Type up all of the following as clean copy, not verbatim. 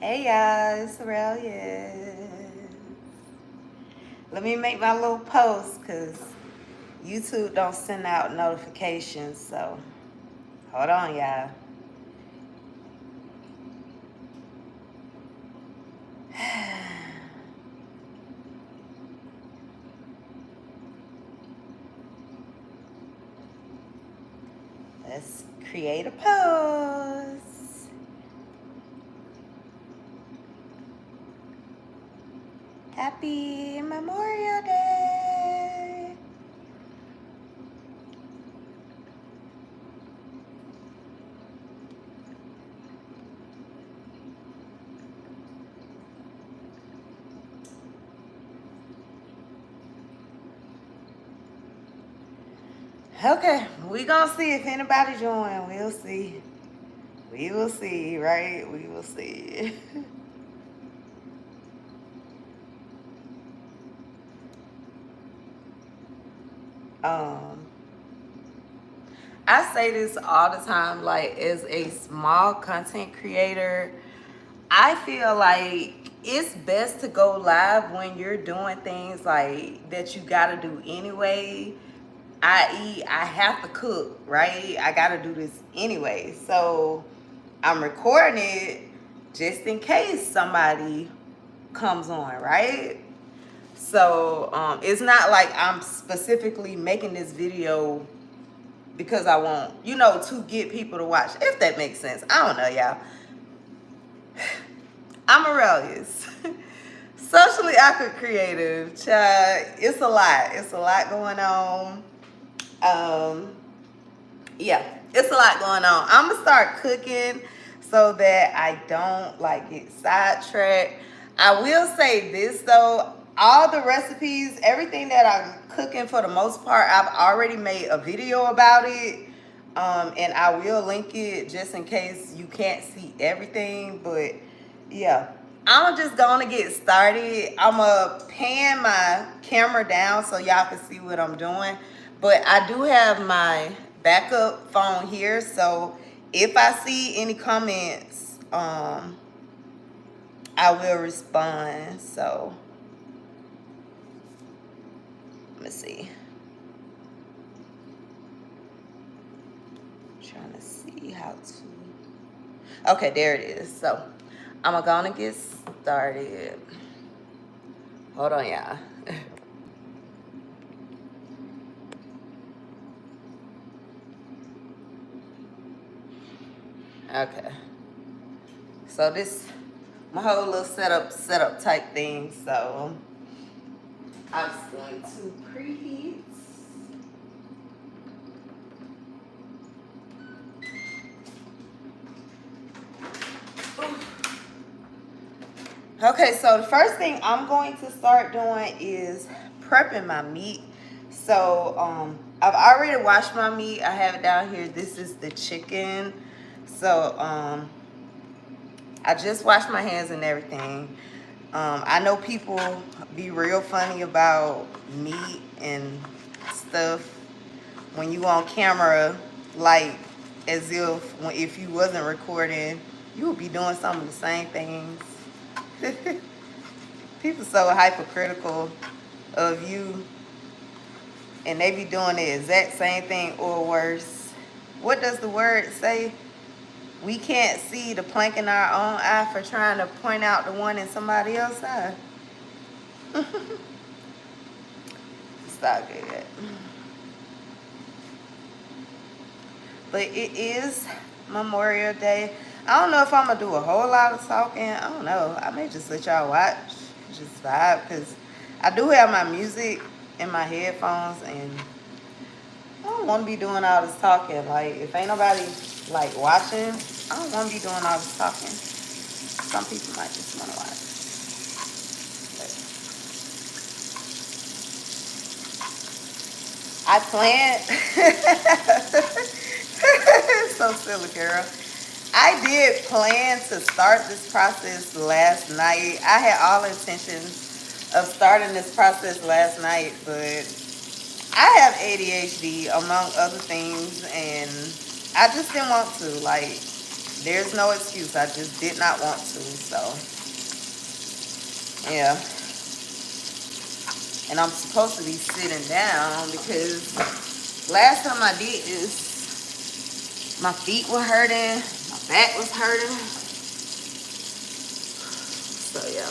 Hey y'all, it's Arailyus. Let me make my little post because YouTube don't send out notifications. So hold on, y'all. Let's create a post. Happy Memorial Day. Okay, we gonna see if anybody join. We'll see. We will see, right? We will see. um I say this all the time, like as a small content creator, I feel like it's best to go live when you're doing things like that you gotta do anyway, i.e. I have to cook, right? I gotta do this anyway. So I'm recording it just in case somebody comes on, right? So it's not like I'm specifically making this video because I want, to get people to watch, if that makes sense. I don't know, y'all. I'm Arailyus. Socially awkward creative. Child, it's a lot. It's a lot going on. Um, yeah, it's a lot going on. I'm gonna start cooking so that I don't like get sidetracked. I will say this though, all the recipes, everything that I'm cooking for the most part, I've already made a video about it. And I will link it just in case you can't see everything. But yeah, I'm just gonna get started. I'm gonna pan my camera down so y'all can see what I'm doing. But I do have my backup phone here, so if I see any comments, I will respond. So let me see. I'm trying to see how to. Okay, there it is. So I'm gonna get started. Hold on, y'all. Okay. So this my whole little setup type thing. So I'm just going to preheat. Okay, so the first thing I'm going to start doing is prepping my meat. So I've already washed my meat. I have it down here. This is the chicken. So I just washed my hands and everything. I know people be real funny about meat and stuff when you on camera, like as if you wasn't recording, you would be doing some of the same things. People so hypercritical of you, and they be doing the exact same thing or worse. What does the word say? We can't see the plank in our own eye for trying to point out the one in somebody else's eye. It's not good. But it is Memorial Day. I don't know if I'm going to do a whole lot of talking. I don't know. I may just let y'all watch. Just vibe. Because I do have my music in my headphones. And I don't want to be doing all this talking. Like, if ain't nobody, like, watching, I don't want to be doing all this talking. Some people might just want to watch. I planned. So silly, girl. I did plan to start this process last night. I had all intentions of starting this process last night, but I have ADHD among other things, and I just didn't want to. Like, There's no excuse. I just did not want to. So, yeah. And I'm supposed to be sitting down because last time I did this, my feet were hurting, my back was hurting. So, yeah.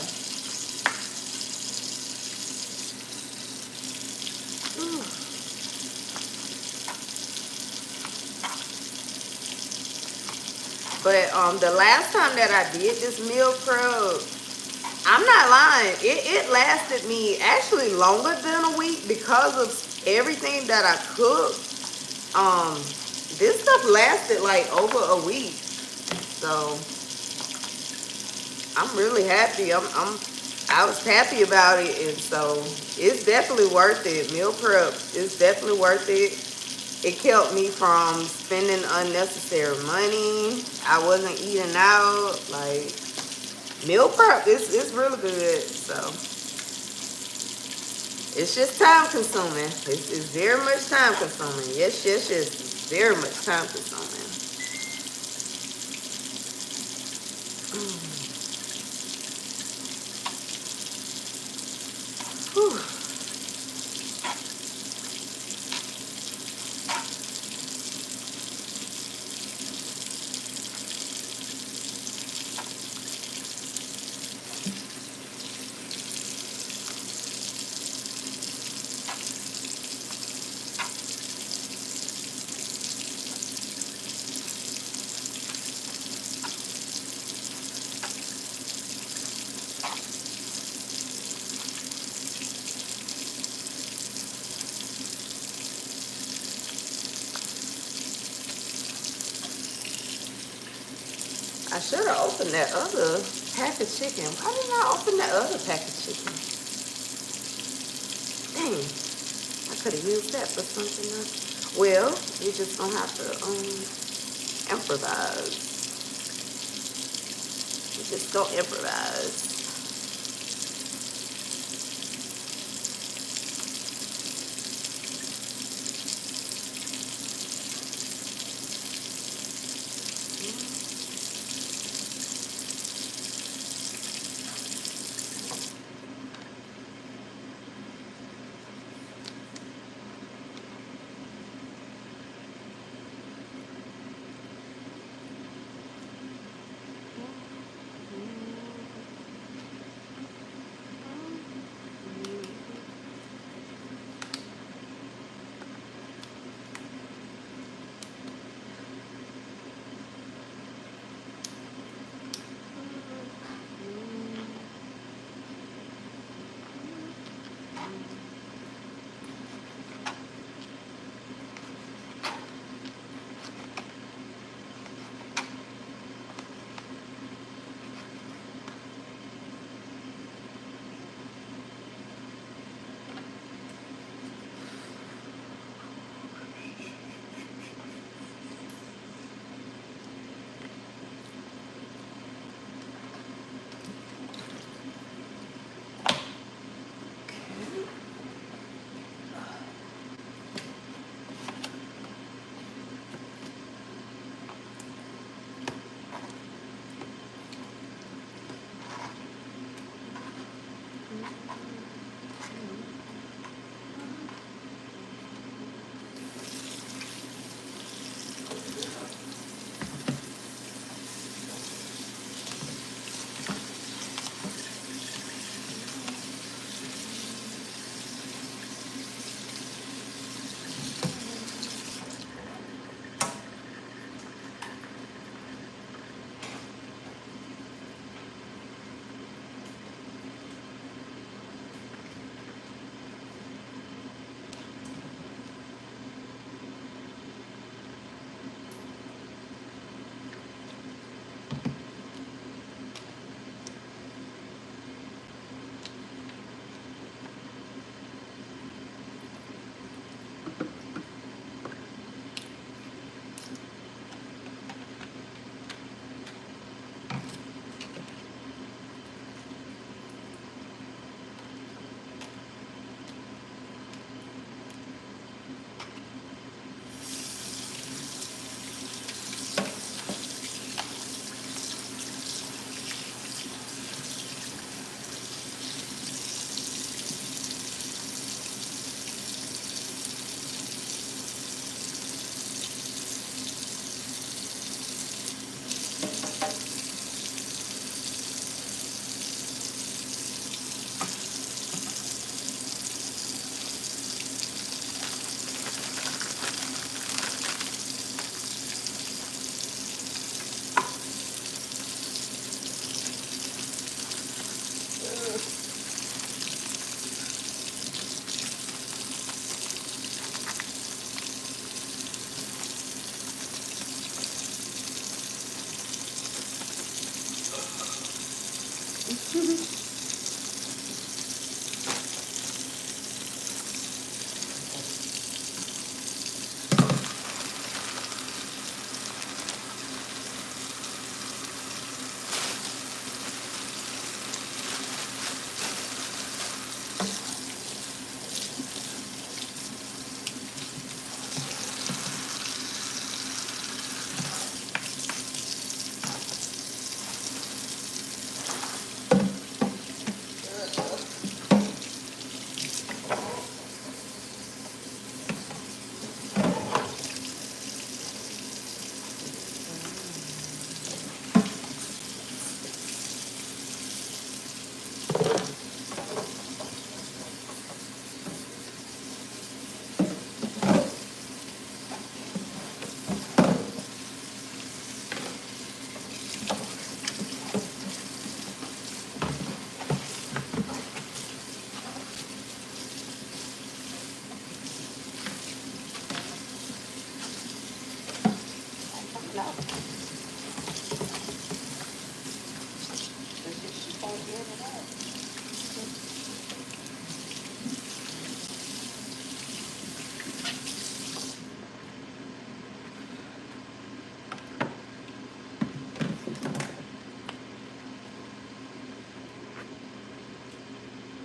But the last time that I did this meal prep, I'm not lying. It lasted me actually longer than a week because of everything that I cooked. This stuff lasted like over a week. So I'm really happy. I was happy about it, and so it's definitely worth it. Meal prep is definitely worth it. It kept me from spending unnecessary money. I wasn't eating out. Like, meal prep is really good. So it's just time consuming. It's very much time consuming. Yes, yes, yes. It's very much time consuming. Whew. I should have opened that other pack of chicken. Why didn't I open that other pack of chicken? Dang, I could have used that for something else. Well, you just gonna have to improvise. You just don't improvise.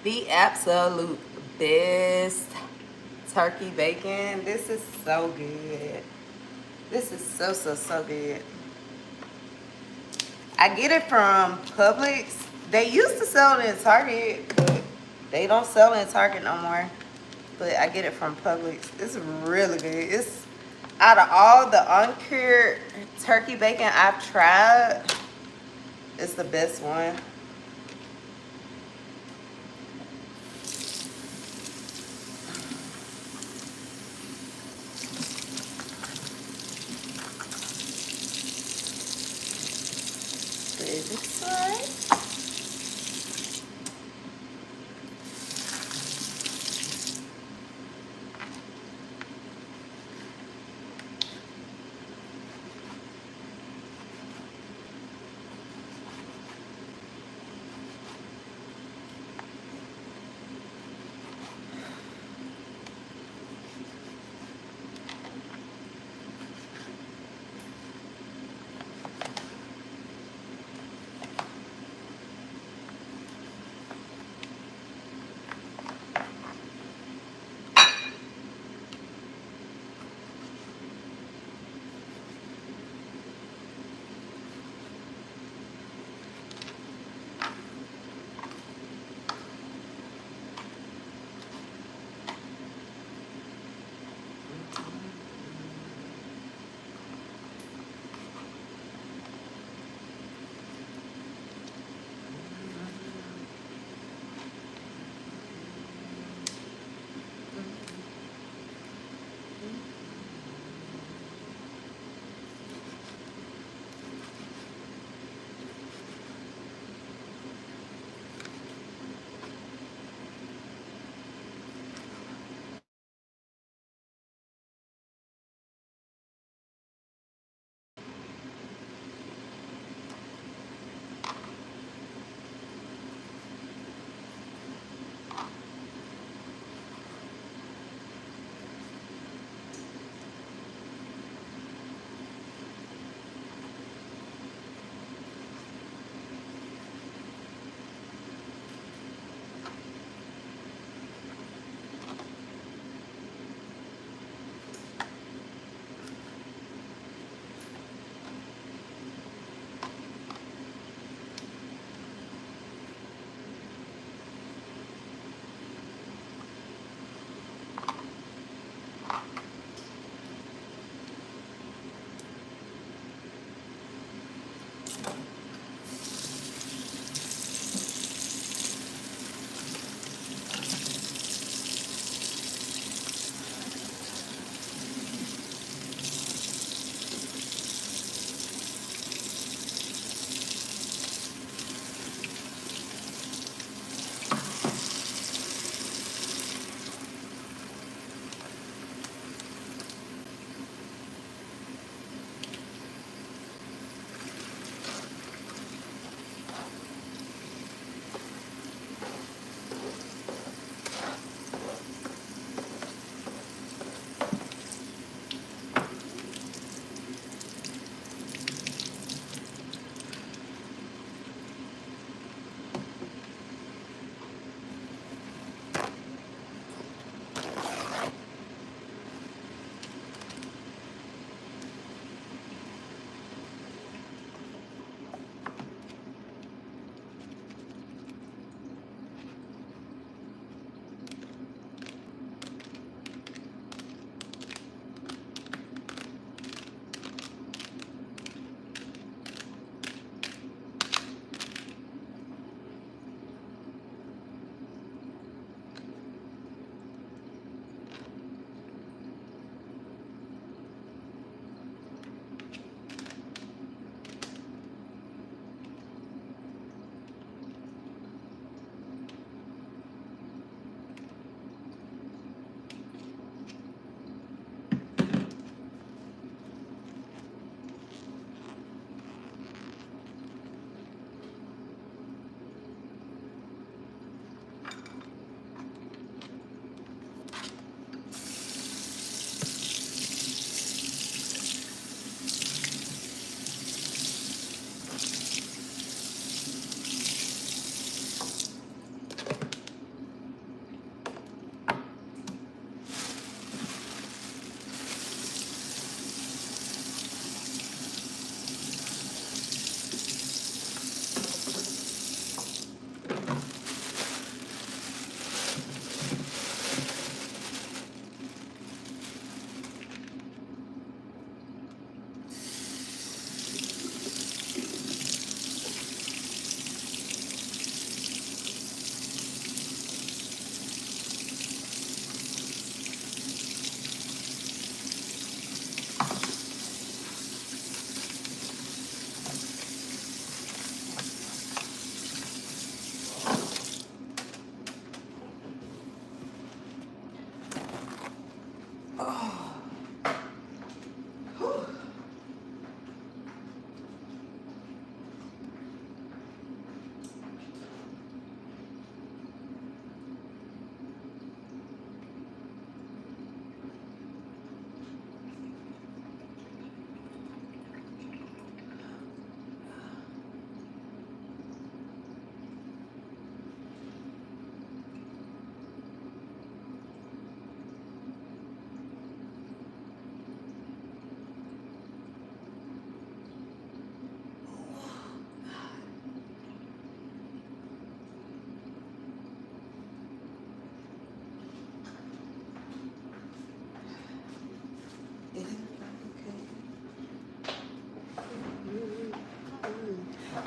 The absolute best turkey bacon. This is so good. This is so good. I get it from Publix. They used to sell it in Target, but they don't sell it in Target no more. But I get it from Publix. It's really good. It's out of all the uncured turkey bacon I've tried, it's the best one. This way.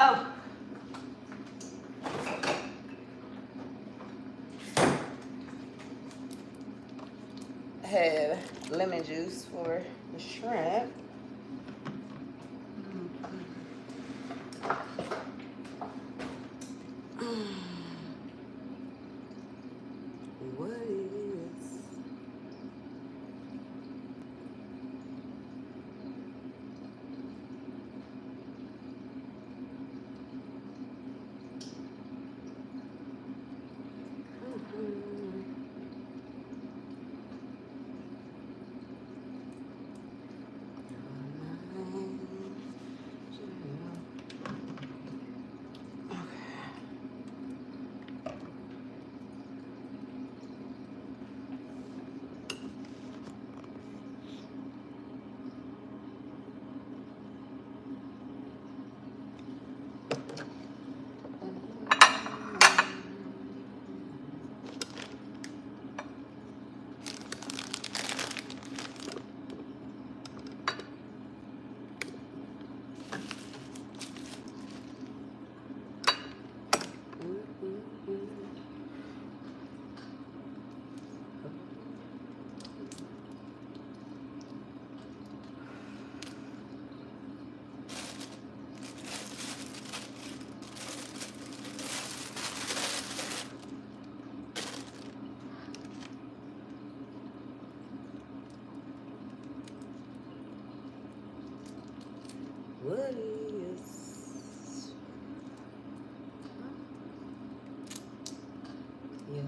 Oh. Have lemon juice for the shrimp. What is? What is? Yeah.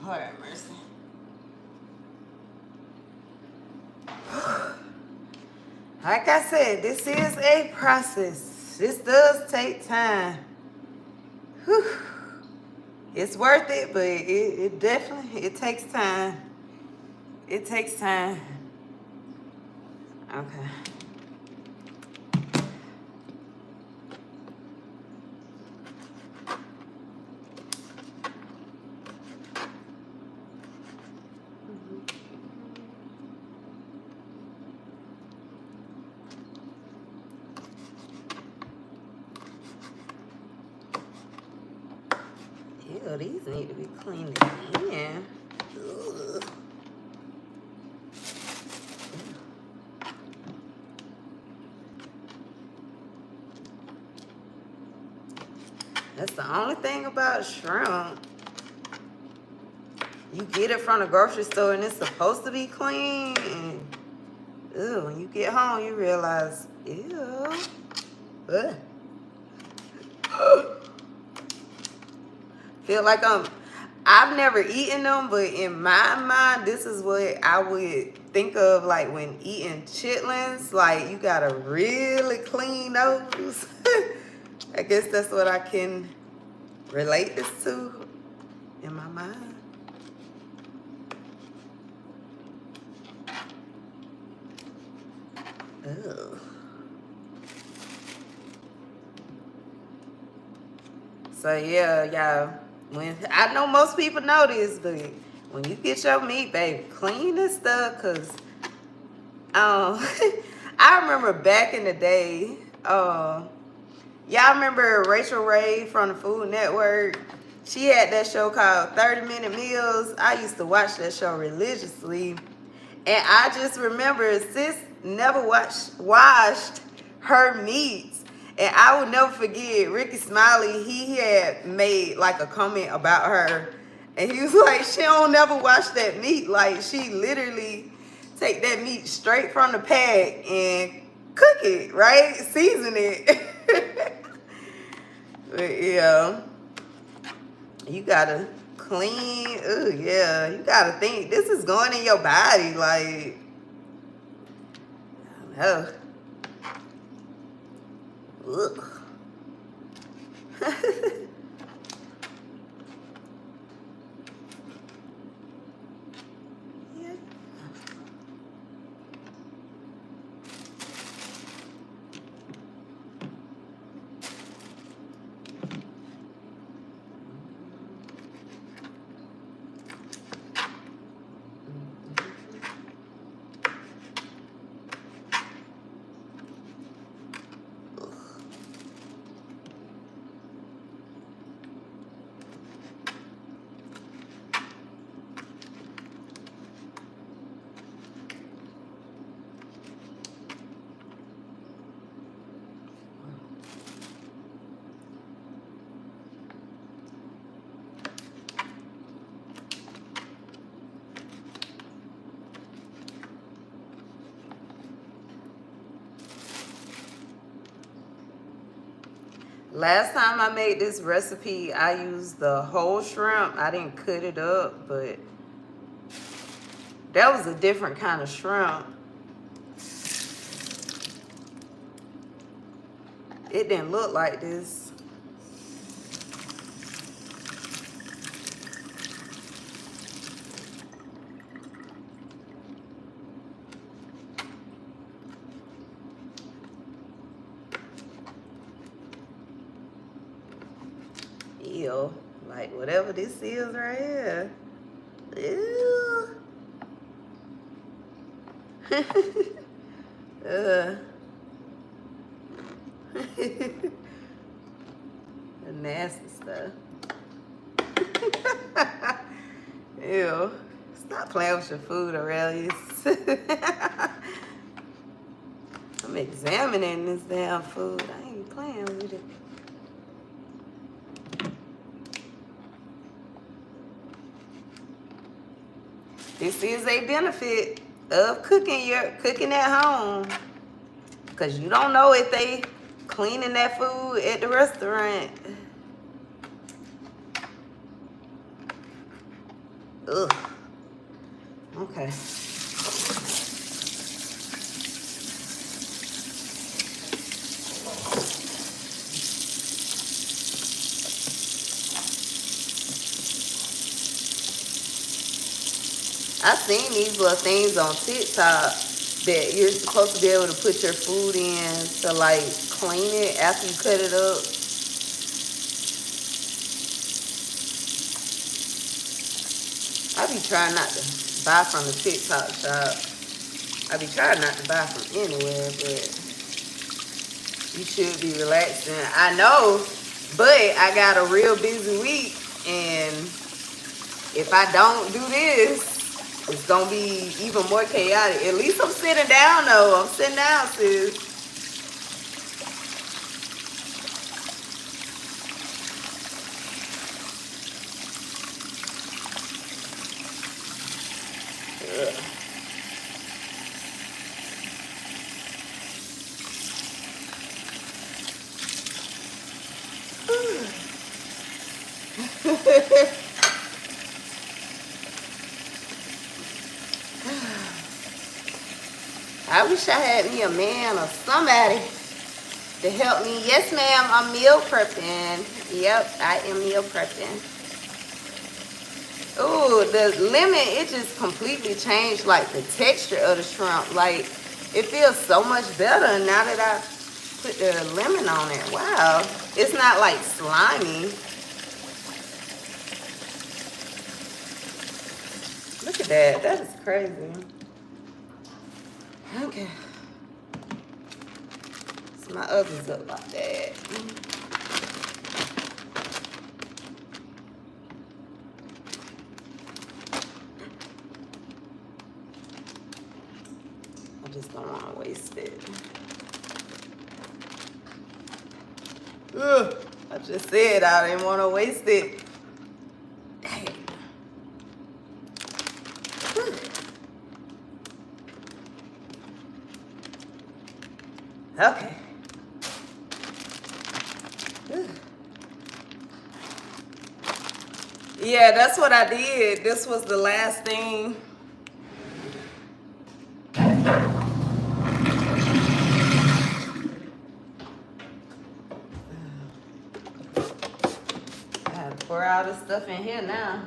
Lord have mercy. Like I said, this is a process. This does take time. Whew. It's worth it, but it definitely, it takes time. It takes time. Okay. Ew, these need to be cleaned again. Ugh. That's the only thing about shrimp. You get it from the grocery store and it's supposed to be clean. And ew, when you get home, you realize, ew. Ugh. Feel like I've never eaten them, but in my mind, this is what I would think of like when eating chitlins. Like, you gotta really clean those. I guess that's what I can relate this to in my mind. Ugh. So yeah, y'all. When I know most people know this, but when you get your meat, baby, clean this stuff, cause I remember back in the day, y'all remember Rachel Ray from the Food Network? She had that show called 30-Minute Meals. I used to watch that show religiously, and I just remember sis never washed her meats. And I would never forget Ricky Smiley, he had made like a comment about her. And he was like, she don't never wash that meat. Like, she literally take that meat straight from the pack and cook it, right? Season it. But yeah, you gotta clean. Ooh, yeah, you gotta think this is going in your body. Like, I don't know. Ugh. Yeah. Last time I made this recipe, I used the whole shrimp. I didn't cut it up, but that was a different kind of shrimp. It didn't look like this. Ew, like whatever this is right here. Ew. The nasty stuff. Ew. Stop playing with your food, Arailyus. I'm examining this damn food. I ain't playing with it. This is a benefit of cooking at home, because you don't know if they cleaning that food at the restaurant. Ugh. Okay. I seen these little things on TikTok that you're supposed to be able to put your food in to like clean it after you cut it up. I be trying not to buy from the TikTok shop. I be trying not to buy from anywhere, but you should be relaxing. I know, but I got a real busy week, and if I don't do this, it's gonna be even more chaotic. At least I'm sitting down though. I'm sitting down, sis. I wish I had me a man or somebody to help me. Yes, ma'am, I'm meal prepping. Yep, I am meal prepping. Ooh, the lemon, it just completely changed like the texture of the shrimp. Like, it feels so much better now that I put the lemon on it. Wow, it's not like slimy. Look at that, that is crazy. Okay. So my oven's up like that. I just don't want to waste it. Ugh, I just said I didn't want to waste it. Okay. Yeah, that's what I did. This was the last thing. I have to pour all this stuff in here now.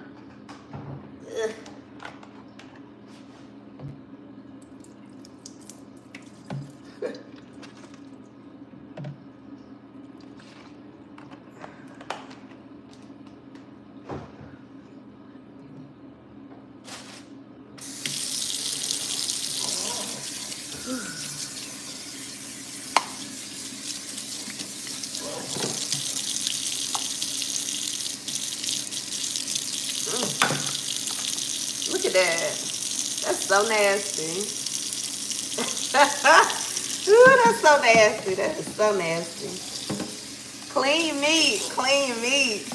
Ugh. Look at that. That's so nasty. Ooh, that's so nasty. That is so nasty. Clean meat. Clean meat.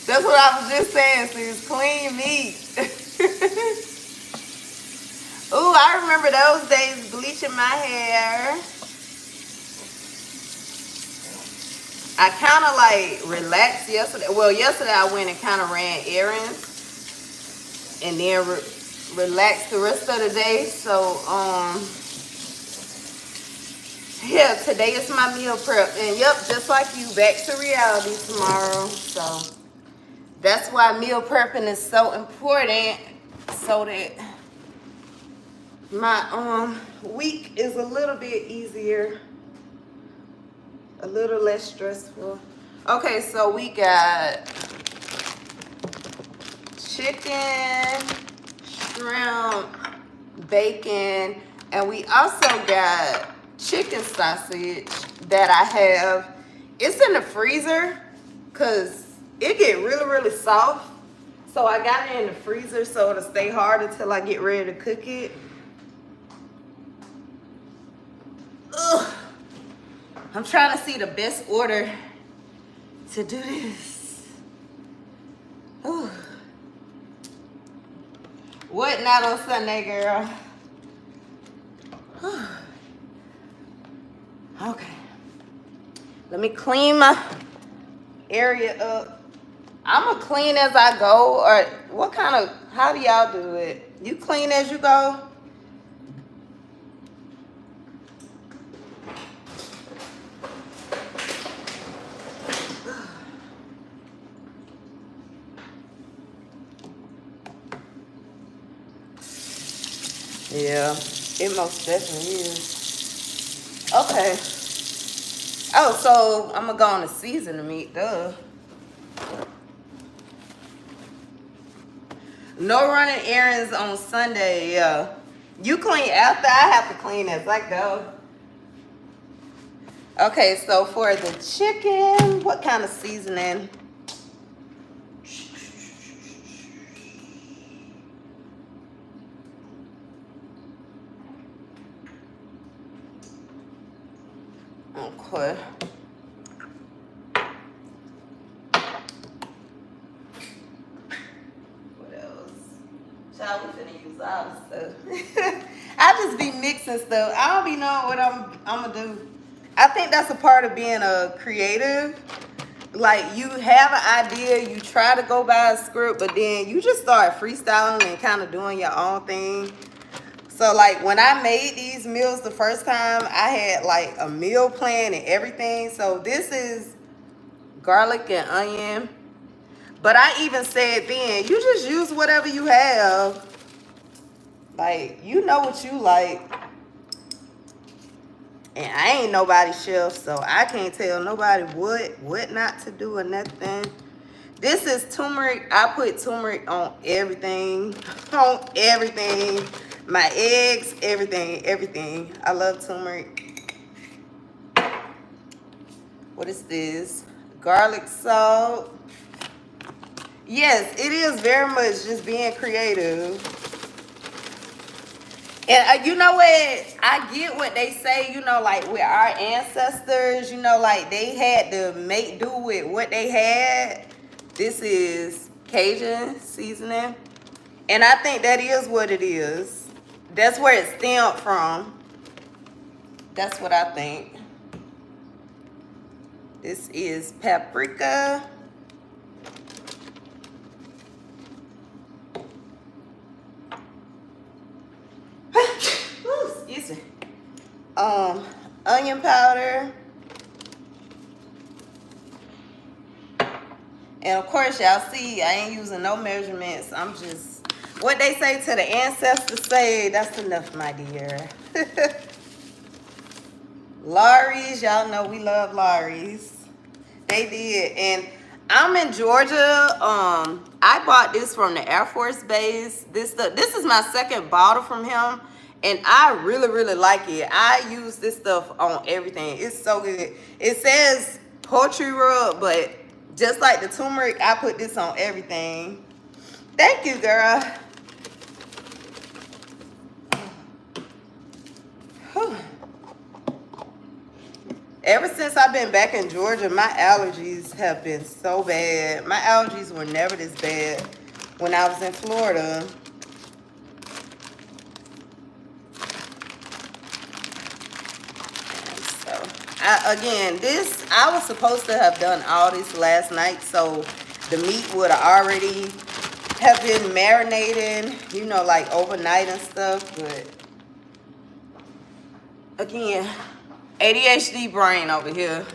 That's what I was just saying, sis. Clean meat. Ooh, I remember those days bleaching my hair. I kind of like relaxed yesterday. Well, yesterday I went and kind of ran errands. And then relax the rest of the day. So, yeah, today is my meal prep. And yep, just like you, back to reality tomorrow. So, that's why meal prepping is so important. So that my week is a little bit easier. A little less stressful. Okay, so we got chicken, shrimp, bacon, and we also got chicken sausage that I have. It's in the freezer because it get really, really soft. So I got it in the freezer so it'll stay hard until I get ready to cook it. Ugh. I'm trying to see the best order to do this. Ooh. What not on Sunday, girl? Okay. Let me clean my area up. I'm a clean as I go, or what kind of, how do y'all do it? You clean as you go? Yeah, it most definitely is. Okay. Oh, so I'm gonna go on to season the meat, duh. No running errands on Sunday, yeah. You clean after, I have to clean as I go. Okay, so for the chicken, what kind of seasoning? Okay. What else? Child, we finna use all the stuff. I just be mixing stuff. I don't be knowing what I'm gonna do. I think that's a part of being a creative. Like, you have an idea, you try to go by a script, but then you just start freestyling and kind of doing your own thing. So, like, when I made these meals the first time, I had, like, a meal plan and everything. So, this is garlic and onion. But I even said then, you just use whatever you have. Like, you know what you like. And I ain't nobody's chef, so I can't tell nobody what not to do or nothing. This is turmeric. I put turmeric on everything. On everything. My eggs, everything. I love turmeric. What is this? Garlic salt. Yes, it is very much just being creative. And you know what? I get what they say, you know, like with our ancestors, you know, like they had to make do with what they had. This is Cajun seasoning. And I think that is what it is. That's where it stemmed from. That's what I think. This is paprika. Excuse me. Onion powder. And of course, y'all see, I ain't using no measurements. I'm just, what they say to the ancestors say, that's enough, my dear. Lawry's, y'all know we love Lawry's. They did. And I'm in Georgia. I bought this from the Air Force Base. This is my second bottle from him. And I really like it. I use this stuff on everything. It's so good. It says poultry rub, but just like the turmeric, I put this on everything. Thank you, girl. Whew. Ever since I've been back in Georgia, my allergies have been so bad. My allergies were never this bad when I was in Florida. Again, I was supposed to have done all this last night, so the meat would have already have been marinating, you know, like overnight and stuff. But again, ADHD brain over here.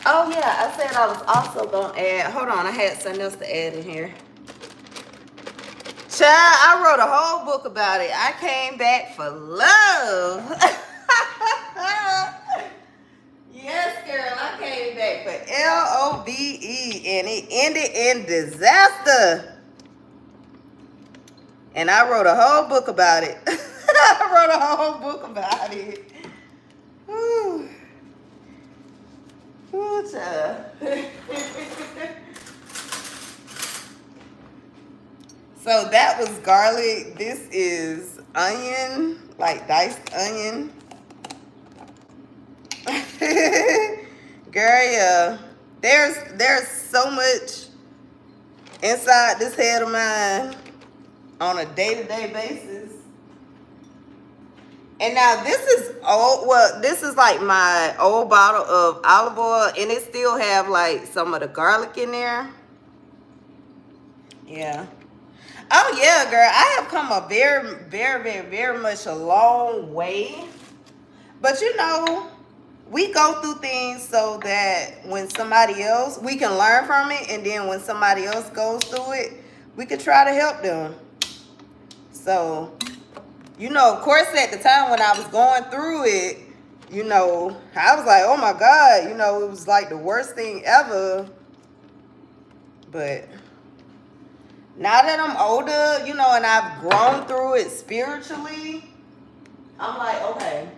Oh yeah, I said I was also gonna add, hold on, I had something else to add in here. Child, I wrote a whole book about it. I came back for love. Yes, girl, I came back for LOVE, and it ended in disaster. And I wrote a whole book about it. I wrote a whole book about it. Whew. Ooh, child. So that was garlic. This is onion, like diced onion. Girl, yeah. There's so much inside this head of mine on a day-to-day basis. And now this is old. Well, this is like my old bottle of olive oil, and it still have like some of the garlic in there. Yeah. Oh yeah, girl. I have come a very, very, very, very much a long way. But you know, we go through things so that when somebody else, we can learn from it, and then when somebody else goes through it, we can try to help them. So, you know, of course, at the time when I was going through it, you know, I was like, oh my God, you know, it was like the worst thing ever. But now that I'm older, you know, and I've grown through it spiritually, I'm like, okay,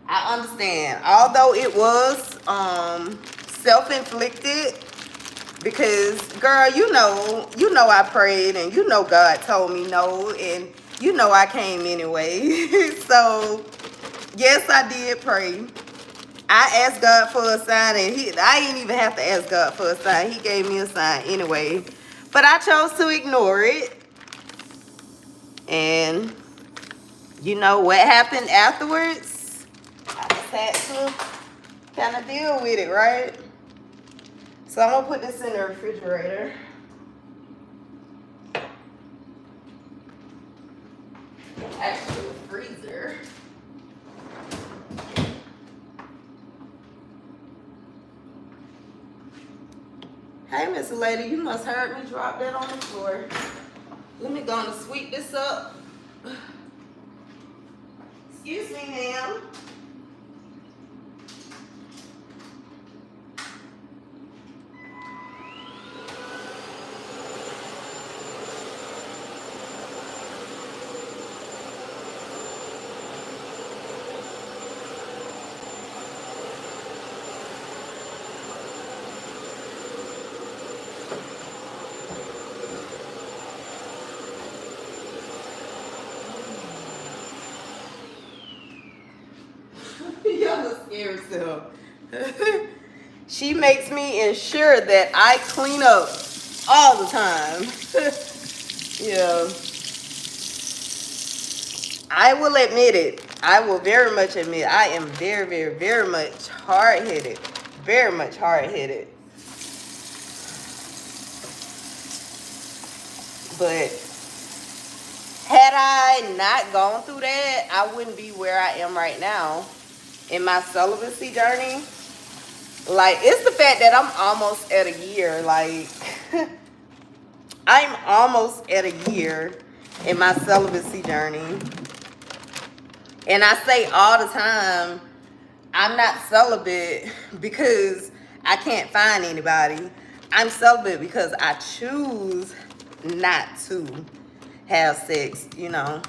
I understand. Although it was self-inflicted, because girl, you know I prayed, and you know God told me no, and you know I came anyway. So yes, I did pray. I asked God for a sign, and I didn't even have to ask God for a sign. He gave me a sign anyway. But I chose to ignore it. And you know what happened afterwards? I just had to kind of deal with it, right? So I'm gonna put this in the refrigerator. Actually, the freezer. Hey, Miss Lady, you must heard me drop that on the floor. Let me go and sweep this up. Excuse me, ma'am. Y'all look scared still. She makes me ensure that I clean up all the time. Yeah. I will admit it. I will very much admit I am very, very, very much hard-headed. Very much hard-headed. But had I not gone through that, I wouldn't be where I am right now in my celibacy journey. Like, it's the fact that I'm almost at a year. Like, I'm almost at a year in my celibacy journey. And I say all the time, I'm not celibate because I can't find anybody. I'm celibate because I choose not to have sex, you know.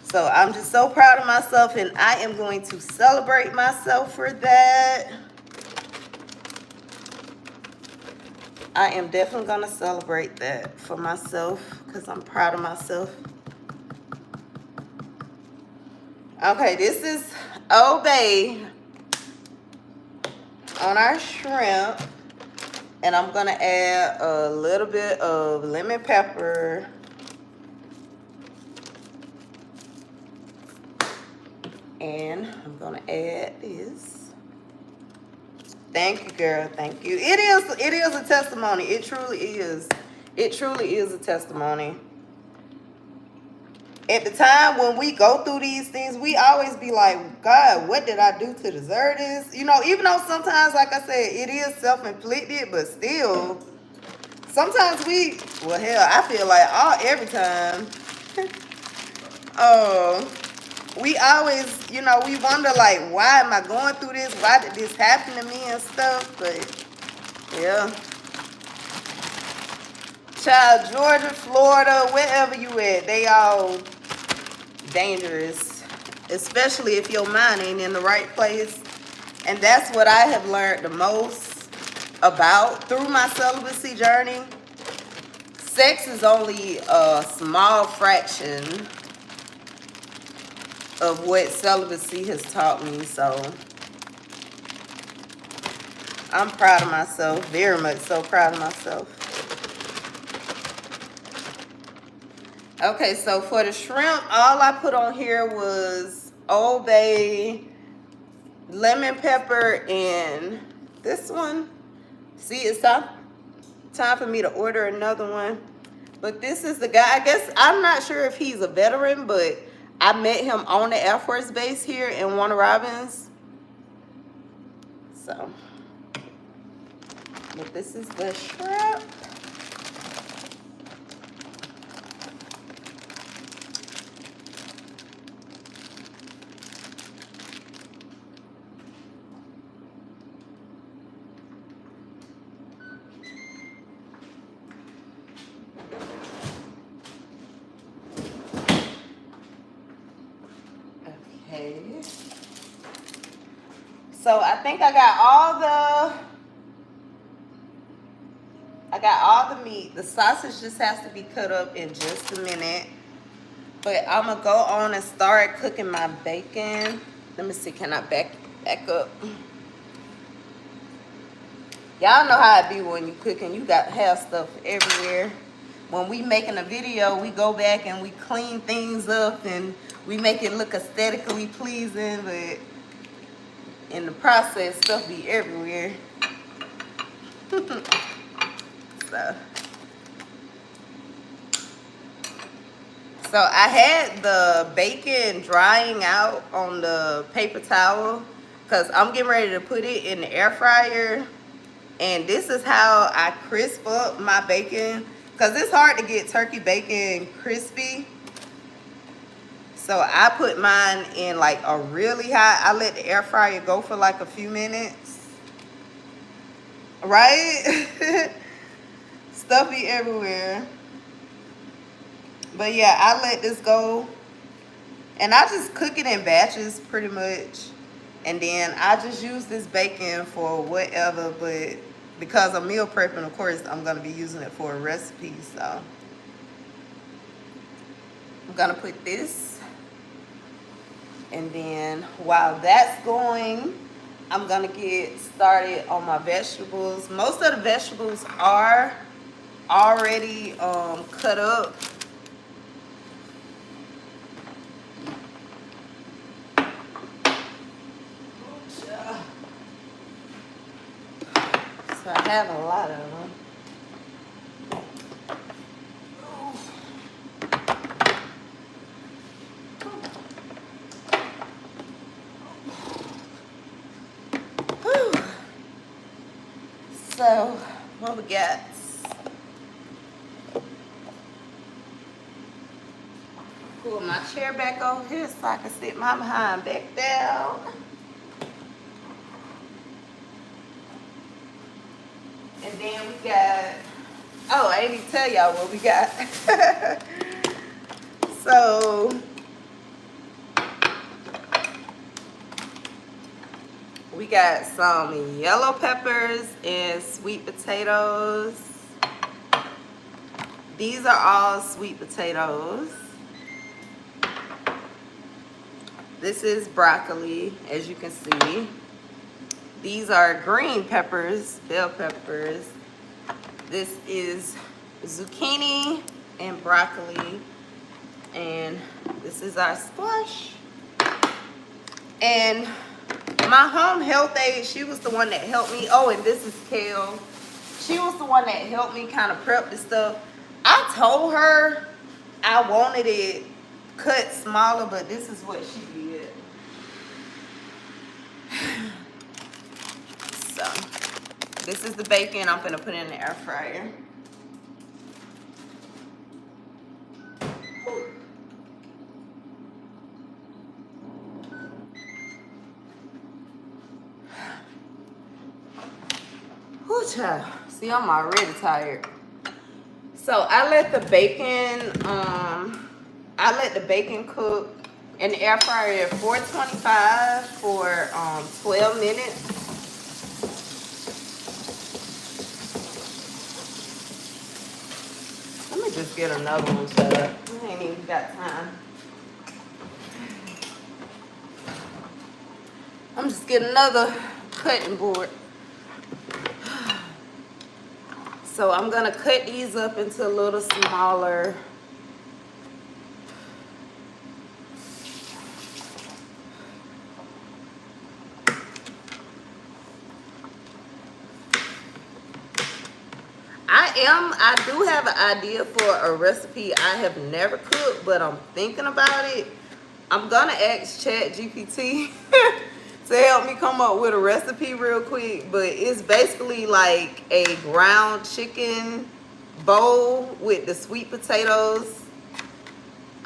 So I'm just so proud of myself, and I am going to celebrate myself for that. I am definitely going to celebrate that for myself because I'm proud of myself. Okay, this is Old Bay on our shrimp. And I'm going to add a little bit of lemon pepper. And I'm going to add this. Thank you, girl. Thank you. It is a testimony. It truly is. It truly is a testimony. At the time when we go through these things, we always be like, God, what did I do to deserve this? You know, even though sometimes, like I said, it is self-inflicted, but still, sometimes well, hell, I feel like every time, we always, you know, we wonder, like, why am I going through this? Why did this happen to me and stuff? But, yeah. Child, Georgia, Florida, wherever you at, they all dangerous, especially if your mind ain't in the right place. And that's what I have learned the most about through my celibacy journey. Sex is only a small fraction of what celibacy has taught me. So I'm proud of myself, very much so proud of myself. Okay, so for the shrimp, all I put on here was Old Bay, lemon pepper, and this one. See, it's time for me to order another one. But this is the guy. I guess I'm not sure if he's a veteran, but I met him on the Air Force Base here in Warner Robins. So, but this is the shrimp. Okay. So I think I got all the meat. The sausage just has to be cut up in just a minute. But I'm gonna go on and start cooking my bacon. Let me see, can I back up? Y'all know how it be when you cooking. You got to have stuff everywhere. When we making a video, we go back and we clean things up and we make it look aesthetically pleasing, but in the process, stuff be everywhere. So I had the bacon drying out on the paper towel because I'm getting ready to put it in the air fryer. And this is how I crisp up my bacon, because it's hard to get turkey bacon crispy. So I put mine in like a really hot, I let the air fryer go for like a few minutes. Right? Stuff be everywhere. But yeah, I let this go. And I just cook it in batches pretty much. And then I just use this bacon for whatever, but because I'm meal prepping, of course, I'm going to be using it for a recipe. So I'm going to put this. And then while that's going, I'm going to get started on my vegetables. Most of the vegetables are already cut up. So I have a lot of them. So what we got? Pull my chair back over here so I can sit my behind back down. And then we got, oh, I didn't even tell y'all what we got. So, we got some yellow peppers and sweet potatoes. These are all sweet potatoes. This is broccoli, as you can see. These are green peppers, bell peppers. This is zucchini and broccoli. And this is our squash. And my home health aide, she was the one that helped me. Oh, and this is kale. She was the one that helped me kind of prep this stuff. I told her I wanted it cut smaller, but this is what she did. So, this is the bacon I'm gonna put in the air fryer. Whew, child. See, I'm already tired. So I let the bacon cook in the air fryer at 425 for 12 minutes. Let me just get another one set up. I ain't even got time. I'm just getting another cutting board. So I'm gonna cut these up into a little smaller I do have an idea for a recipe I have never cooked, but I'm thinking about it. I'm gonna ask ChatGPT to help me come up with a recipe real quick, but it's basically like a ground chicken bowl with the sweet potatoes.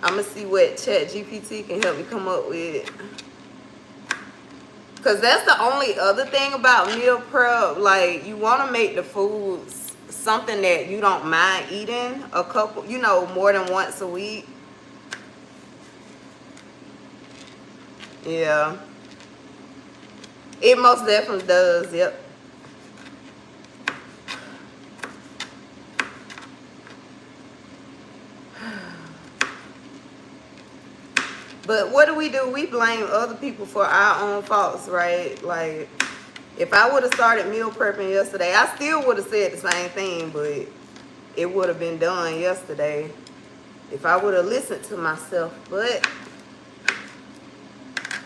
I'm gonna see what ChatGPT can help me come up with. Cause that's the only other thing about meal prep. Like, you want to make the foods something that you don't mind eating a couple, you know, more than once a week. Yeah, it most definitely does. Yep. But what do? We blame other people for our own faults, right? Like, if I would have started meal prepping yesterday, I still would have said the same thing, but it would have been done yesterday if I would have listened to myself. But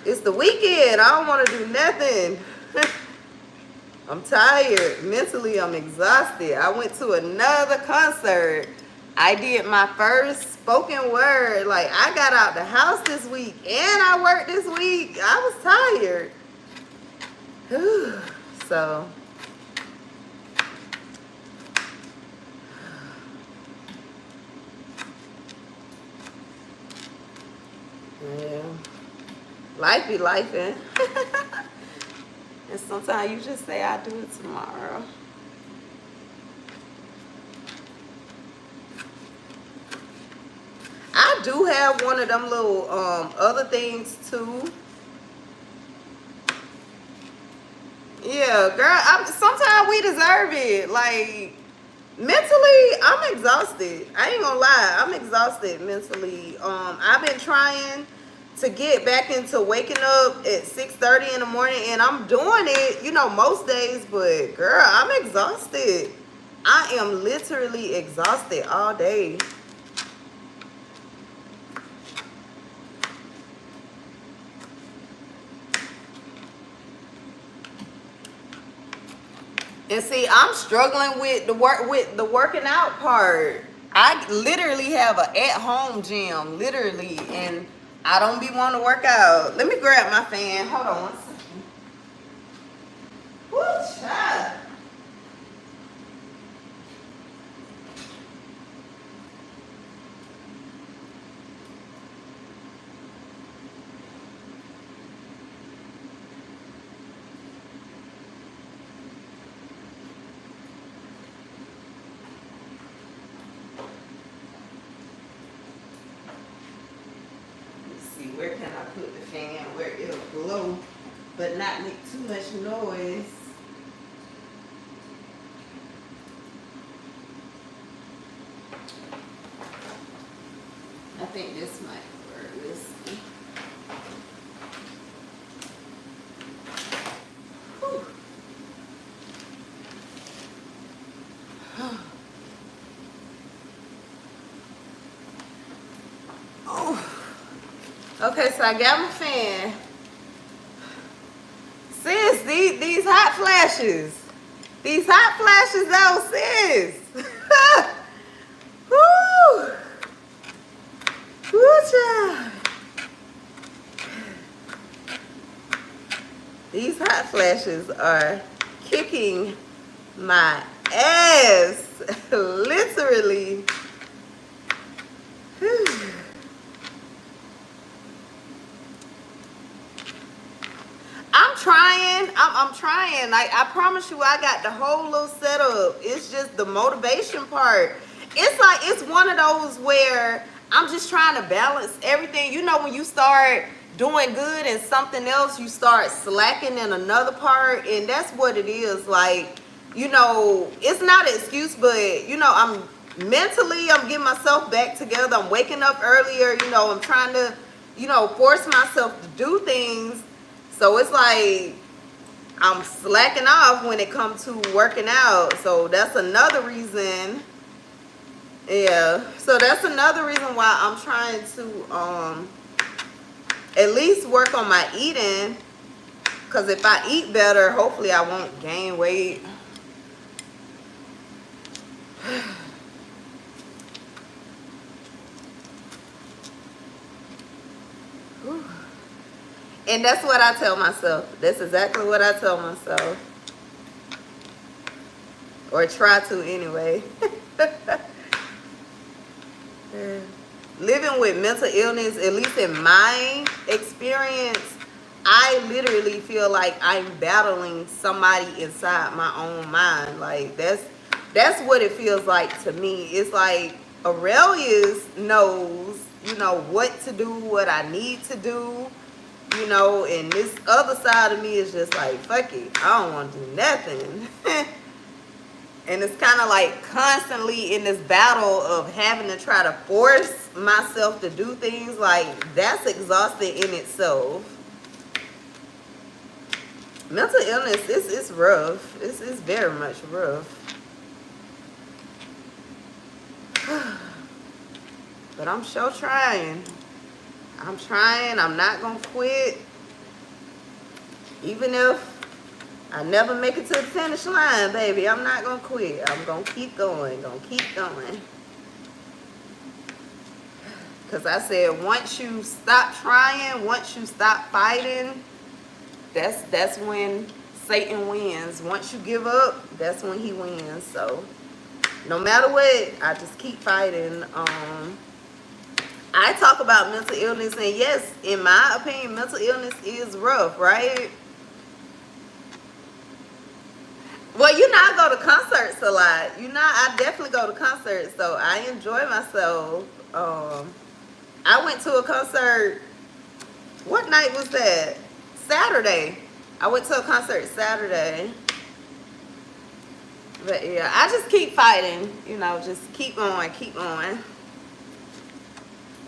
it's the weekend. I don't want to do nothing. I'm tired. Mentally, I'm exhausted. I went to another concert. I did my first spoken word. Like, I got out the house this week and I worked this week. I was tired. So, yeah. Life be lifing. And sometimes you just say, I'll do it tomorrow. I do have one of them little other things too. Yeah, girl, sometimes we deserve it. Like, mentally, I'm exhausted. I ain't gonna lie, I'm exhausted mentally. I've been trying to get back into waking up at 6:30 in the morning, and I'm doing it, you know, most days, but girl, I'm exhausted. I am literally exhausted all day. And see, I'm struggling with the working out part. I literally have an at-home gym, literally, and I don't be wanting to work out. Let me grab my fan. Hold on one second. Woo, child. Where can I put the fan where it'll blow but not make too much noise? I think this might work. Let's see. Okay, so I got my fan. Sis, these hot flashes. These hot flashes though, sis. Woo! Woo, child. These hot flashes are kicking my ass. Literally. I'm trying. Like, I promise you, I got the whole little setup. It's just the motivation part. It's like, it's one of those where I'm just trying to balance everything. You know, when you start doing good in something else, you start slacking in another part. And that's what it is. Like, you know, it's not an excuse, but, you know, I'm getting myself back together. I'm waking up earlier. You know, I'm trying to, you know, force myself to do things. So it's like I'm slacking off when it comes to working out. So that's another reason. Yeah. So that's another reason why I'm trying to at least work on my eating. Because if I eat better, hopefully I won't gain weight. And that's what I tell myself. That's exactly what I tell myself. Or try to anyway. Living with mental illness, at least in my experience, I literally feel like I'm battling somebody inside my own mind. Like that's what it feels like to me. It's like Arailyus knows, you know, what to do, what I need to do, you know, and this other side of me is just like, fuck it, I don't want to do nothing. And it's kind of like constantly in this battle of having to try to force myself to do things. Like, that's exhausting in itself. Mental illness, it's rough. It's very much rough. But I'm sure trying. I'm trying. I'm not going to quit. Even if I never make it to the finish line, baby, I'm not going to quit. I'm going to keep going. Going to keep going. Because I said, once you stop trying, once you stop fighting, that's when Satan wins. Once you give up, that's when he wins. So, no matter what, I just keep fighting. I talk about mental illness, and yes, in my opinion, mental illness is rough, right? Well, you know, I go to concerts a lot. You know, I definitely go to concerts, so I enjoy myself. I went to a concert. What night was that? Saturday. I went to a concert Saturday. But yeah, I just keep fighting. You know, just keep going, keep going.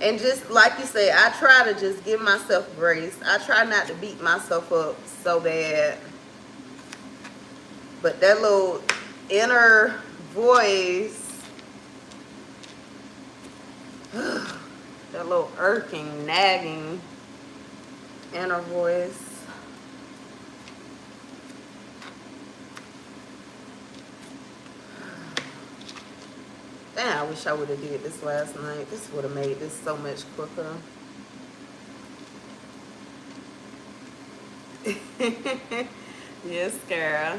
And just like you said, I try to just give myself grace. I try not to beat myself up so bad. But that little inner voice, that little irking, nagging inner voice. Damn, I wish I would have did this last night. This would have made this so much quicker. Yes, girl.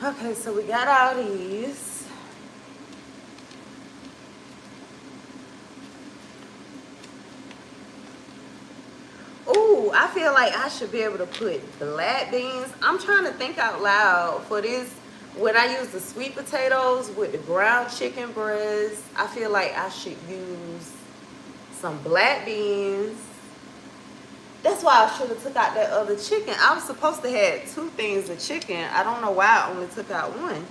Okay, so we got all these. Ooh, I feel like I should be able to put black beans. I'm trying to think out loud for this. When I use the sweet potatoes with the ground chicken breast, I feel like I should use some black beans. That's why I should have took out that other chicken. I was supposed to have 2 things of chicken. I don't know why I only took out 1.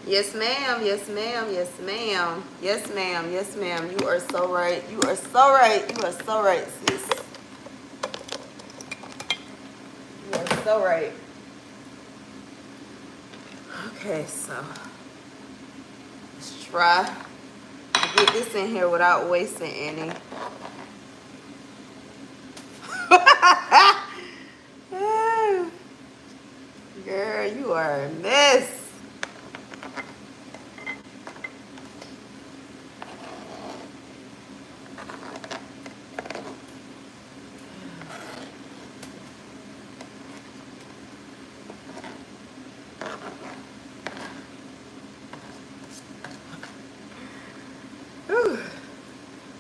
Yes, ma'am. Yes, ma'am. Yes, ma'am. Yes, ma'am. Yes, ma'am. You are so right. You are so right. You are so right, sis. You are so right. Okay, so let's try to get this in here without wasting any. Girl, you are a mess.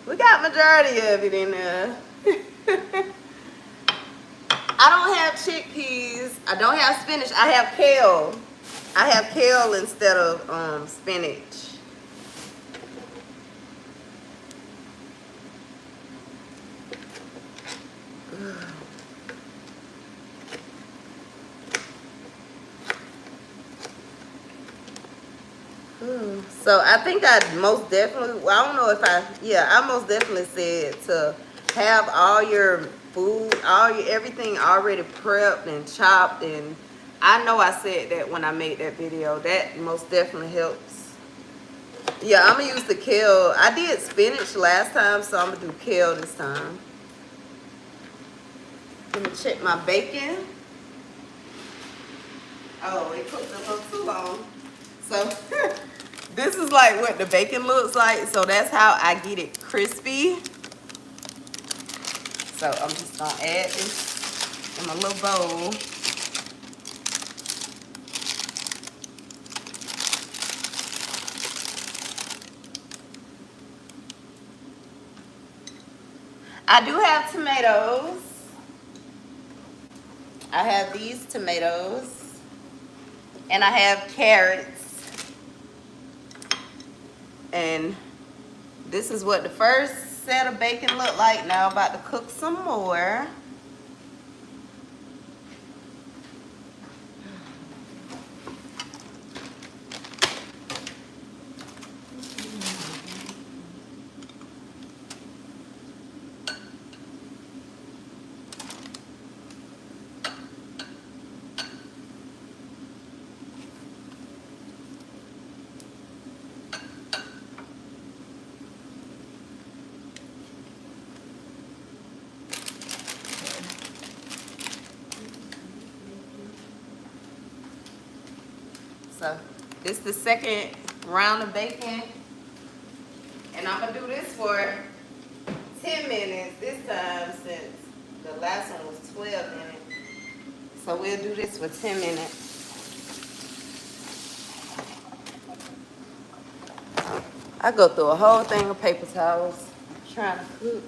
We got majority of it in there. I don't have chickpeas. I don't have spinach. I have kale. I have kale instead of spinach. So I think I most definitely, well, I don't know if I most definitely said to have all your food, everything already prepped and chopped. And I know I said that when I made that video. That most definitely helps. Yeah, I'm gonna use the kale. I did spinach last time, so I'm gonna do kale this time. Let me check my bacon. Oh, it cooked a little too long. So this is like what the bacon looks like. So that's how I get it crispy. So I'm just gonna add this in my little bowl. I do have tomatoes. I have these tomatoes. And I have carrots. And this is what the first set of bacon looked like. Now I'm about to cook some more. So this is the second round of bacon. And I'm gonna do this for 10 minutes this time since the last one was 12 minutes. So we'll do this for 10 minutes. I go through a whole thing of paper towels trying to cook.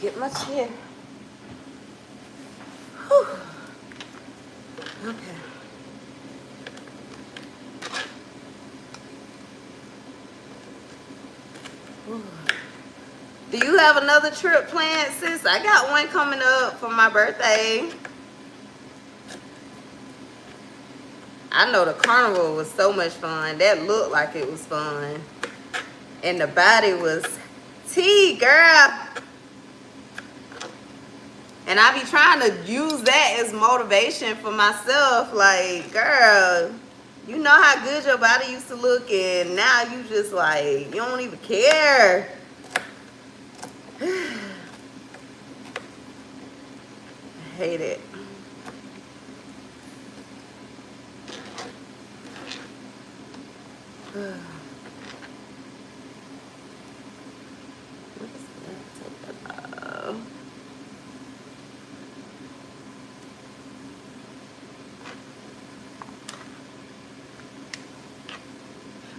Get my chair. Whew. Okay. Whew. Do you have another trip planned, sis? I got one coming up for my birthday. I know the carnival was so much fun. That looked like it was fun. And the body was tea, girl. And I be trying to use that as motivation for myself. Like, girl, you know how good your body used to look, and now you just like, you don't even care. I hate it.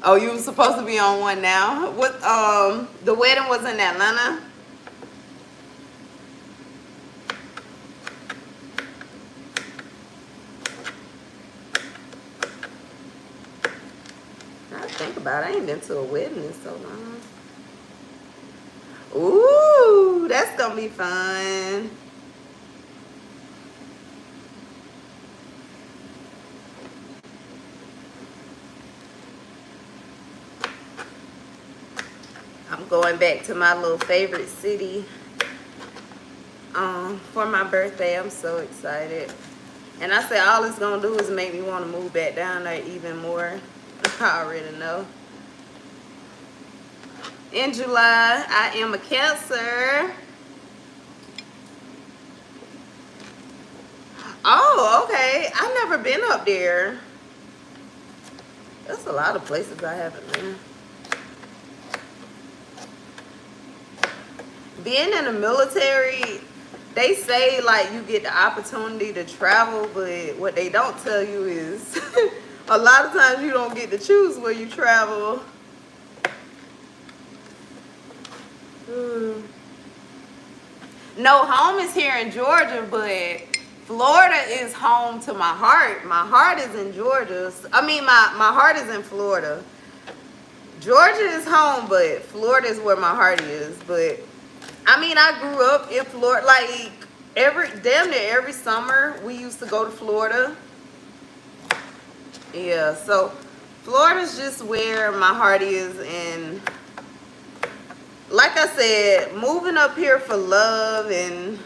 Oh, you were supposed to be on one now. What? The wedding was in Atlanta. I think about it. I ain't been to a wedding in so long. Ooh, that's gonna be fun. I'm going back to my little favorite city for my birthday. I'm so excited. And I said all it's gonna do is make me want to move back down there even more. I already know. In July, I am a Cancer. Oh, okay. I've never been up there. There's a lot of places I haven't been. Being in the military, they say like you get the opportunity to travel, but what they don't tell you is a lot of times you don't get to choose where you travel. No, home is here in Georgia, but Florida is home to my heart. My heart is in Georgia. I mean, my heart is in Florida. Georgia is home, but Florida is where my heart is. But I mean, I grew up in Florida. Like damn near every summer, we used to go to Florida. Yeah, so Florida's just where my heart is, and like I said, moving up here for love, and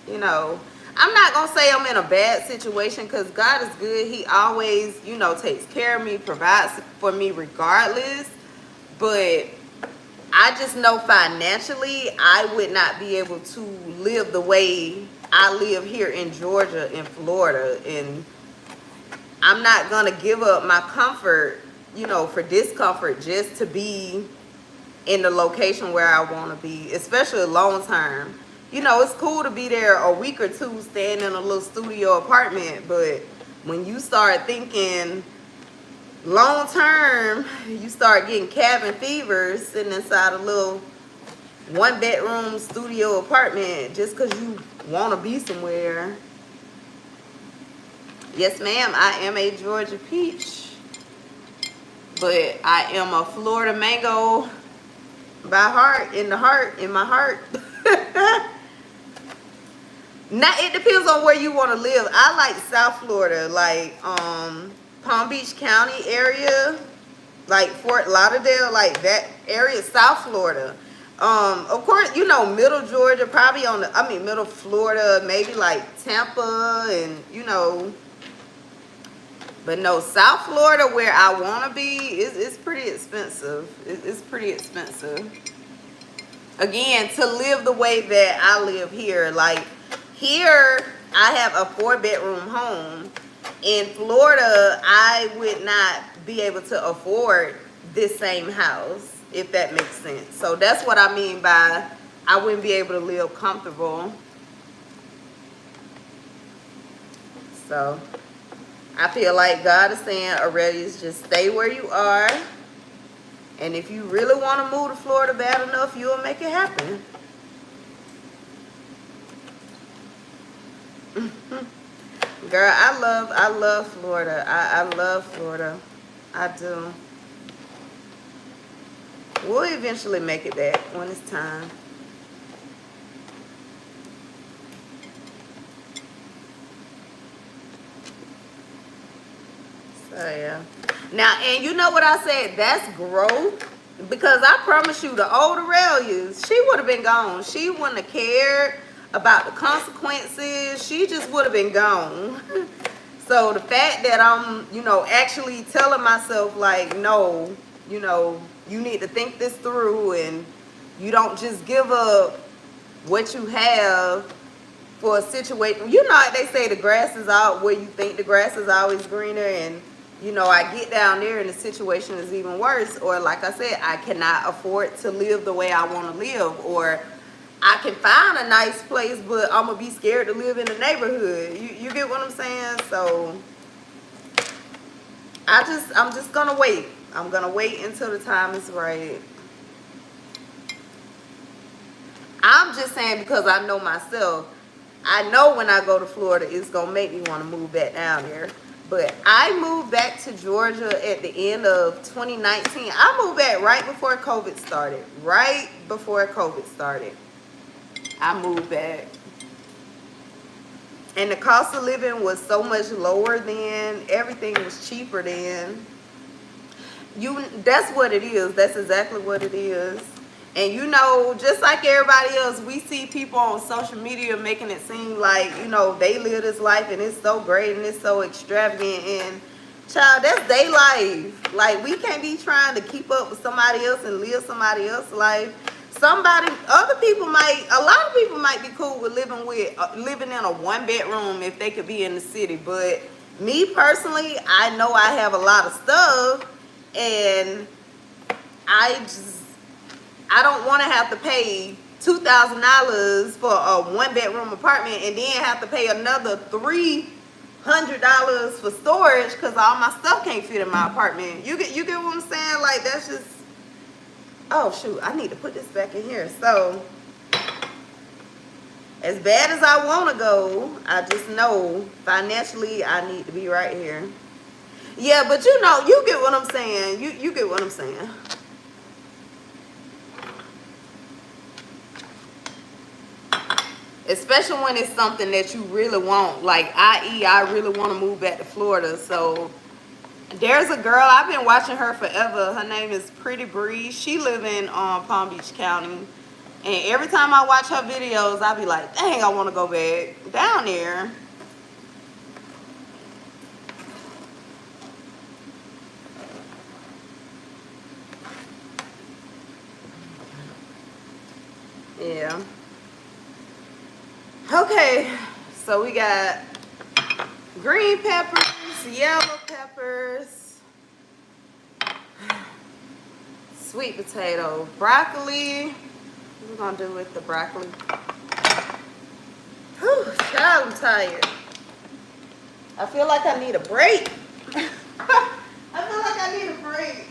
you know, I'm not gonna say I'm in a bad situation, because God is good. He always, you know, takes care of me, provides for me regardless. But I just know financially I would not be able to live the way I live here in Georgia and Florida. And I'm not gonna give up my comfort, you know, for discomfort, just to be in the location where I want to be, especially long term. You know, it's cool to be there a week or two staying in a little studio apartment, but when you start thinking long term, you start getting cabin fever sitting inside a little 1-bedroom studio apartment just because you want to be somewhere. Yes, ma'am, I am a Georgia peach, but I am a Florida mango by heart, in my heart. Now, it depends on where you want to live. I like South Florida, like Palm Beach County area, like Fort Lauderdale, like that area, South Florida. Of course, you know, middle Georgia, probably middle Florida, maybe like Tampa, and you know, but no, South Florida, where I want to be, it's pretty expensive. It's pretty expensive. Again, to live the way that I live here, like here, I have a 4-bedroom home. In Florida, I would not be able to afford this same house, if that makes sense. So that's what I mean by I wouldn't be able to live comfortable. So I feel like God is saying, Arailyus, just stay where you are. And if you really want to move to Florida bad enough, you'll make it happen. Girl, I love Florida. I love Florida. I do. We'll eventually make it back when it's time. So yeah. Now, and you know what I said? That's growth. Because I promise you, the old Arailyus, she would have been gone. She wouldn't have cared about the consequences. She just would have been gone. So the fact that I'm, you know, actually telling myself, like, no, you know, you need to think this through, and you don't just give up what you have for a situation. You know, they say the grass is out where you think the grass is always greener, and you know, I get down there and the situation is even worse. Or like I said, I cannot afford to live the way I want to live. Or I can find a nice place, but I'm going to be scared to live in the neighborhood. You get what I'm saying? So I'm just going to wait. I'm going to wait until the time is right. I'm just saying, because I know myself. I know when I go to Florida, it's going to make me want to move back down there. But I moved back to Georgia at the end of 2019. I moved back right before COVID started. Right before COVID started. I moved back. And the cost of living was so much lower then. Everything was cheaper then. That's what it is. That's exactly what it is. And you know, just like everybody else, we see people on social media making it seem like, you know, they live this life and it's so great and it's so extravagant. And child, that's their life. Like, we can't be trying to keep up with somebody else and live somebody else's life. A lot of people might be cool with living in a 1-bedroom if they could be in the city. But me personally, I know I have a lot of stuff, and I don't want to have to pay $2,000 for a 1-bedroom apartment and then have to pay another $300 for storage because all my stuff can't fit in my apartment. You get what I'm saying? Like, that's just, oh shoot, I need to put this back in here. So as bad as I want to go, I just know financially I need to be right here. Yeah, but you know, you get what I'm saying. You get what I'm saying. Especially when it's something that you really want. Like, i.e., I really want to move back to Florida. So there's a girl, I've been watching her forever. Her name is Pretty Bree. She live in Palm Beach County. And every time I watch her videos, I be like, dang, I want to go back down there. Yeah. Okay, so we got green peppers, yellow peppers, sweet potato, broccoli. What we're gonna do with the broccoli? Whew, child, I'm tired. I feel like I need a break. I feel like I need a break.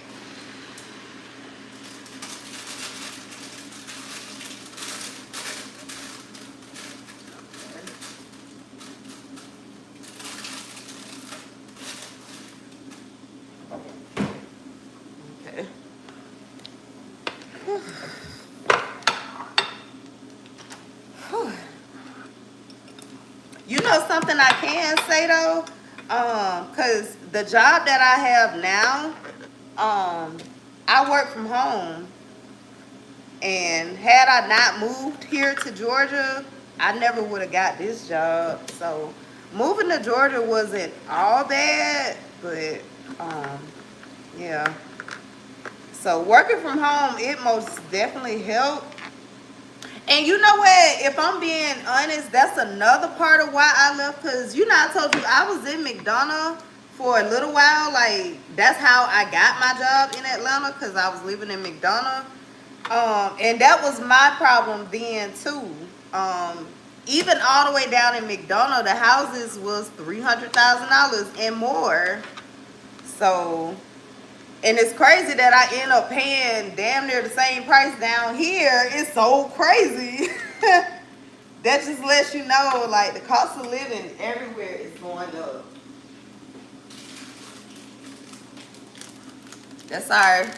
Okay. You know something I can say though, cause the job that I have now, I work from home, and had I not moved here to Georgia, I never would have got this job. So moving to Georgia wasn't all bad, but yeah. So working from home, it most definitely helped. And you know what? If I'm being honest, that's another part of why I left. Because, you know, I told you I was in McDonough for a little while. Like, that's how I got my job in Atlanta, because I was living in McDonough. And that was my problem then, too. Even all the way down in McDonough, the houses was $300,000 and more. So... and it's crazy that I end up paying damn near the same price down here. It's so crazy. That just lets you know, like, the cost of living everywhere is going up. That's our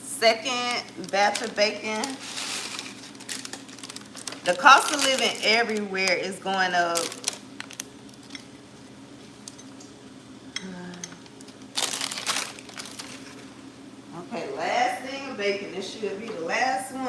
second batch of bacon. The cost of living everywhere is going up. Okay, last thing of bacon. This should be the last one.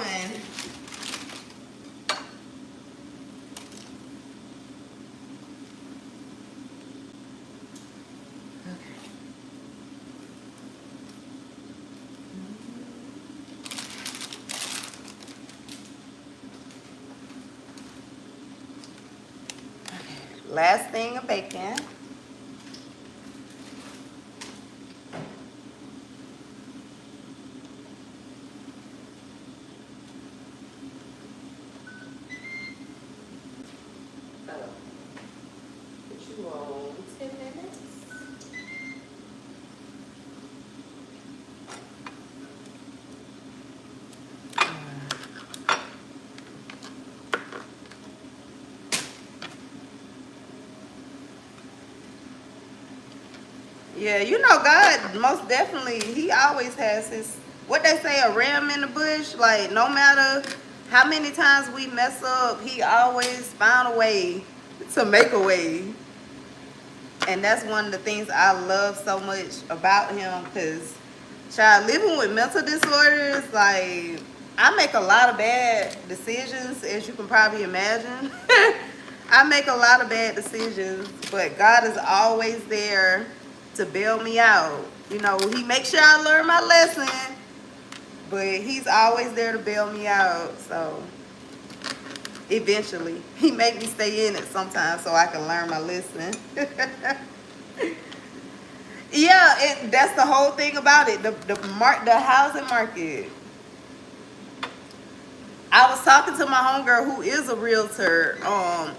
Okay. Last thing of bacon. Yeah, you know, God most definitely, he always has his, what they say, a ram in the bush. Like, no matter how many times we mess up, he always found a way to make a way. And that's one of the things I love so much about him, because, child, living with mental disorders, like, I make a lot of bad decisions, as you can probably imagine. I make a lot of bad decisions, but God is always there to bail me out. You know, he makes sure I learn my lesson, but he's always there to bail me out. So eventually he make me stay in it sometimes so I can learn my lesson. Yeah, that's the whole thing about it. The housing market. I was talking to my homegirl who is a realtor,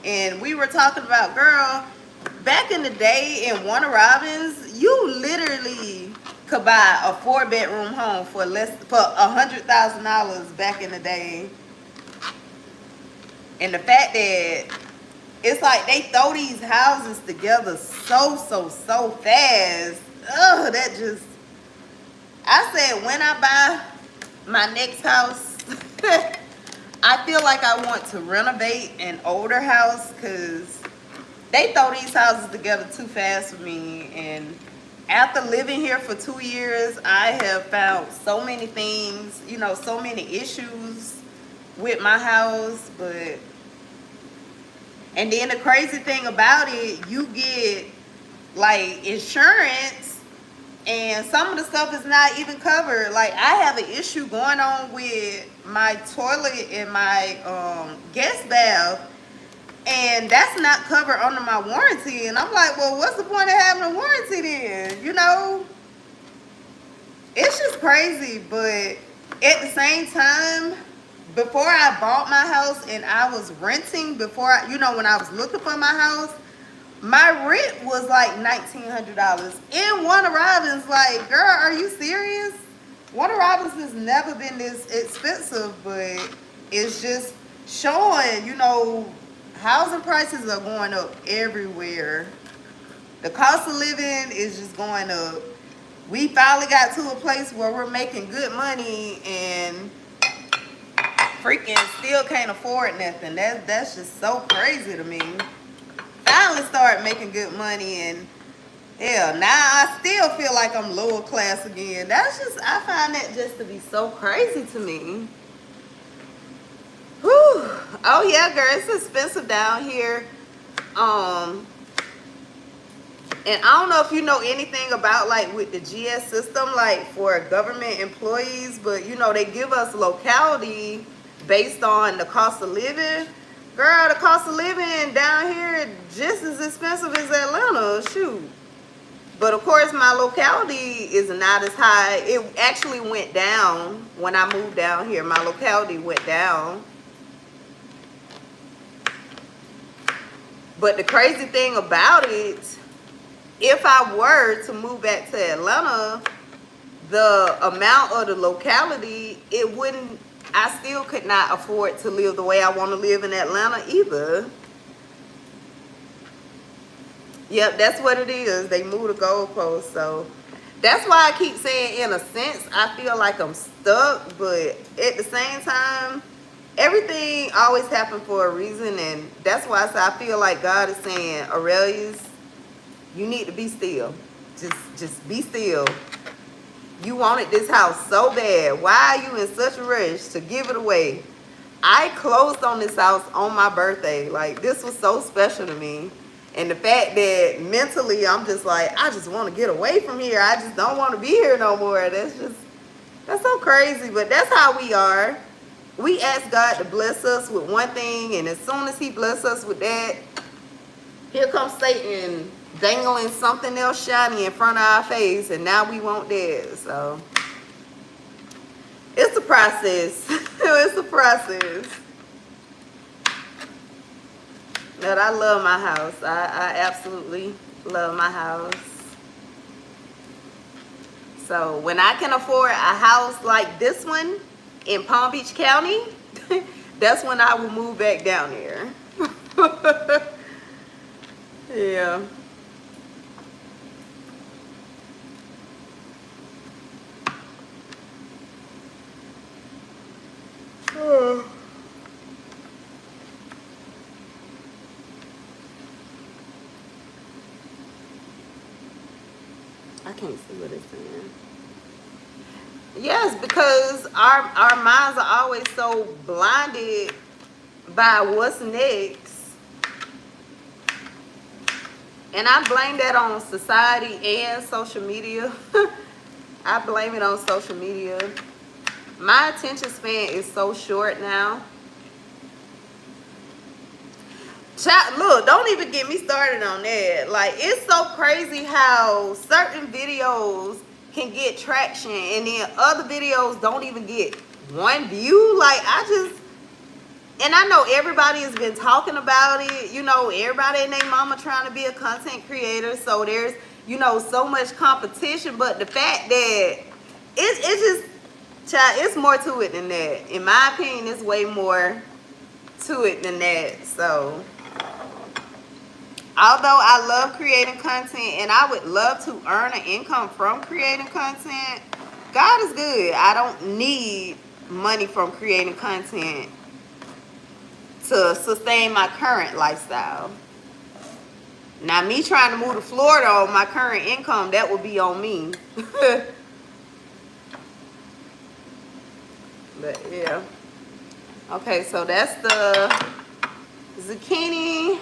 and we were talking about, girl, back in the day in Warner Robins, you literally could buy a 4-bedroom home for $100,000 back in the day. And the fact that it's like they throw these houses together so fast. Oh, that just, I said, when I buy my next house, I feel like I want to renovate an older house, because they throw these houses together too fast for me. And after living here for 2 years, I have found so many things, you know, so many issues with my house, but and then the crazy thing about it, you get like insurance and some of the stuff is not even covered. Like I have an issue going on with my toilet and my guest bath, and that's not covered under my warranty. And I'm like, well, what's the point of having a warranty then? You know, it's just crazy. But at the same time, before I bought my house and I was renting, when I was looking for my house, my rent was like $1,900. And Warner Robins, like, girl, are you serious? Warner Robins has never been this expensive, but it's just showing, housing prices are going up everywhere. The cost of living is just going up. We finally got to a place where we're making good money and freaking still can't afford nothing. That's just so crazy to me. Finally start making good money, and hell, now I still feel like I'm lower class again. I find that just to be so crazy to me. Whew. Oh yeah, girl, it's expensive down here. And I don't know if you know anything about like with the GS system, like for government employees, but they give us locality based on the cost of living. Girl, the cost of living down here just as expensive as Atlanta, shoot. But of course, my locality is not as high. It actually went down when I moved down here. My locality went down. But the crazy thing about it, if I were to move back to Atlanta, the amount of the locality, I still could not afford to live the way I want to live in Atlanta either. Yep, that's what it is. They moved the goalpost. So that's why I keep saying, in a sense, I feel like I'm stuck. But at the same time, everything always happens for a reason. And that's why I feel like God is saying, Arailyus, you need to be still. Just be still. You wanted this house so bad. Why are you in such a rush to give it away? I closed on this house on my birthday. Like, this was so special to me. And the fact that mentally I'm just like, I just want to get away from here. I just don't want to be here no more. That's so crazy. But that's how we are. We ask God to bless us with one thing, and as soon as he bless us with that, here comes Satan dangling something else shiny in front of our face, and now we want that. So it's a process. It's a process. But I love my house. I absolutely love my house. So when I can afford a house like this one in Palm Beach County, that's when I will move back down there. Yeah. I can't see what it's saying. Yes, because our minds are always so blinded by what's next. And I blame that on society and social media. I blame it on social media. My attention span is so short now. Child, look, don't even get me started on that. Like, it's so crazy how certain videos can get traction and then other videos don't even get one view. Like, and I know everybody has been talking about it. Everybody and their mama trying to be a content creator. So there's, so much competition. But the fact that it's just, child, it's more to it than that. In my opinion, it's way more to it than that. So although I love creating content and I would love to earn an income from creating content, God is good. I don't need money from creating content to sustain my current lifestyle. Now, me trying to move to Florida on my current income, that would be on me. But yeah. Okay, so that's the zucchini.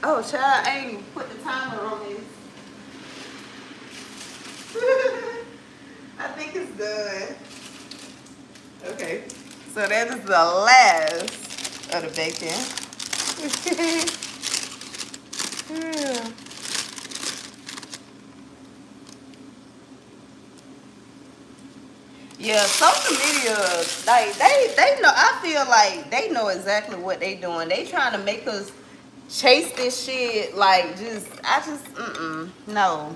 Oh, child, I ain't even put the timer on this. I think it's done. Okay, so that is the last of the bacon. Yeah. Yeah, social media, like they know. I feel like they know exactly what they doing. They trying to make us chase this shit. Like, no.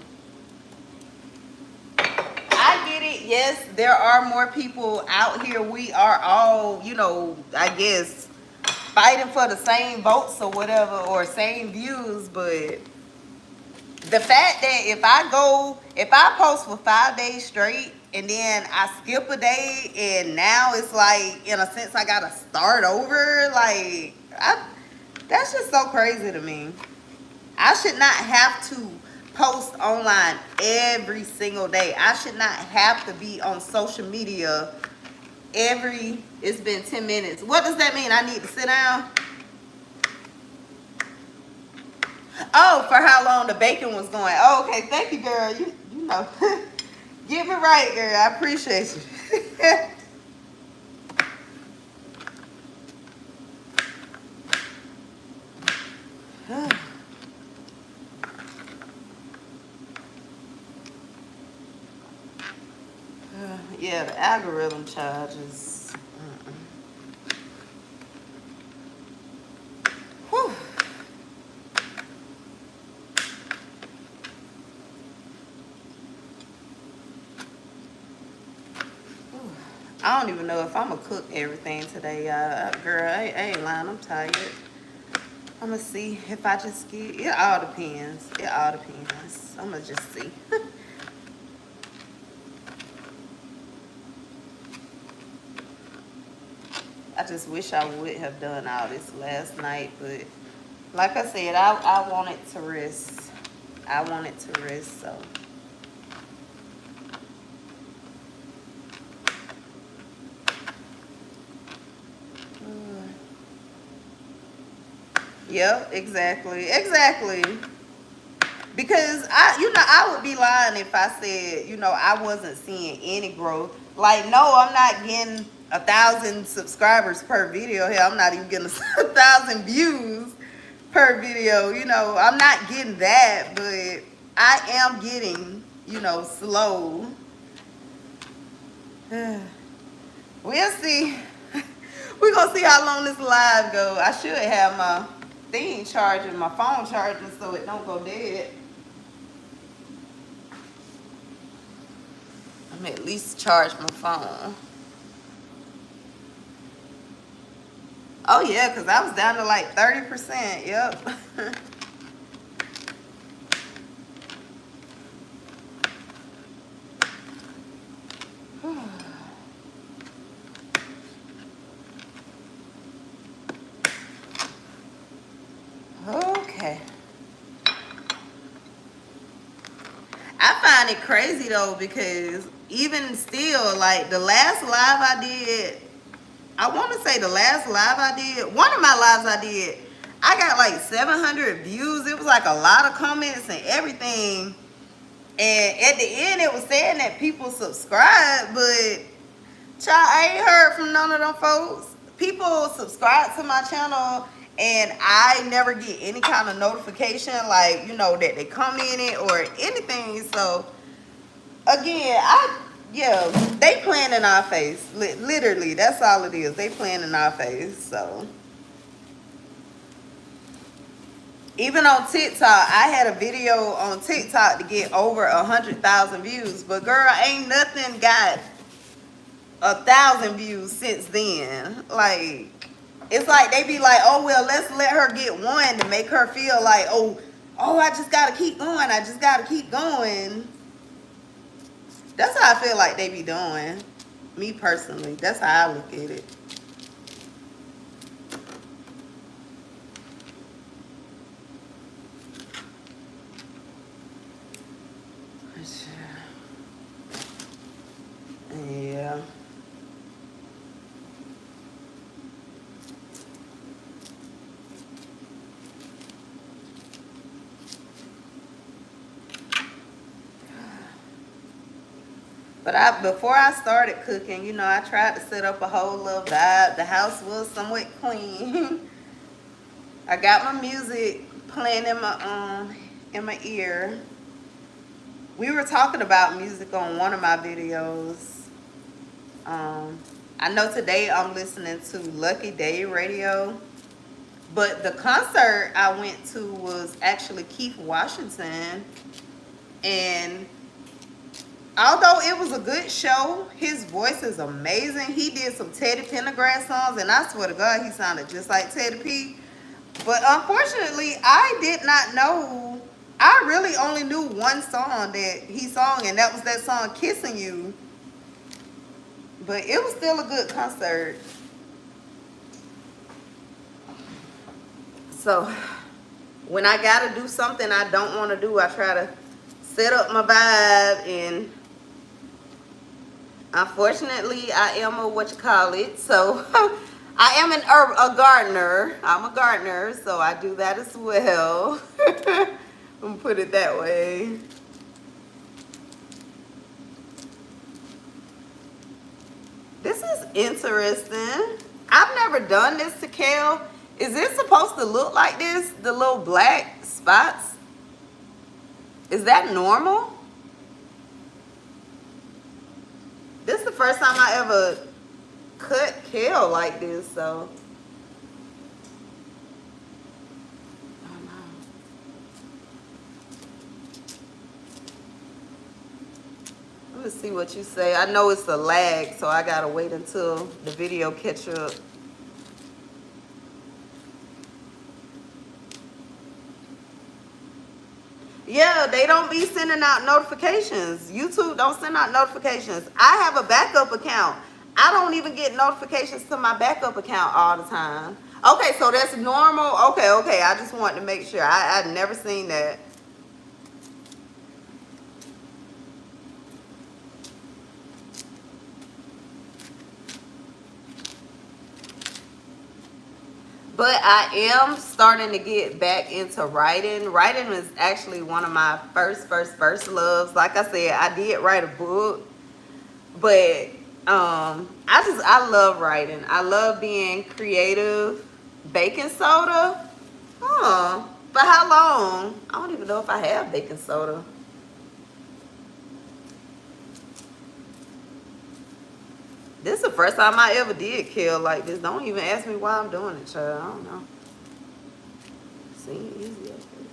I get it. Yes, there are more people out here. We are all, I guess, fighting for the same votes or whatever, or same views. But the fact that if I post for 5 days straight and then I skip a day and now it's like, in a sense, I gotta start over, like, that's just so crazy to me. I should not have to post online every single day. I should not have to be on social media it's been 10 minutes. What does that mean? I need to sit down? Oh, for how long the bacon was going. Oh, okay. Thank you, girl. You know. Get me right, girl. I appreciate you. Yeah, the algorithm charges. Whew. I don't even know if I'm gonna cook everything today, girl, I ain't lying. I'm tired. I'm gonna see if I just get. It all depends. It all depends. I'm gonna just see. I just wish I would have done all this last night, but like I said, I wanted to rest. I wanted to rest, so. Yep, exactly. Because I would be lying if I said, I wasn't seeing any growth. Like, no, I'm not getting 1,000 subscribers per video. Hell, I'm not even getting 1,000 views per video. I'm not getting that, but I am getting, slow. We'll see. We're gonna see how long this live go. I should have my thing charging, my phone charging, so it don't go dead. I'm at least charge my phone. Oh yeah, because I was down to like 30%. Yep. Okay. I find it crazy though, because even still, like the last live I did, I want to say the last live I did, one of my lives I did, I got like 700 views. It was like a lot of comments and everything. And at the end, it was saying that people subscribe, but child, I ain't heard from none of them folks. People subscribe to my channel, and I never get any kind of notification, like, that they commented or anything. So, again, yeah, they playing in our face. Literally, that's all it is. They playing in our face, so. Even on TikTok, I had a video on TikTok to get over 100,000 views. But girl, ain't nothing got 1,000 views since then. Like, it's like they be like, oh, well, let's let her get one to make her feel like, oh, I just got to keep going. I just got to keep going. That's how I feel like they be doing. Me personally, that's how I look at it. Yeah. But before I started cooking, you know, I tried to set up a whole little vibe. The house was somewhat clean. I got my music playing in my ear. We were talking about music on one of my videos. I know today I'm listening to Lucky Day Radio, but the concert I went to was actually Keith Washington, and although it was a good show, his voice is amazing. He did some Teddy Pendergrass songs, and I swear to God, he sounded just like Teddy P. But unfortunately, I did not know. I really only knew one song that he sang, and that was that song Kissing You. But it was still a good concert. So when I gotta do something I don't want to do, I try to set up my vibe. And unfortunately, I am a so I am a gardener. I'm a gardener, so I do that as well. I'm gonna put it that way. This is interesting. I've never done this to kale. Is this supposed to look like this? The little black spots? Is that normal? This is the first time I ever cut kale like this, so. I don't know. Let's see what you say. I know it's a lag, so I gotta wait until the video catch up. Yeah, they don't be sending out notifications. YouTube don't send out notifications. I have a backup account. I don't even get notifications to my backup account all the time. Okay, so that's normal. Okay. I just wanted to make sure. I've never seen that. But I am starting to get back into writing. Writing is actually one of my first loves. Like I said, I did write a book, but I love writing. I love being creative. Baking soda? Huh. For how long? I don't even know if I have baking soda. This is the first time I ever did kale like this. Don't even ask me why I'm doing it, child. I don't know. Seems easy at first.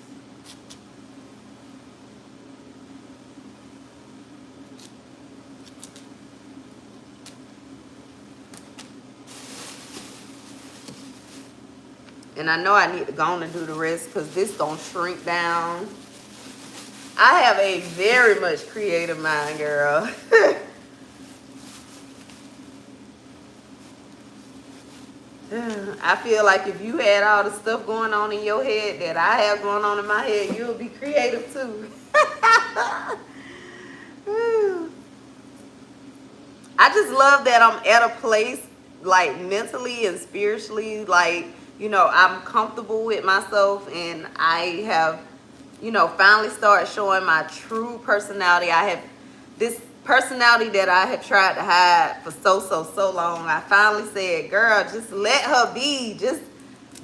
And I know I need to go on and do the rest because this don't shrink down. I have a very much creative mind, girl. I feel like if you had all the stuff going on in your head that I have going on in my head, you'll be creative too. I just love that I'm at a place, like mentally and spiritually, like, you know, I'm comfortable with myself, and I have, you know, finally started showing my true personality. I have this personality that I had tried to hide for so long. I finally said, girl, just let her be. Just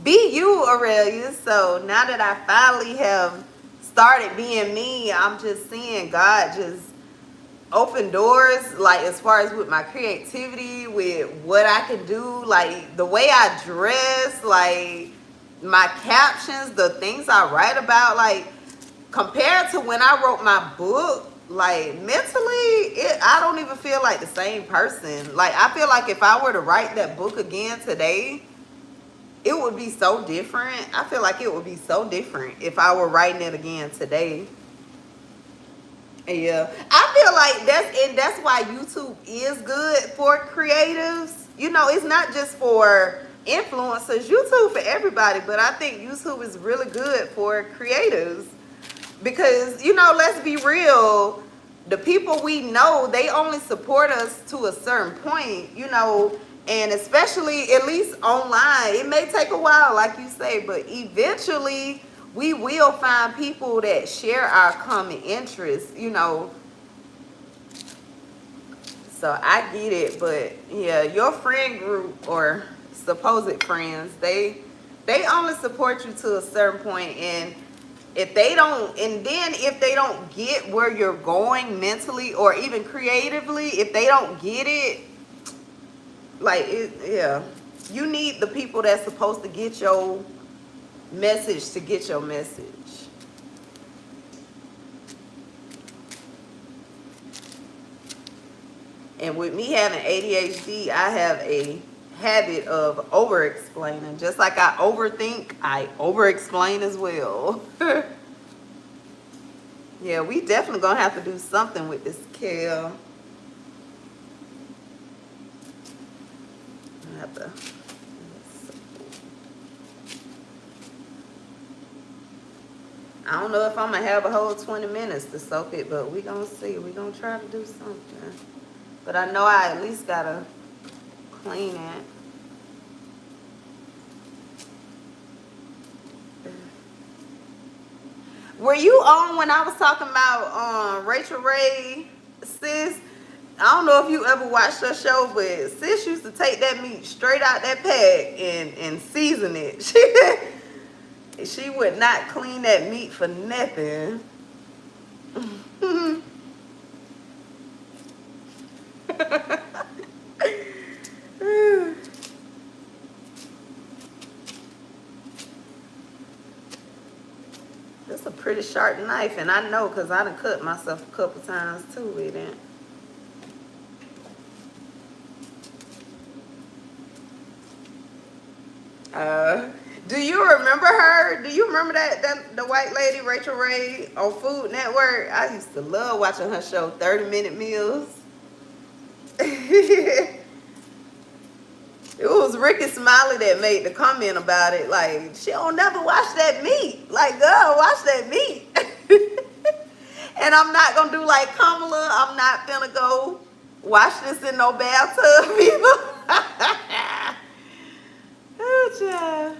be you, Arailyus. So now that I finally have started being me, I'm just seeing God just open doors, like as far as with my creativity, with what I can do, like the way I dress, like my captions, the things I write about, like compared to when I wrote my book, like mentally, I don't even feel like the same person. Like I feel like if I were to write that book again today, it would be so different. I feel like it would be so different if I were writing it again today. Yeah, I feel like that's why YouTube is good for creatives. You know, it's not just for influencers. YouTube for everybody, but I think YouTube is really good for creatives. Because, you know, let's be real, the people we know, they only support us to a certain point, you know, and especially at least online. It may take a while, like you say, but eventually we will find people that share our common interests, you know. So I get it, but yeah, your friend group or supposed friends, they only support you to a certain point, and if they don't, and then if they don't get where you're going mentally or even creatively, if they don't get it, like it, yeah, you need the people that's supposed to get your message to get your message. And with me having ADHD, I have a habit of over explaining. Just like I overthink, I over explain as well. Yeah, we definitely gonna have to do something with this kale. I have to. I don't know if I'm gonna have a whole 20 minutes to soak it, but we gonna see. We gonna try to do something. But I know I at least gotta clean it. Were you on when I was talking about Rachel Ray, sis? I don't know if you ever watched her show, but sis used to take that meat straight out that pack and season it. She would not clean that meat for nothing. That's a pretty sharp knife, and I know because I done cut myself a couple times too with it. Do you remember her? Do you remember that the white lady, Rachel Ray, on Food Network? I used to love watching her show, 30-Minute Meals. It was Ricky Smiley that made the comment about it. Like, she don't never wash that meat. Like, girl, wash that meat. And I'm not going to do like Kamala. I'm not finna go wash this in no bathtub, people. Oh, child.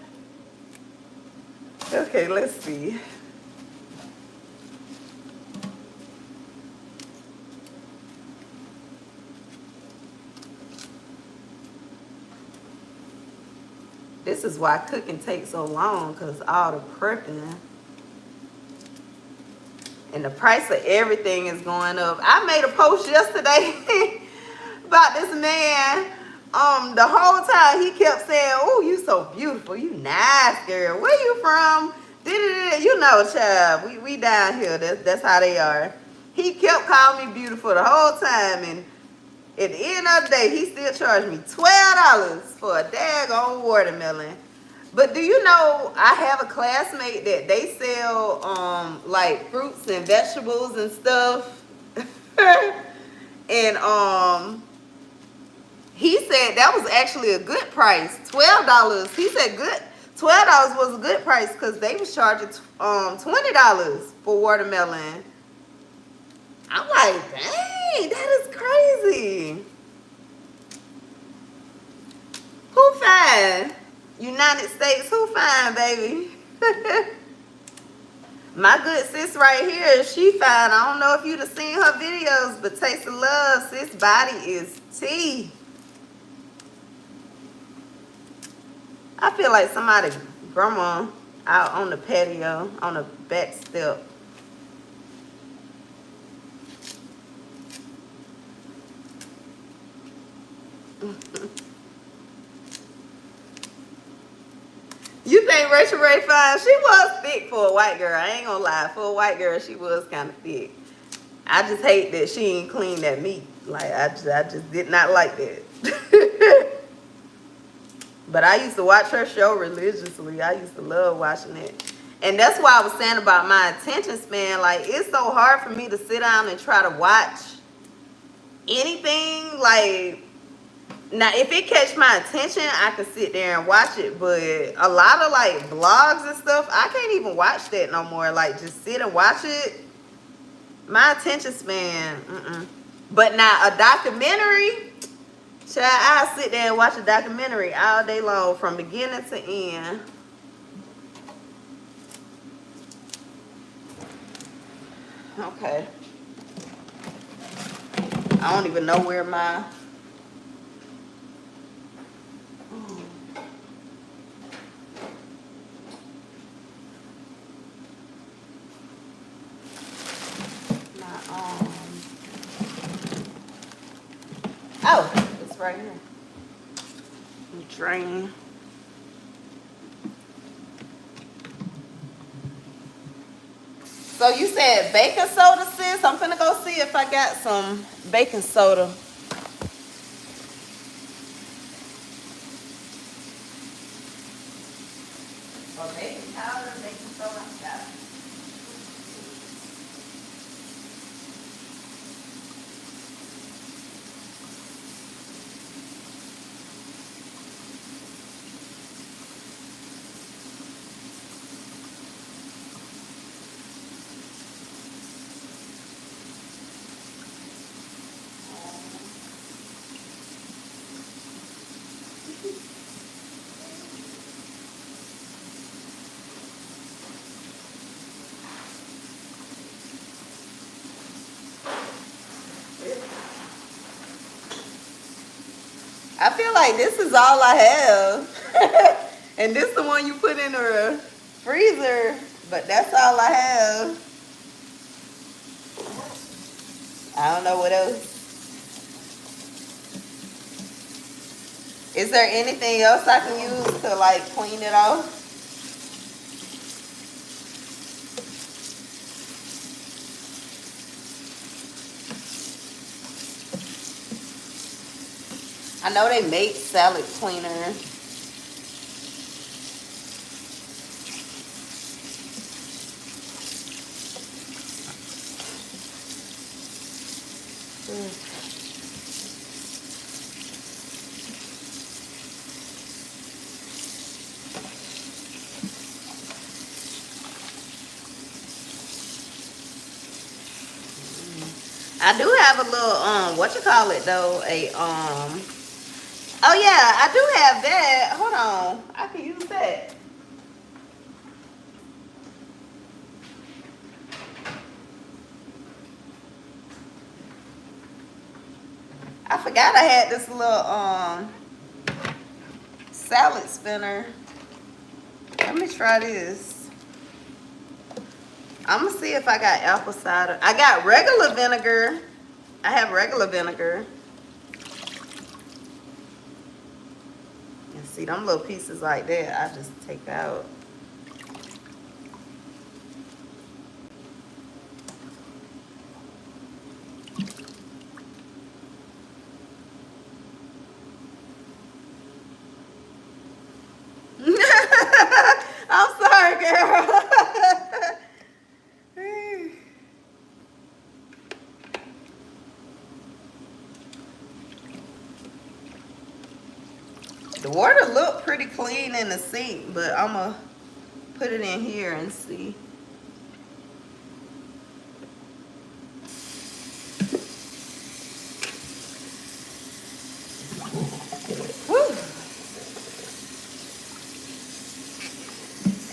Okay, let's see. This is why cooking takes so long, because all the prepping. And the price of everything is going up. I made a post yesterday about this man. The whole time he kept saying, "Oh, you so beautiful. You nice, girl. Where you from?" You know, child. We down here. That's how they are. He kept calling me beautiful the whole time, and at the end of the day, he still charged me $12 for a daggone watermelon. But do you know, I have a classmate that they sell like fruits and vegetables and stuff. And he said that was actually a good price. $12. He said $12 was a good price because they was charging $20 for watermelon. I'm like, dang, that is crazy. Who fine? United States, who fine, baby? My good sis right here, she fine. I don't know if you'd have seen her videos, but Taste of Love, sis body is tea. I feel like somebody, grandma, out on the patio, on the back step. You think Rachel Ray fine? She was thick for a white girl. I ain't gonna lie. For a white girl, she was kind of thick. I just hate that she ain't clean that meat. Like, I just did not like that. But I used to watch her show religiously. I used to love watching it. And that's why I was saying about my attention span. Like, it's so hard for me to sit down and try to watch anything. Like, now, if it catch my attention, I can sit there and watch it. But a lot of, like, vlogs and stuff, I can't even watch that no more. Like, just sit and watch it. My attention span, But now, a documentary, child, I'll sit there and watch a documentary all day long from beginning to end. Okay. I don't even know where my... Oh, it's right here. Drain. So you said baking soda, sis? I'm finna go see if I got some baking soda. Or baking powder, baking soda, I got it. I feel like this is all I have. And this is the one you put in the freezer, but that's all I have. I don't know what else. Is there anything else I can use to like clean it off? I know they make salad cleaner. I do have a little what you call it though, oh yeah, I do have that. Hold on. I can use that. I forgot I had this little salad spinner. Let me try this. I'm gonna see if I got apple cider. I got regular vinegar. I have regular vinegar. And see them little pieces like that, I just take out. I'm sorry, girl. The water looked pretty clean in the sink, but I'm gonna put it in here and see. Whew.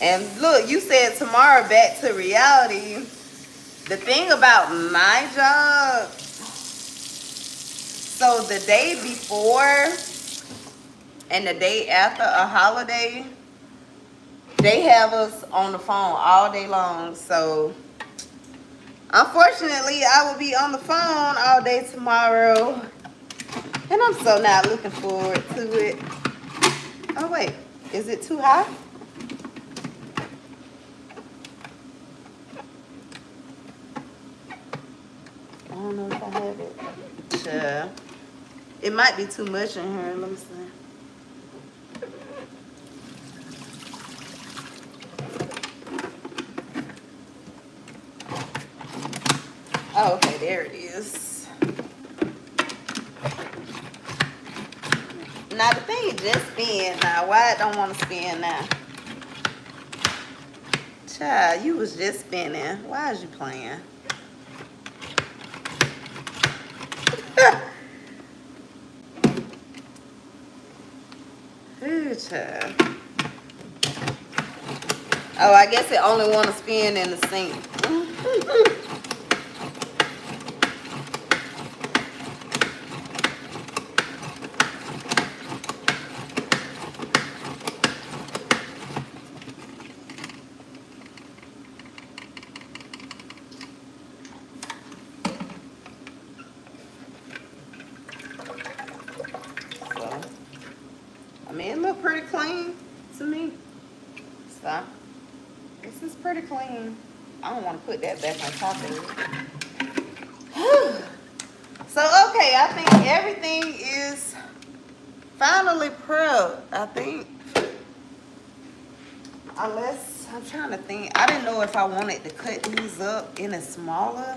And look, you said tomorrow back to reality. The thing about my job, so the day before and the day after a holiday, they have us on the phone all day long. So unfortunately, I will be on the phone all day tomorrow. And I'm so not looking forward to it. Oh wait, is it too high? I don't know if I have it. Sure. It might be too much in here. Let me see. Oh, okay, there it is. Now the thing just spin now. Why it don't want to spin now? Child, you was just spinning. Why is you playing? Ooh, child. Oh, I guess it only want to spin in the sink. So this is pretty clean. I don't want to put that back on top of it. So okay, I think everything is finally prepped. I think, unless I'm trying to think, I didn't know if I wanted to cut these up any smaller.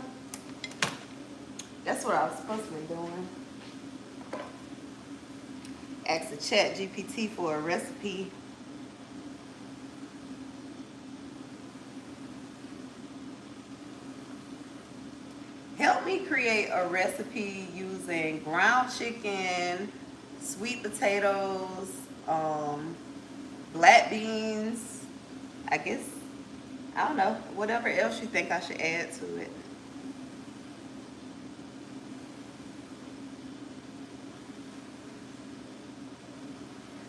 That's what I was supposed to be doing. Ask the chat GPT for a recipe. Help me create a recipe using ground chicken, sweet potatoes, black beans, I guess, I don't know, whatever else you think I should add to it.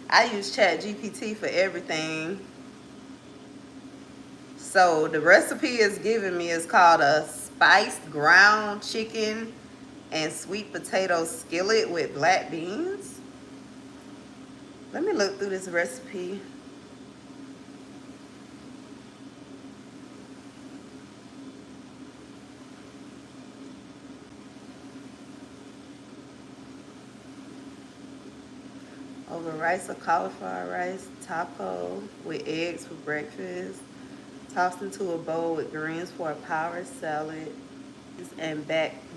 I use chat GPT for everything. So the recipe it's giving me is called a spiced ground chicken and sweet potato skillet with black beans. Let me look through this recipe. Over rice or cauliflower rice, taco with eggs for breakfast, tossed into a bowl with greens for a power salad, and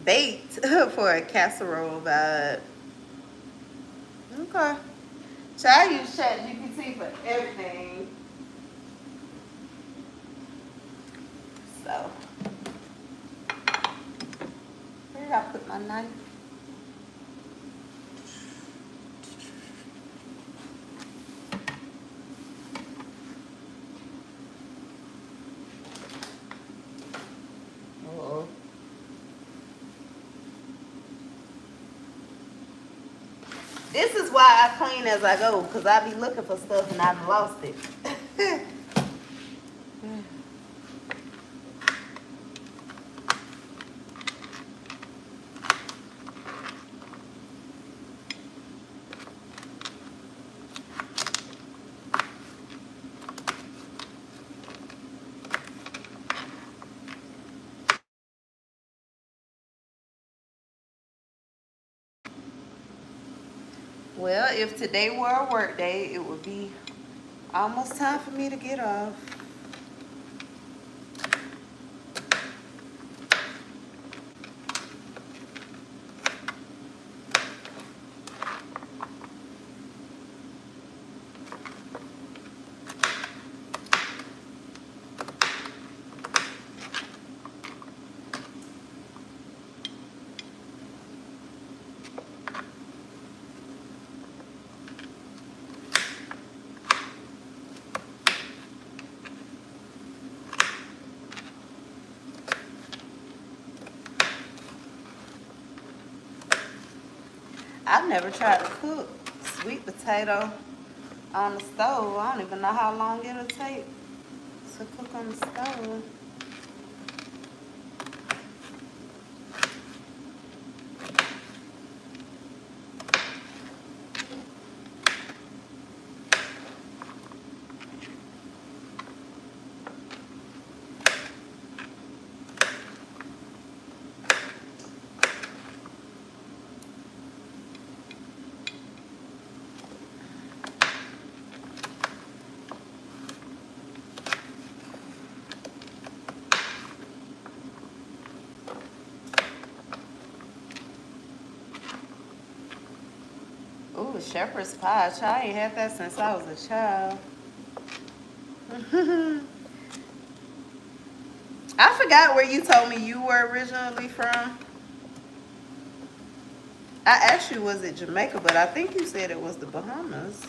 baked for a casserole vibe. Okay. So I use ChatGPT for everything. So where did I put my knife? Uh-oh. This is why I clean as I go, because I be looking for stuff and I've lost it. Well, if today were a work day, it would be almost time for me to get off. I've never tried to cook sweet potato on the stove. I don't even know how long it'll take to cook on the stove. Ooh, shepherd's pie. I ain't had that since I was a child. I forgot where you told me you were originally from. I asked you, was it Jamaica? But I think you said it was the Bahamas.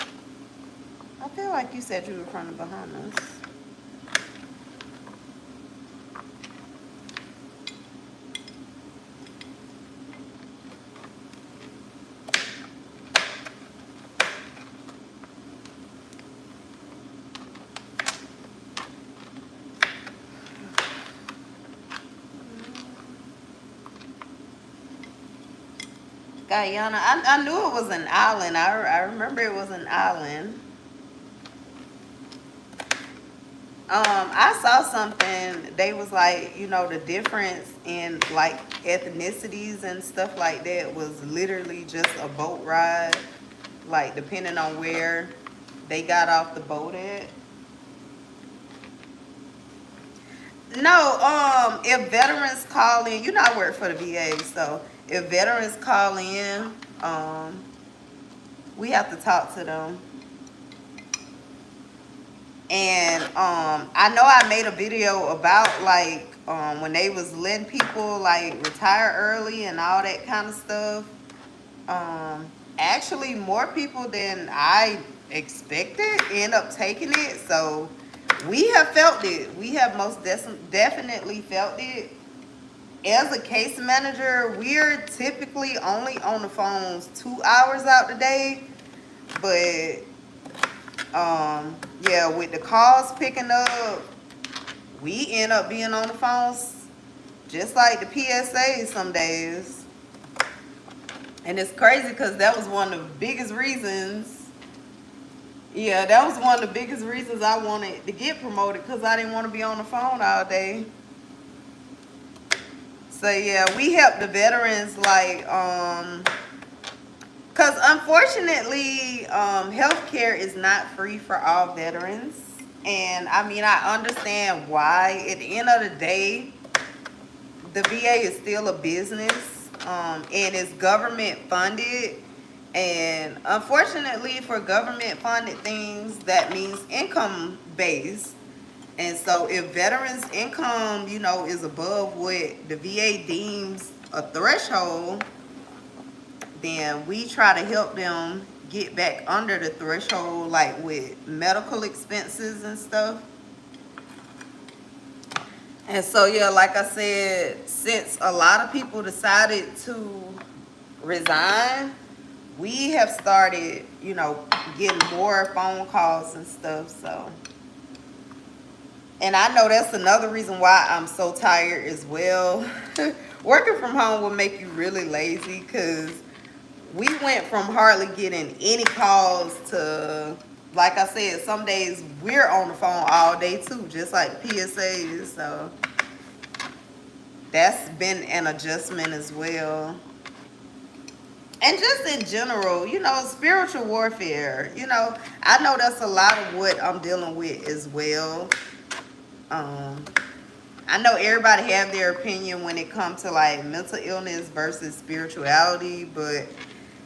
I feel like you said you were from the Bahamas. Guyana. I knew it was an island. I remember it was an island. I saw something. They was like, you know, the difference in like ethnicities and stuff like that was literally just a boat ride, like depending on where they got off the boat at. No, if veterans call in, you know, I work for the VA, so if veterans call in, um, we have to talk to them. And I know I made a video about like when they was letting people like retire early and all that kind of stuff. Actually, more people than I expected end up taking it. So we have felt it. We have most definitely felt it. As a case manager, we're typically only on the phones 2 hours out the day, but yeah, with the calls picking up, we end up being on the phones just like the PSA some days. And it's crazy because that was one of the biggest reasons. Yeah, that was one of the biggest reasons I wanted to get promoted, because I didn't want to be on the phone all day. So yeah, we help the veterans like because unfortunately healthcare is not free for all veterans. And I mean, I understand why. At the end of the day, the VA is still a business, and it's government funded. And unfortunately, for government funded things, that means income based. And so if veterans income, you know, is above what the VA deems a threshold, then we try to help them get back under the threshold, like with medical expenses and stuff. And so yeah, like I said, since a lot of people decided to resign, we have started, you know, getting more phone calls and stuff. So, and I know that's another reason why I'm so tired as well. Working from home will make you really lazy, because we went from hardly getting any calls to, like I said, some days we're on the phone all day too, just like PSAs. So that's been an adjustment as well. And just in general, you know, spiritual warfare, you know, I know that's a lot of what I'm dealing with as well. I know everybody have their opinion when it comes to like mental illness versus spirituality, but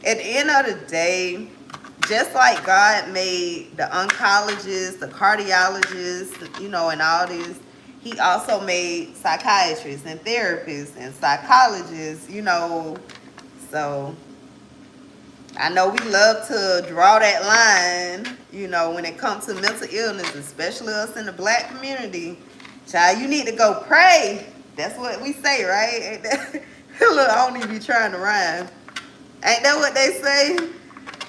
at the end of the day, just like God made the oncologists, the cardiologists, you know, and all this, he also made psychiatrists and therapists and psychologists, you know. So I know we love to draw that line, you know, when it comes to mental illness, especially us in the Black community. Child, you need to go pray. That's what we say, right? Ain't that? Look, I don't even be trying to rhyme. Ain't that what they say?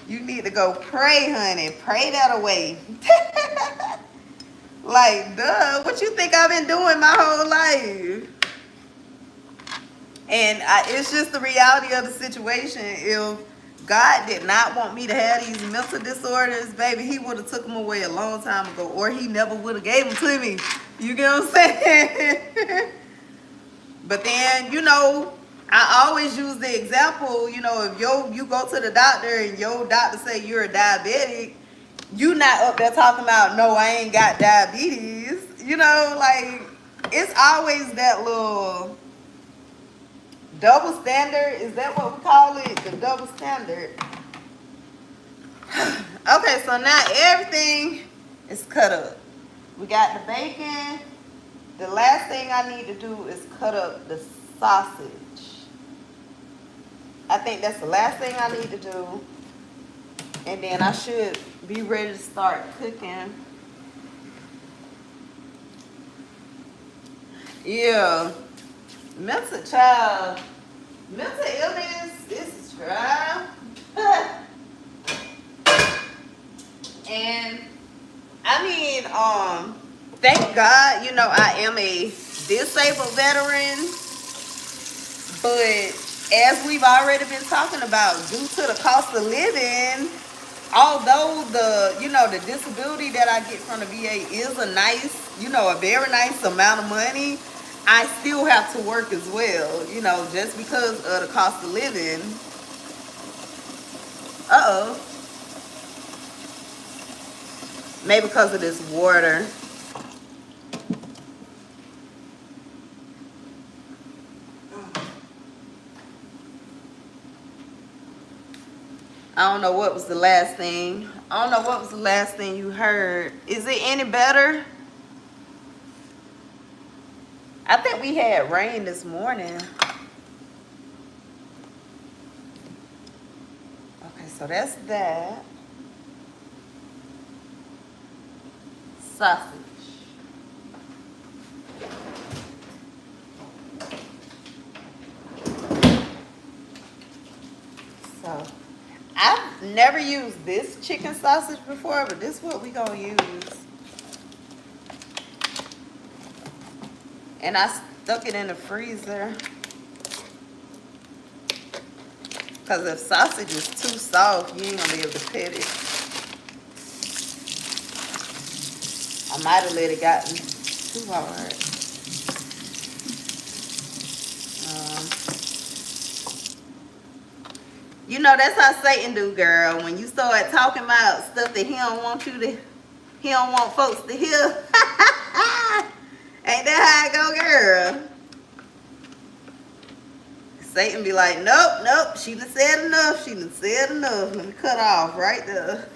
You need to go pray, honey. Pray that away. Like, duh, what you think I've been doing my whole life? And it's just the reality of the situation. If God did not want me to have these mental disorders, baby, he would have took them away a long time ago, or he never would have gave them to me. You get what I'm saying? But then, you know, I always use the example, you know, if you go to the doctor and your doctor say you're a diabetic, you not up there talking about, no, I ain't got diabetes. You know, like, it's always that little double standard. Is that what we call it? The double standard. Okay, so now everything is cut up. We got the bacon. The last thing I need to do is cut up the sausage. I think that's the last thing I need to do. And then I should be ready to start cooking. Yeah. Mental illness is a trial. And I mean, thank God, you know, I am a disabled veteran. But as we've already been talking about, due to the cost of living, although the disability that I get from the VA is a nice, a very nice amount of money, I still have to work as well, just because of the cost of living. Uh-oh. Maybe because of this water. I don't know what was the last thing. I don't know what was the last thing you heard. Is it any better? I think we had rain this morning. Okay, so that's that. Sausage. So I've never used this chicken sausage before, but this is what we gonna use. And I stuck it in the freezer. Because if sausage is too soft, you ain't gonna be able to pet it. I might have let it gotten too hard. That's how Satan do, girl. When you start talking about stuff that he don't want folks to hear. Ain't that how it go, girl? Satan be like, nope, she done said enough. Let me cut off right there.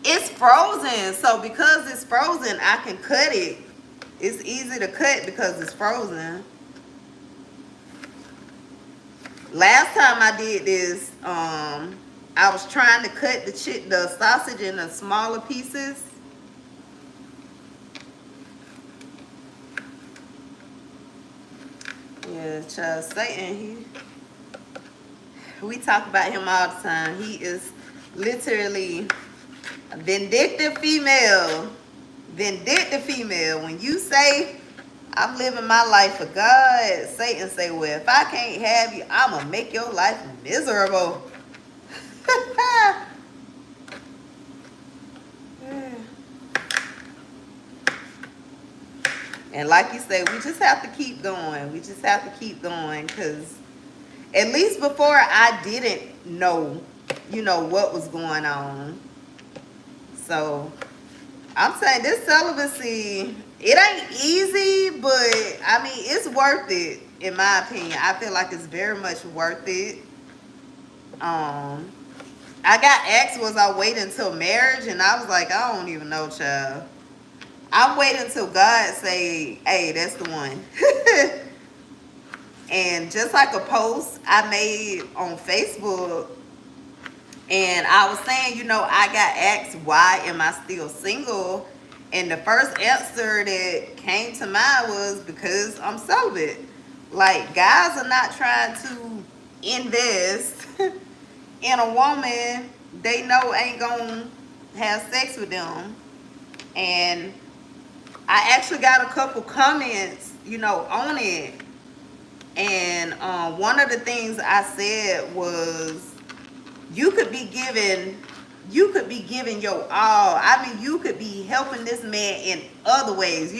It's frozen, so because it's frozen, I can cut it. It's easy to cut because it's frozen. Last time I did this, I was trying to cut the sausage into smaller pieces. Yeah, child, Satan, we talk about him all the time. He is literally a vindictive female. When you say, I'm living my life for God, Satan say, well, if I can't have you, I'm going to make your life miserable. And like you say, we just have to keep going. Because at least before I didn't know, what was going on. So I'm saying this celibacy, it ain't easy, but I mean, it's worth it, in my opinion. I feel like it's very much worth it. I got asked, was I waiting until marriage? And I was like, I don't even know, child. I'm waiting until God say, hey, that's the one. And just like a post I made on Facebook, and I was saying, I got asked, why am I still single? And the first answer that came to mind was because I'm celibate. Like, guys are not trying to invest in a woman they know ain't gonna have sex with them. And I actually got a couple comments, on it. And one of the things I said was, you could be giving your all. I mean, you could be helping this man in other ways,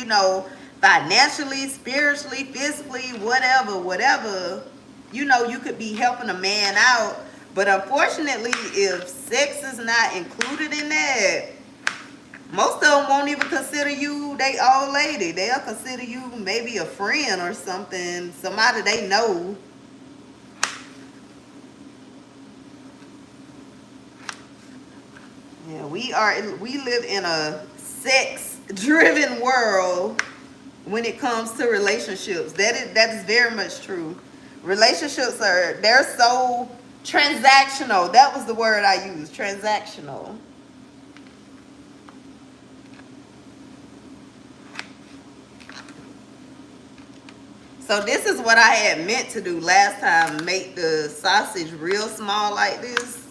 financially, spiritually, physically, whatever. You could be helping a man out. But unfortunately, if sex is not included in that, most of them won't even consider you they old lady. They'll consider you maybe a friend or something, somebody they know. Yeah, we live in a sex-driven world when it comes to relationships. That is very much true. Relationships they're so transactional. That was the word I used, transactional. So this is what I had meant to do last time, make the sausage real small like this.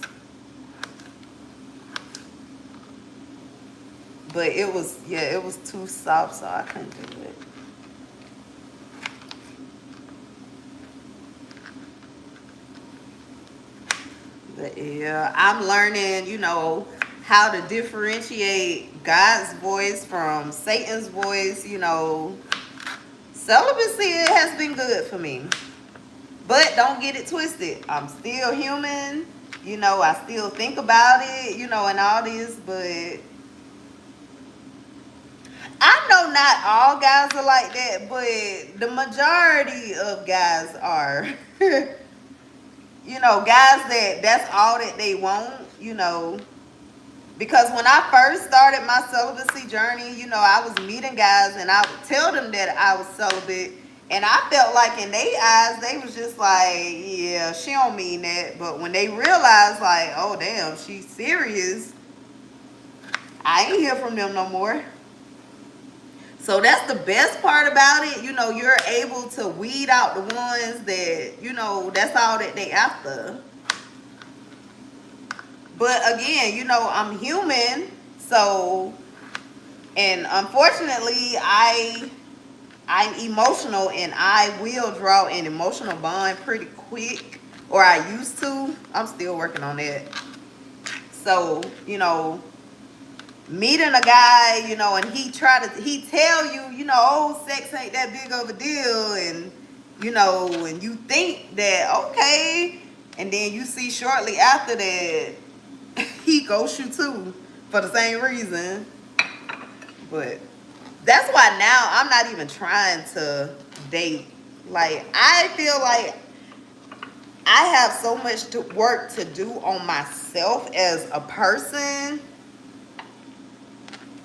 But it was too soft, so I couldn't do it. But yeah, I'm learning, you know, how to differentiate God's voice from Satan's voice. You know, celibacy has been good for me. But don't get it twisted. I'm still human. You know, I still think about it, you know, and all this. But I know not all guys are like that, but the majority of guys are. You know, guys that's all that they want, you know. Because when I first started my celibacy journey, you know, I was meeting guys and I would tell them that I was celibate. And I felt like in their eyes, they was just like, yeah, she don't mean that. But when they realized like, oh, damn, she's serious, I ain't hear from them no more. So that's the best part about it. You know, you're able to weed out the ones that, you know, that's all that they after. But again, you know, I'm human. So, and unfortunately, I'm emotional and I will draw an emotional bond pretty quick. Or I used to. I'm still working on that. So, you know, meeting a guy, you know, and he tell you, you know, oh, sex ain't that big of a deal, and you know, and you think that okay, and then you see shortly after that he ghosts you too for the same reason. But that's why now I'm not even trying to date. Like I feel like I have so much work to do on myself as a person.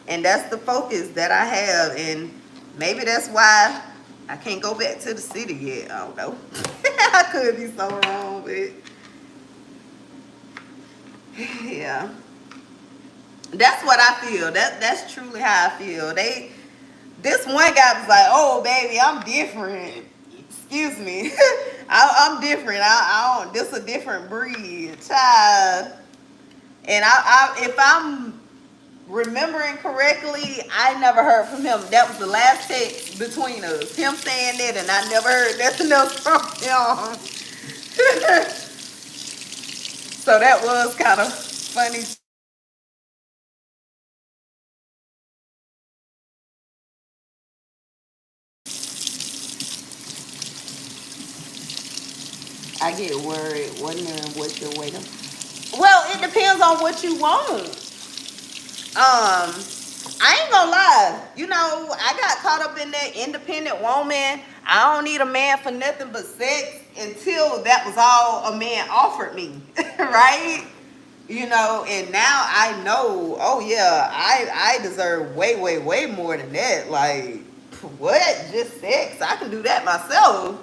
And that's the focus that I have. And maybe that's why I can't go back to the city yet. I don't know. I could be so wrong, but yeah. That's what I feel. That's truly how I feel. This one guy was like, oh baby, I'm different. Excuse me. I'm different. I don't, this a different breed. Child. And if I'm remembering correctly, I never heard from him. That was the last text between us. Him saying that, and I never heard nothing else from him. So that was kind of funny. I get worried wondering what you're waiting. Well, it depends on what you want. I ain't gonna lie. You know, I got caught up in that independent woman. I don't need a man for nothing but sex until that was all a man offered me, right? You know, and now I know, oh yeah, I deserve way, way, way more than that. Like, what? Just sex? I can do that myself.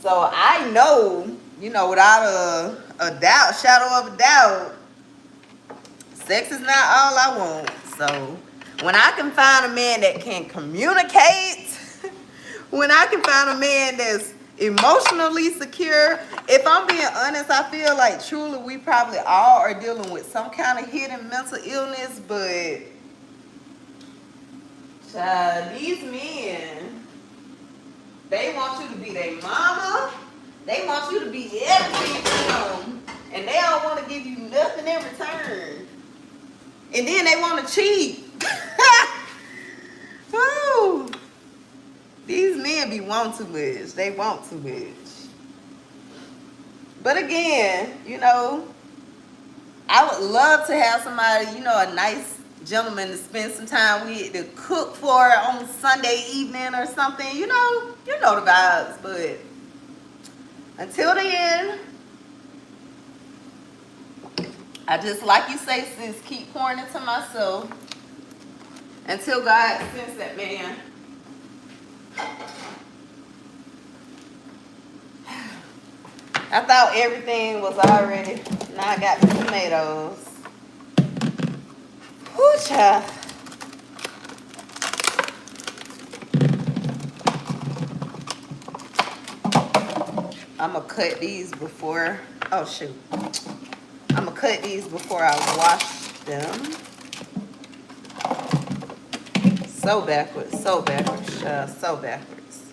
So I know, you know, without a doubt, shadow of a doubt, sex is not all I want. So when I can find a man that can communicate, when I can find a man that's emotionally secure, if I'm being honest, I feel like truly we probably all are dealing with some kind of hidden mental illness, but these men, they want you to be their mama. They want you to be everything for them. And they don't want to give you nothing in return. And then they want to cheat. Woo. These men be want too much. They want too much. But again, you know, I would love to have somebody, you know, a nice gentleman to spend some time with, to cook for on Sunday evening or something. You know the vibes. But until then, I just, like you say, sis, keep pouring into myself until God sends that man. I thought everything was already. Now I got the tomatoes. Whoo, child. I'm going to cut these before. Oh, shoot. I'm going to cut these before I wash them. So backwards. So backwards, child. So backwards.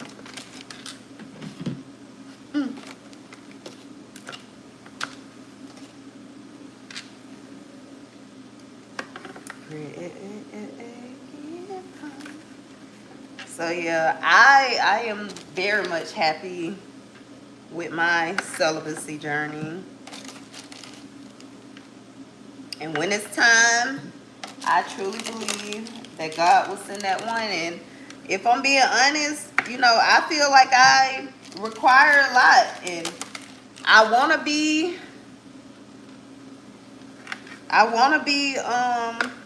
So yeah, I am very much happy with my celibacy journey. And when it's time, I truly believe that God will send that one. And if I'm being honest, you know, I feel like I require a lot. And I want to be,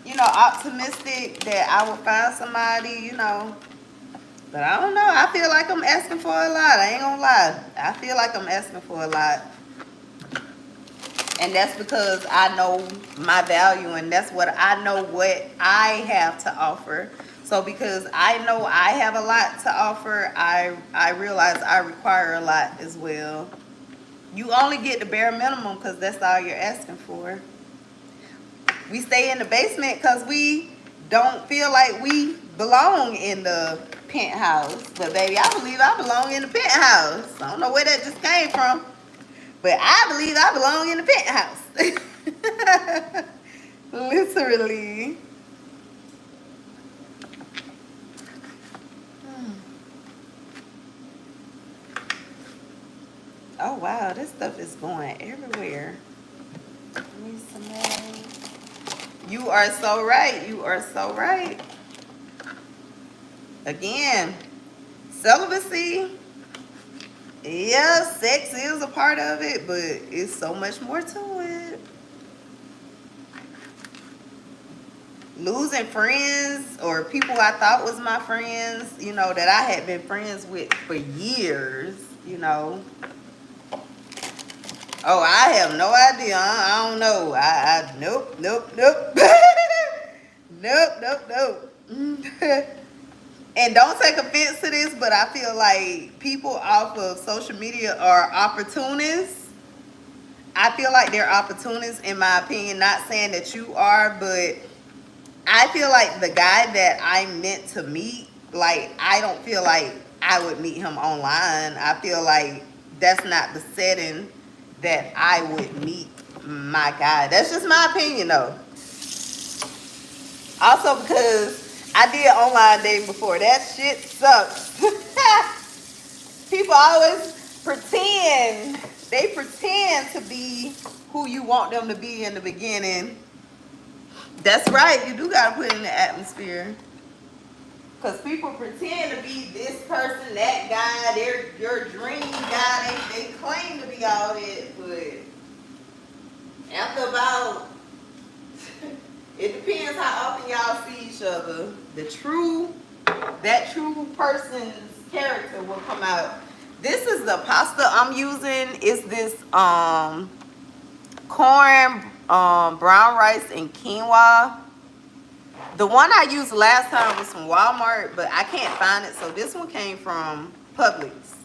you know, optimistic that I will find somebody, you know. But I don't know. I feel like I'm asking for a lot. I ain't gonna lie. I feel like I'm asking for a lot. And that's because I know my value, and that's what I know what I have to offer. So because I know I have a lot to offer, I realize I require a lot as well. You only get the bare minimum because that's all you're asking for. We stay in the basement because we don't feel like we belong in the penthouse. But baby, I believe I belong in the penthouse. I don't know where that just came from. But I believe I belong in the penthouse. Literally. Oh wow, this stuff is going everywhere. Need some more. You are so right. You are so right. Again, celibacy. Yeah, sex is a part of it, but it's so much more to it. Losing friends or people I thought was my friends, you know, that I had been friends with for years, you know. Oh, I have no idea. I don't know. Nope. Nope. And don't take offense to this, but I feel like people off of social media are opportunists. I feel like they're opportunists, in my opinion. Not saying that you are, but I feel like the guy that I meant to meet, like, I don't feel like I would meet him online. I feel like that's not the setting that I would meet my guy. That's just my opinion, though. Also because I did online dating before. That shit sucks. People always pretend. They pretend to be who you want them to be in the beginning. That's right. You do got to put in the atmosphere. Because people pretend to be this person, that guy, they're your dream guy. They claim to be all that, but after about, it depends how often y'all see each other. That true person's character will come out. This is the pasta I'm using. It's this corn, brown rice, and quinoa. The one I used last time was from Walmart, but I can't find it. So this one came from Publix.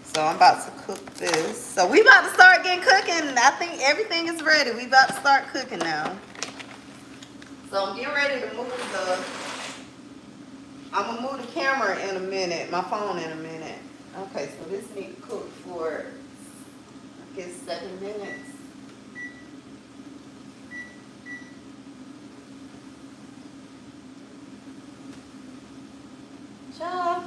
So I'm about to cook this. So we about to start getting cooking. I think everything is ready. We about to start cooking now. So I'm getting ready to move I'm gonna move the camera in a minute, my phone in a minute. Okay, so this needs to cook for, I guess, 7 minutes. Ciao.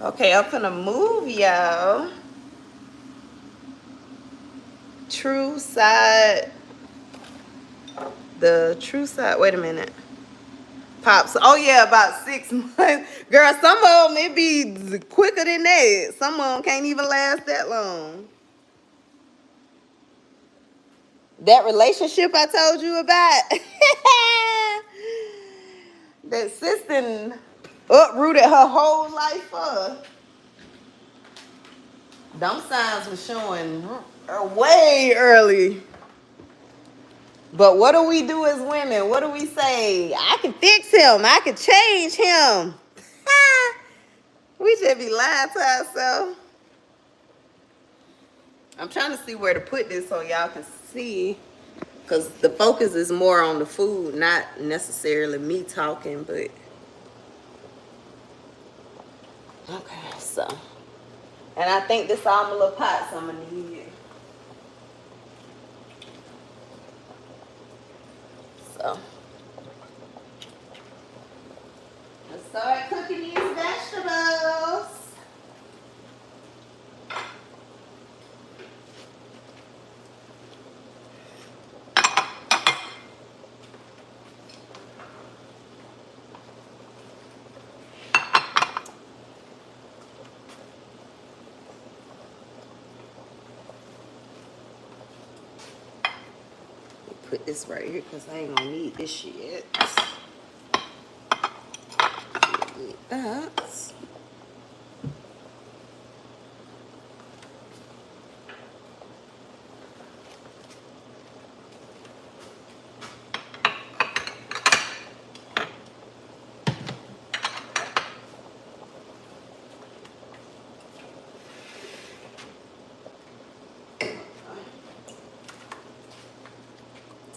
Okay, I'm gonna move y'all. True side. The true side. Wait a minute. Pops. Oh yeah, about 6 months. Girl, some of them it be quicker than that. Some of them can't even last that long. That relationship I told you about. That sister uprooted her whole life for. Them signs were showing way early. But what do we do as women? What do we say? I can fix him. I can change him. We should be lying to ourselves. I'm trying to see where to put this so y'all can see. Because the focus is more on the food, not necessarily me talking, but... Okay, so... And I think this all my little pots I'm going to need. So... Let's start cooking these vegetables. Put this right here because I ain't gonna need this shit. Need that.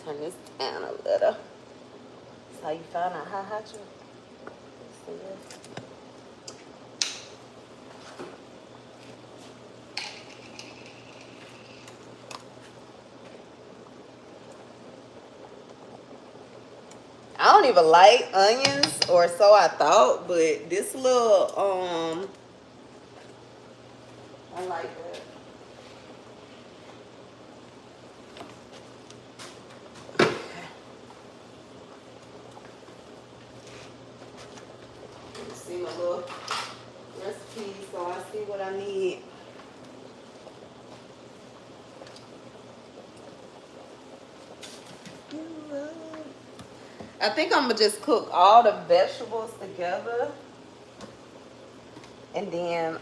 Turn this down a little. That's how you find out how hot you. I don't even like onions, or so I thought, but this little I like that. See my little recipe, so I see what I need. I think I'm gonna just cook all the vegetables together, and then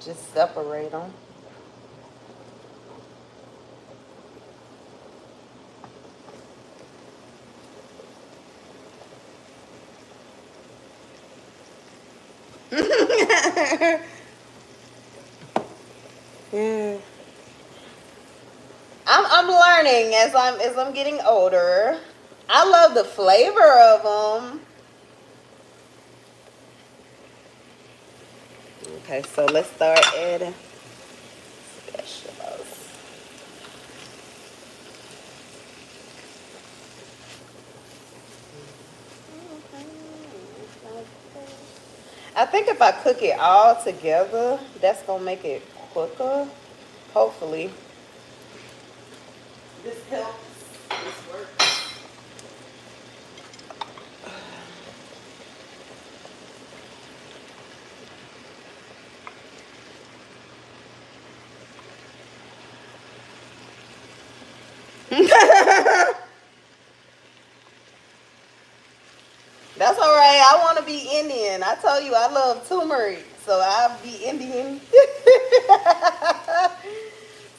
just separate them. Yeah. I'm learning as I'm getting older. I love the flavor of them. Okay, so let's start adding vegetables. I think if I cook it all together, that's gonna make it quicker. Hopefully. This helps. This works. That's all right. I want to be Indian. I told you I love turmeric, so I'll be Indian.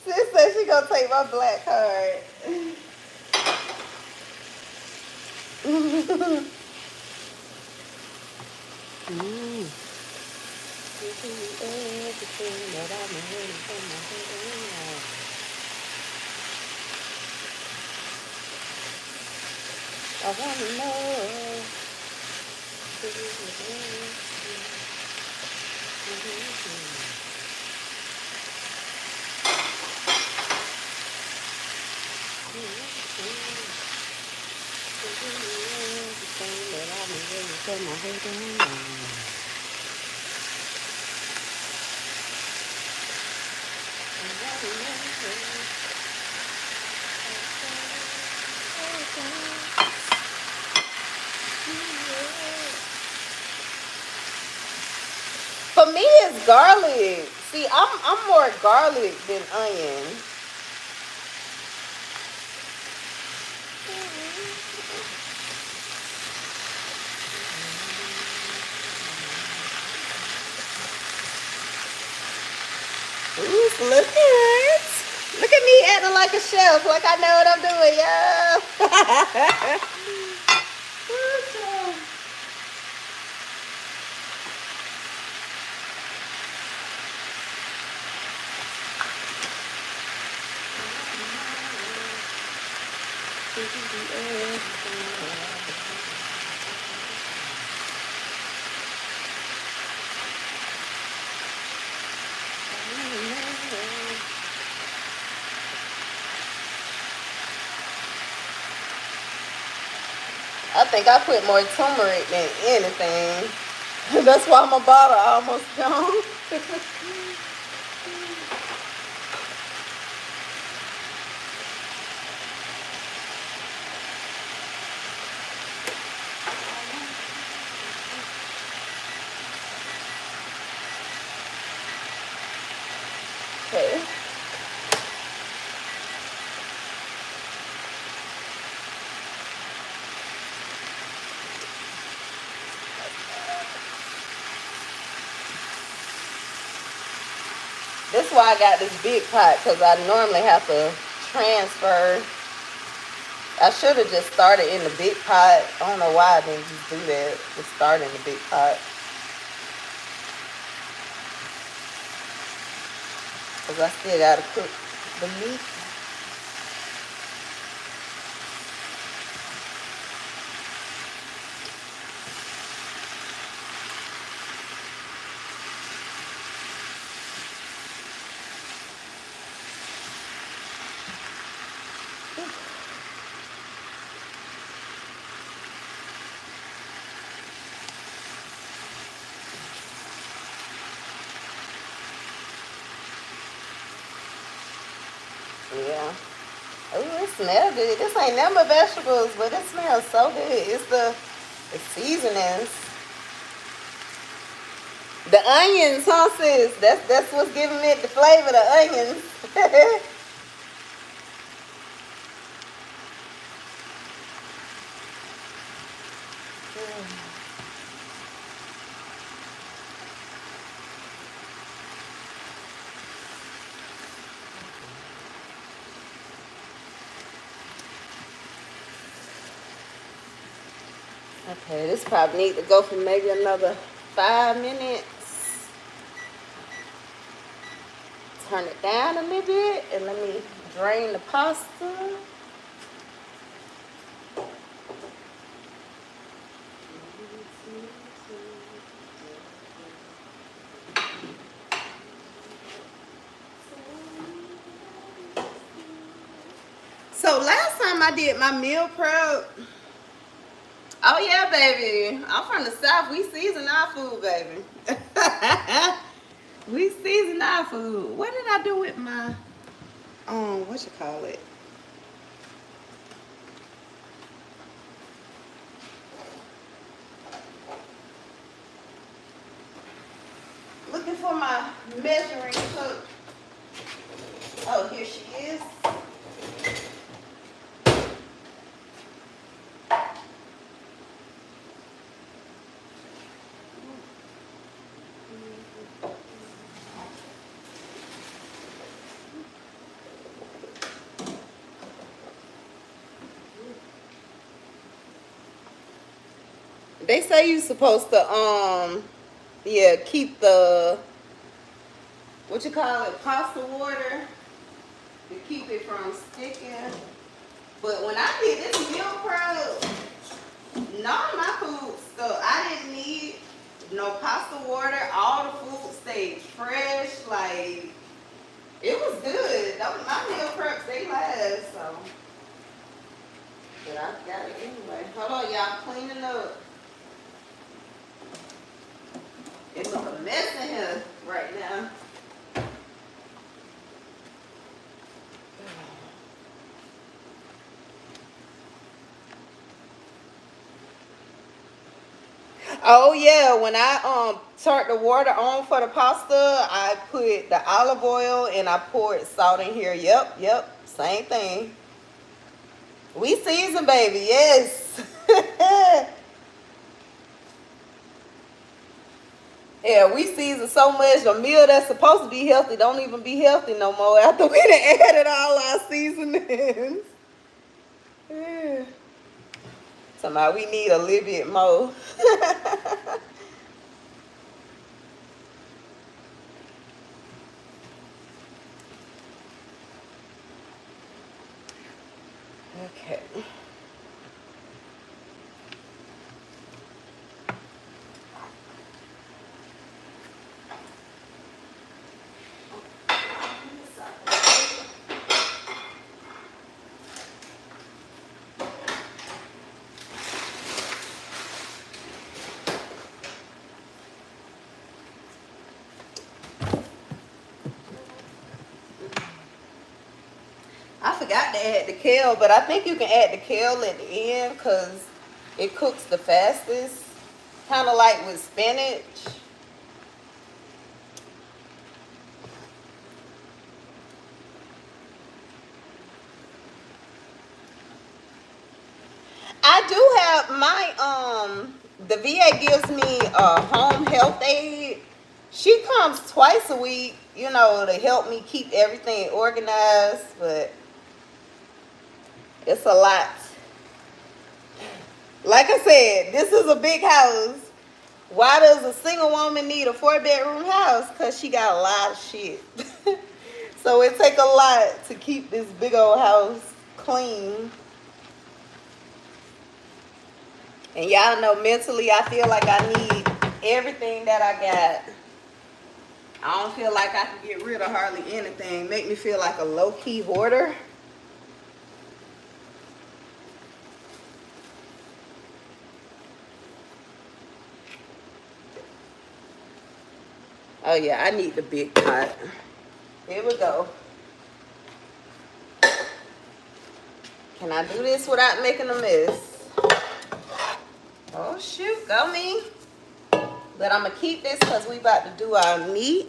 Sis said she gonna take my black card. I wanna know. For me, it's garlic. See, I'm more garlic than onion. Ooh, it's looking good. Look at me acting like a chef, like I know what I'm doing, y'all. I think I put more turmeric than anything. That's why my bottle almost gone. Okay. That's why I got this big pot, because I normally have to transfer. I should have just started in the big pot. I don't know why I didn't just do that. Just start in the big pot. Because I still got to cook the meat. Yeah. Oh, it smells good. This ain't never vegetables, but it smells so good. It's the seasonings. The onions, huh, sis? That's what's giving it the flavor, the onions. Okay, this probably need to go for maybe another 5 minutes. Turn it down a little bit and let me drain the pasta. So last time I did my meal prep, oh yeah, baby, I'm from the South. We season our food, baby. We season our food. What did I do with my, what you call it? Looking for my measuring cup. Oh, here she is. They say you're supposed to yeah, keep the, what you call it, pasta water to keep it from sticking. But when I did this meal prep, none of my food stuff. I didn't need no pasta water. All the food stayed fresh. Like, it was good. My meal preps, they last. So, but I got it anyway. Hold on, y'all, cleaning up. It look a mess in here right now. Oh yeah, when I turned the water on for the pasta, I put the olive oil and I poured salt in here. Yep, same thing. We season, baby, yes. Yeah, we season so much. A meal that's supposed to be healthy don't even be healthy no more after we done added all our seasonings. Yeah. Somehow we need a little bit more. Okay. I forgot to add the kale, but I think you can add the kale at the end because it cooks the fastest. Kind of like with spinach. I do have my the VA gives me a home health aide. She comes twice a week, you know, to help me keep everything organized, but it's a lot. Like I said, this is a big house. Why does a single woman need a 4-bedroom house? Because she got a lot of shit. So it take a lot to keep this big old house clean. And y'all know mentally I feel like I need everything that I got. I don't feel like I can get rid of hardly anything. Make me feel like a low-key hoarder. Oh yeah, I need the big pot. Here we go. Can I do this without making a mess? Oh shoot, go me. But I'm gonna keep this because we about to do our meat.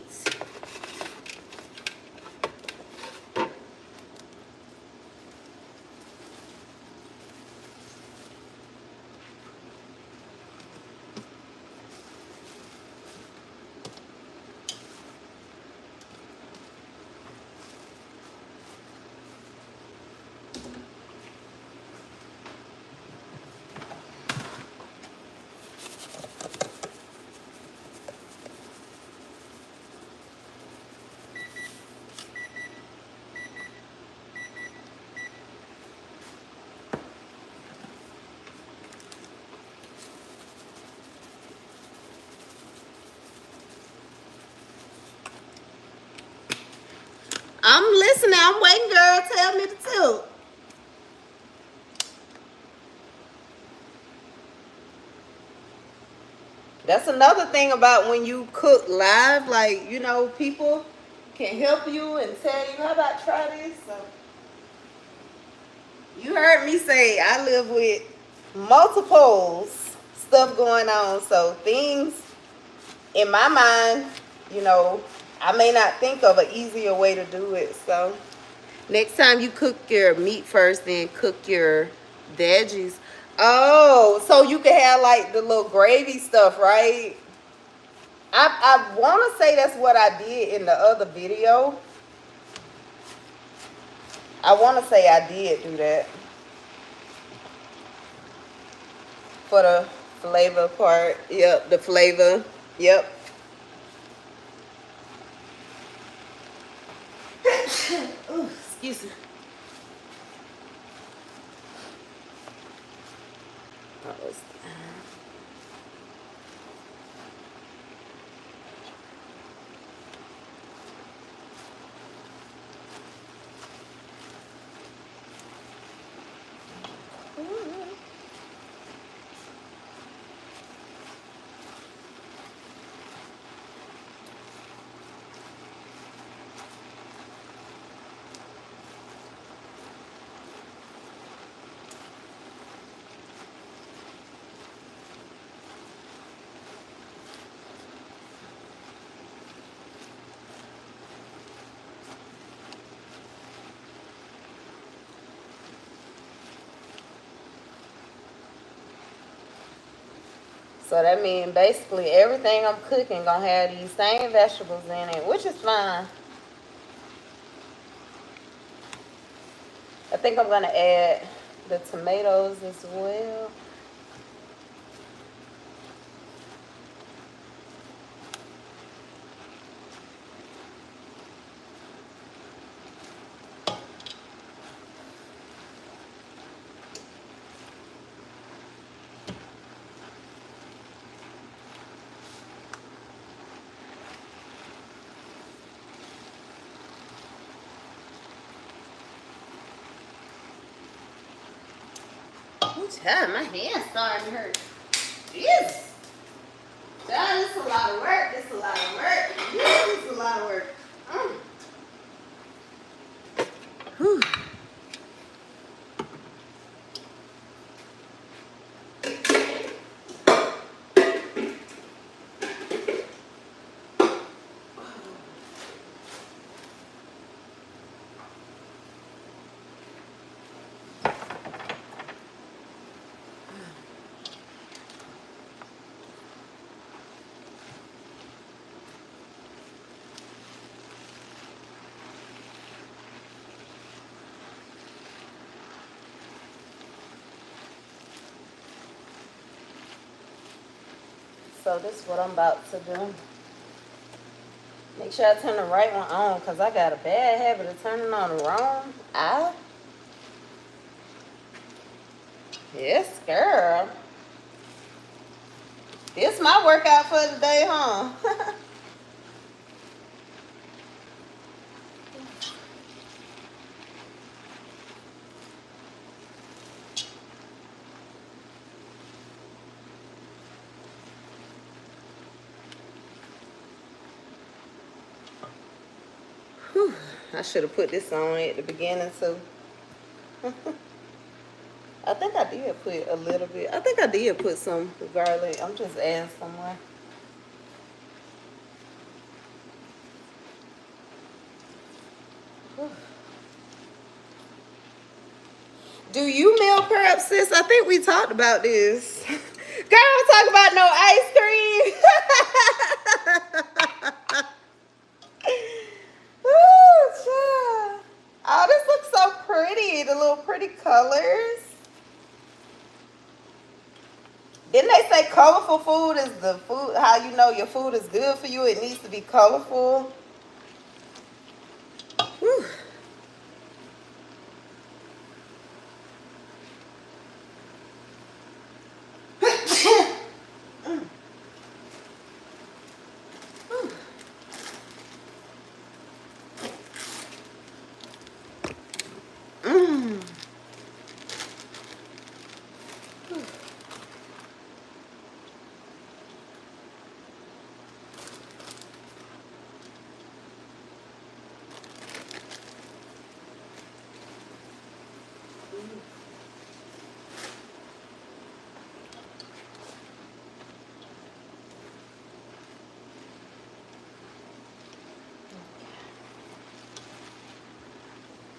I'm listening. I'm waiting, girl. Tell me the truth. That's another thing about when you cook live. Like, you know, people can help you and tell you, how about try this? So, you heard me say I live with multiples stuff going on. So things in my mind, you know, I may not think of an easier way to do it. So next time you cook your meat first, then cook your veggies. Oh, so you can have like the little gravy stuff, right? I want to say that's what I did in the other video. I want to say I did do that for the flavor part. Yep, the flavor. Yep. Ooh, excuse me. So that means basically everything I'm cooking gonna have these same vegetables in it, which is fine. I think I'm gonna add the tomatoes as well. Child, my hand's starting to hurt. Yes. Child, this is a lot of work. This is a lot of work. Yeah, this is a lot of work. Whew. So this is what I'm about to do. Make sure I turn the right one on because I got a bad habit of turning on the wrong eye. Yes, girl. This my workout for the day, huh? Whew. I should have put this on at the beginning too. I think I did put a little bit. I think I did put some garlic. I'm just adding some more. Whew. Do you meal prep, sis? I think we talked about this. Girl, I'm talking about no ice cream. Ooh, child. Oh, this looks so pretty. The little pretty colors. Didn't they say colorful food is the food? How you know your food is good for you? It needs to be colorful. Whew.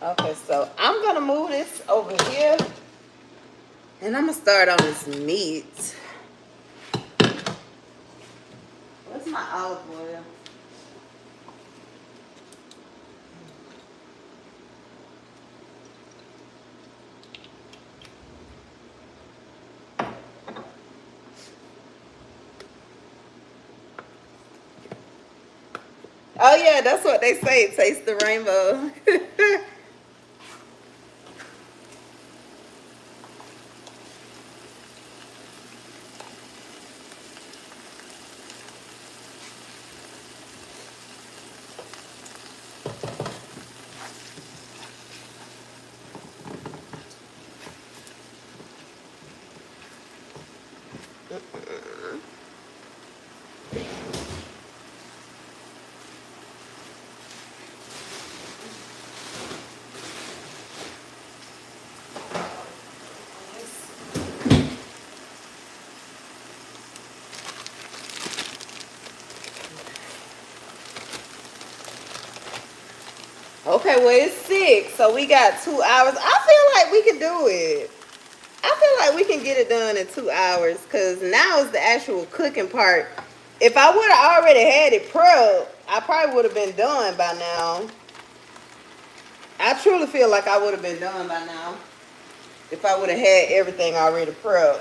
Okay, so I'm gonna move this over here and I'm gonna start on this meat. Where's my olive oil? Oh yeah, that's what they say. Taste the rainbow. Okay, well it's 6, so we got 2 hours. I feel like we can do it. I feel like we can get it done in 2 hours because now is the actual cooking part. If I would have already had it prepped, I probably would have been done by now. I truly feel like I would have been done by now if I would have had everything already prepped.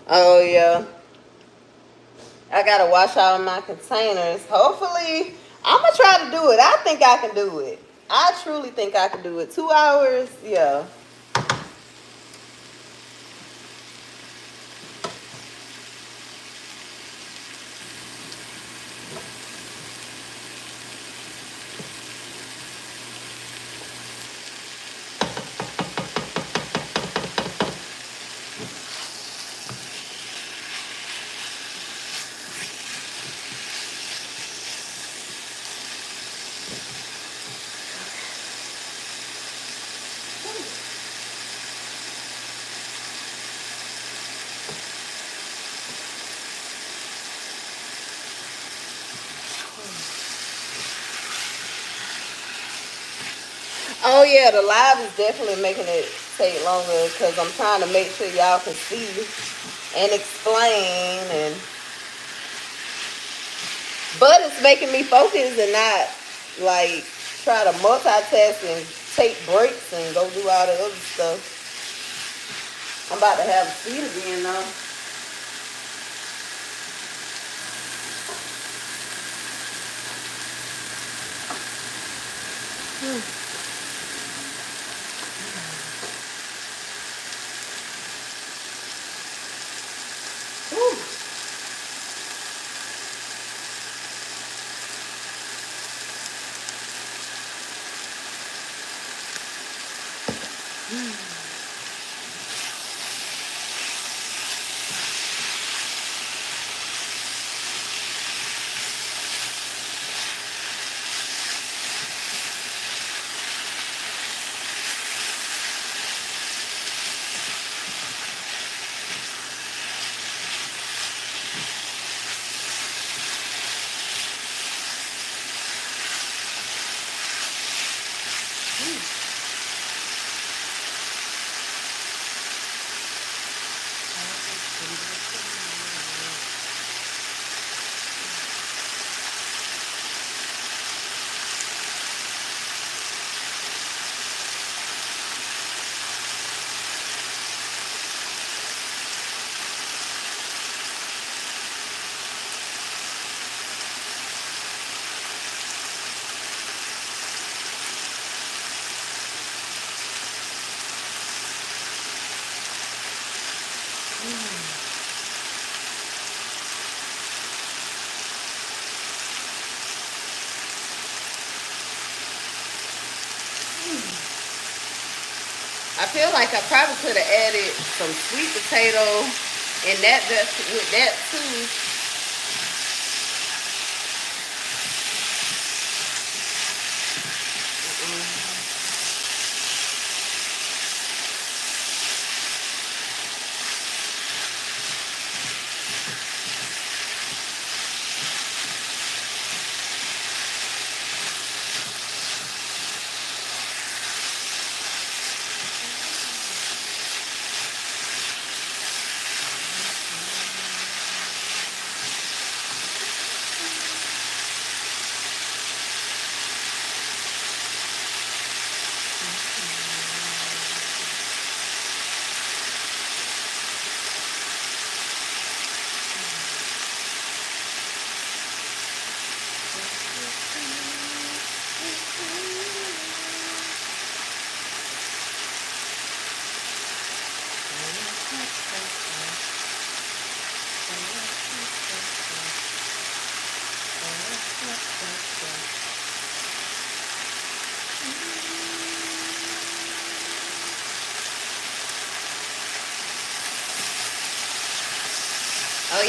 Oh yeah, I gotta wash all my containers. Hopefully, I'm gonna try to do it. I think I can do it. I truly think I can do it. 2 hours, yeah. Oh yeah, the live is definitely making it take longer because I'm trying to make sure y'all can see and explain, and but it's making me focus and not like try to multitask and take breaks and go do all the other stuff. I'm about to have a seat again though. Whew. I feel like I probably could have added some sweet potato and that with that too.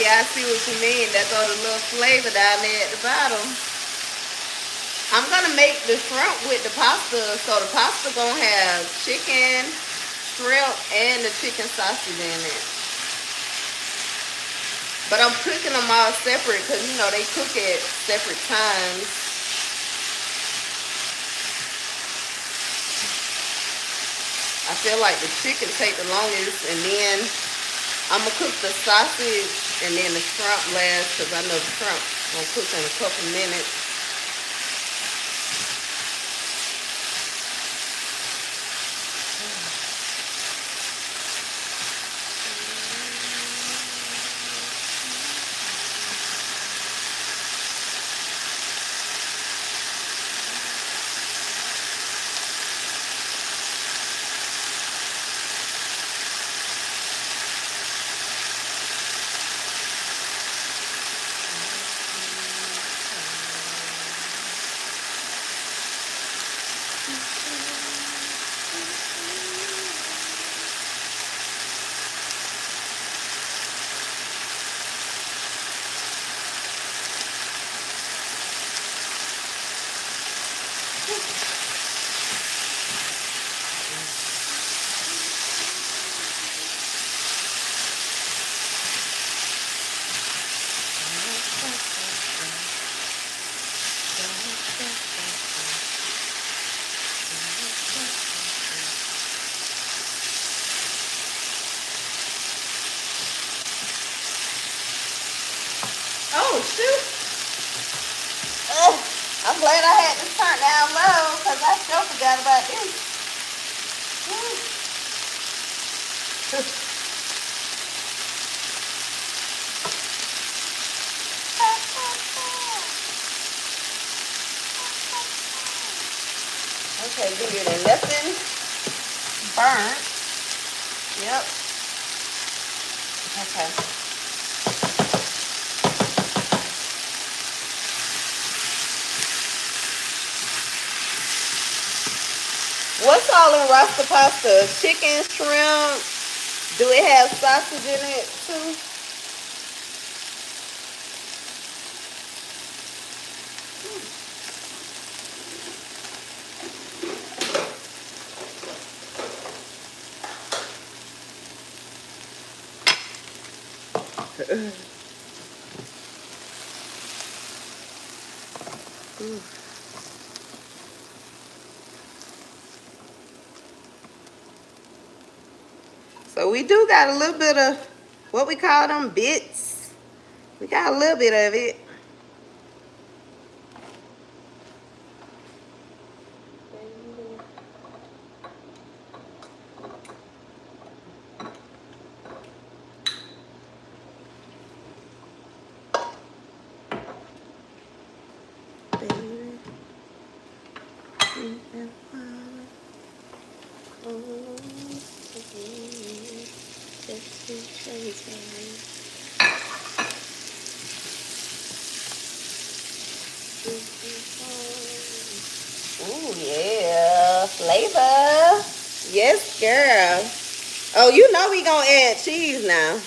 yeah, I see what you mean. That goes a little flavor down there at the bottom. I'm gonna make the shrimp with the pasta, so the pasta gonna have chicken, shrimp, and the chicken sausage in it. But I'm cooking them all separate because you know they cook at separate times. I feel like the chicken take the longest, and then I'm gonna cook the sausage and then the shrimp last because I know the shrimp gonna cook in a couple minutes. Oh shoot! I'm glad I had this turned down low because I sure forgot about this. Okay, good. And nothing burnt. Yep. Okay. What's all in rasta pasta? Chicken, shrimp. Do it have sausage in it too? So we do got a little bit of what we call them bits. We got a little bit of it. Ooh, yeah, flavor. Yes, girl. Oh, you know we gonna add cheese now.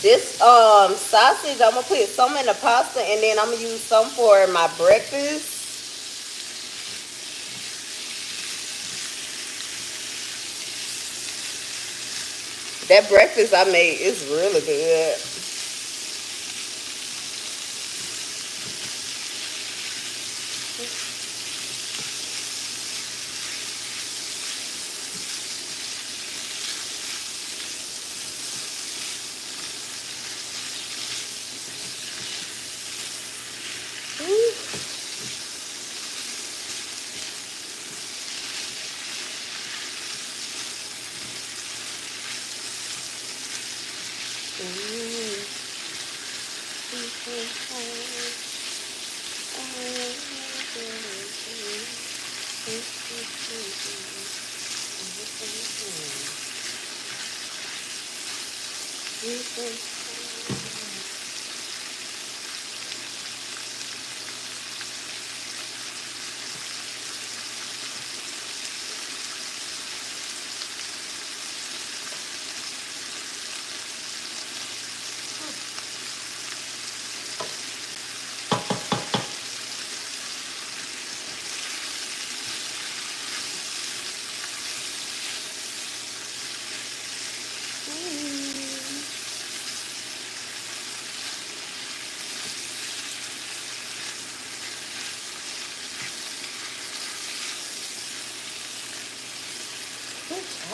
This sausage, I'm gonna put some in the pasta and then I'm gonna use some for my breakfast. That breakfast I made is really good.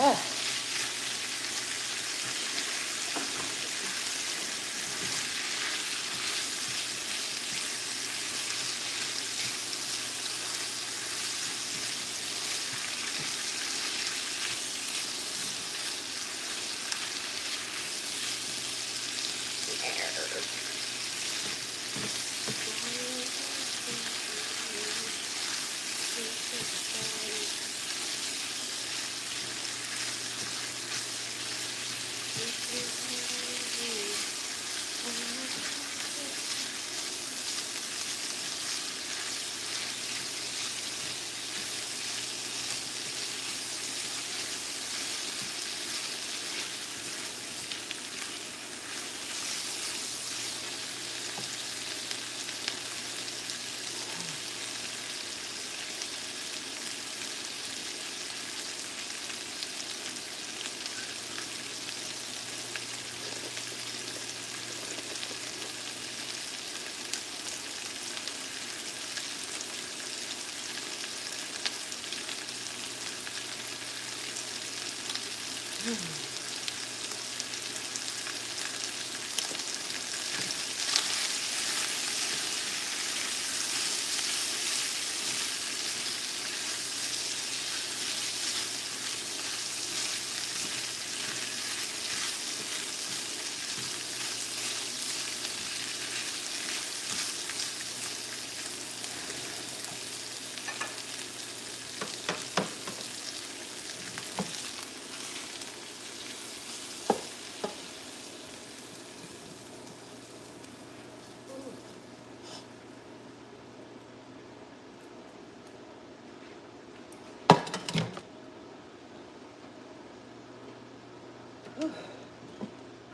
Ah.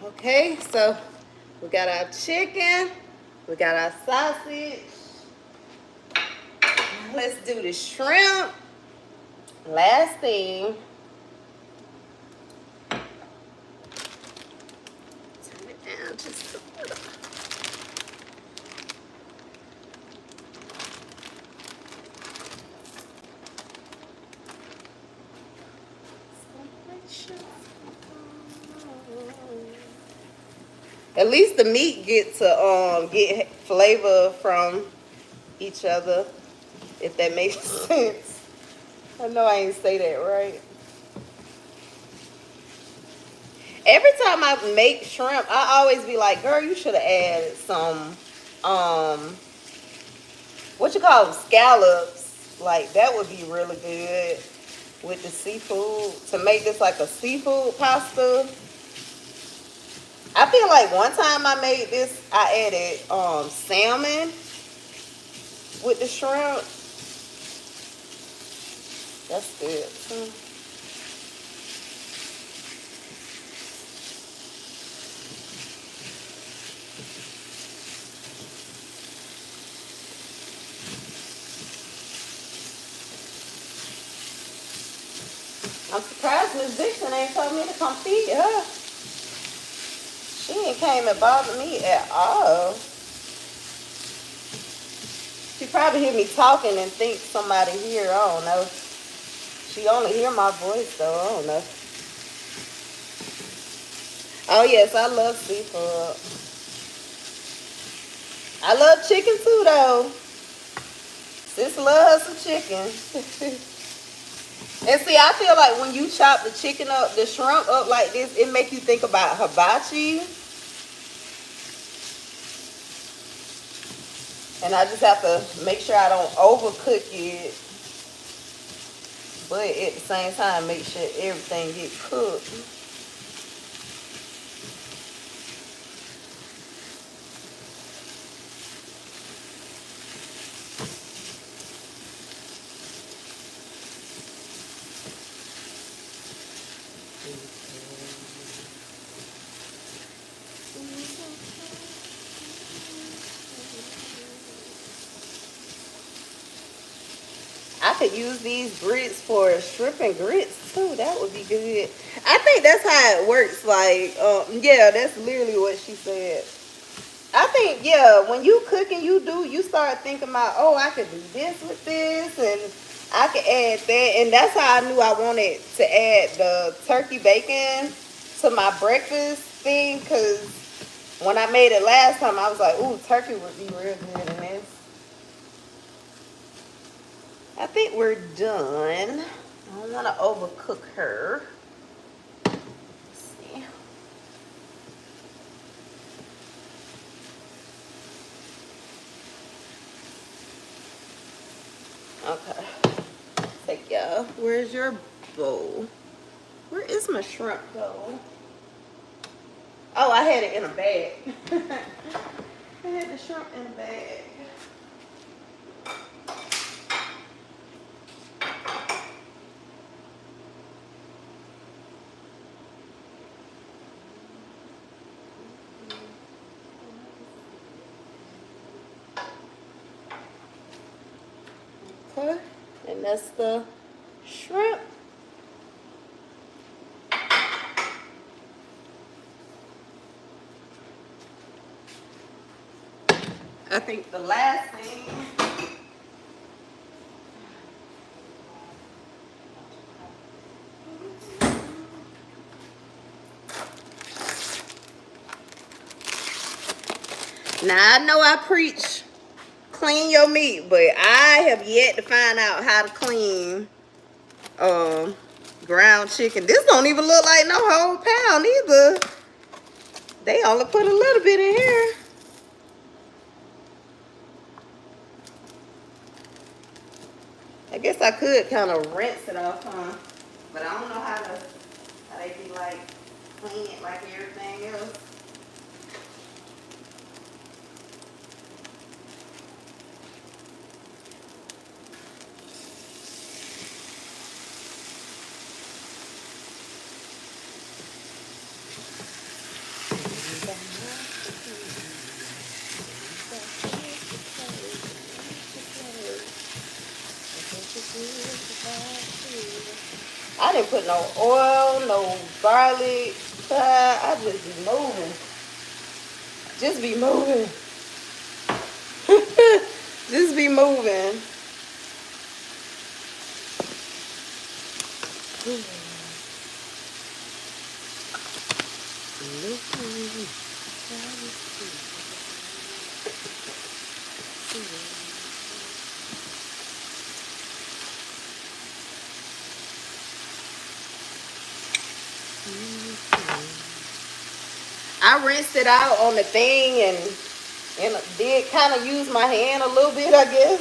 Okay, so we got our chicken, we got our sausage. Let's do the shrimp. Last thing. Turn it down just a little. At least the meat get to get flavor from each other, if that makes sense. I know I ain't say that right. Every time I make shrimp, I always be like, girl, you should have added some what you call them, scallops. Like that would be really good with the seafood to make this like a seafood pasta. I feel like one time I made this, I added salmon with the shrimp. That's good too. I'm surprised Miss Dixon ain't told me to come feed her. She ain't came and bothered me at all. She probably hear me talking and think somebody here. I don't know. She only hear my voice though. I don't know. Oh yes, I love seafood. I love chicken too though. Sis loves some chicken. And see, I feel like when you chop the chicken up, the shrimp up like this, it make you think about hibachi. And I just have to make sure I don't overcook it. But at the same time, make sure everything get cooked. I could use these grits for shrimp and grits too. That would be good. I think that's how it works. Like, yeah, that's literally what she said. I think, yeah, when you cooking, you start thinking about, oh, I could do this with this, and I can add that, and that's how I knew I wanted to add the turkey bacon to my breakfast thing, because when I made it last time, I was like, ooh, turkey would be real good in this. I think we're done. I don't want to overcook her. Let's see. Okay. Take y'all. Where's your bowl? Where is my shrimp though? Oh, I had it in a bag. I had the shrimp in a bag. Okay. And that's the shrimp. I think the last thing. Now I know I preach clean your meat, but I have yet to find out how to clean ground chicken. This don't even look like no whole pound either. They only put a little bit in here. I guess I could kind of rinse it off, huh? But I don't know how they be like clean it like everything else. I didn't put no oil, no garlic. I just be moving. Just be moving. Just be moving. I rinsed it out on the thing and did kind of use my hand a little bit, I guess.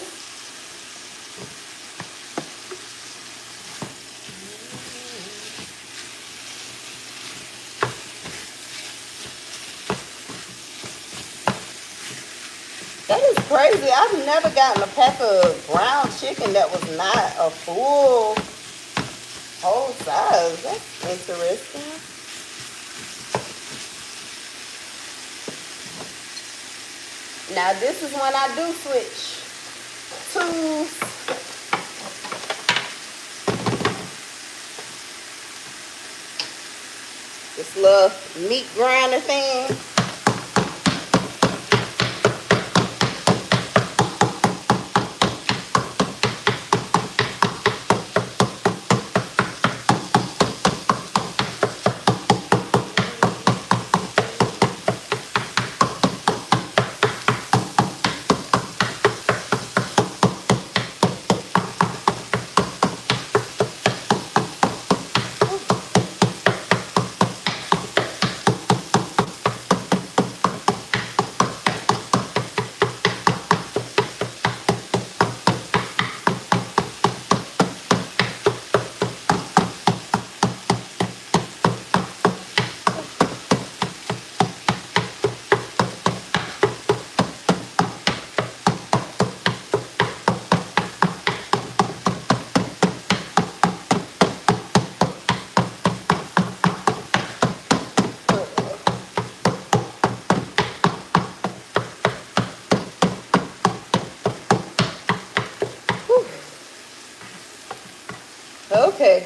That is crazy. I've never gotten a pack of ground chicken that was not a full whole size. That's interesting. Now this is when I do switch to this little meat grinder thing. Okay.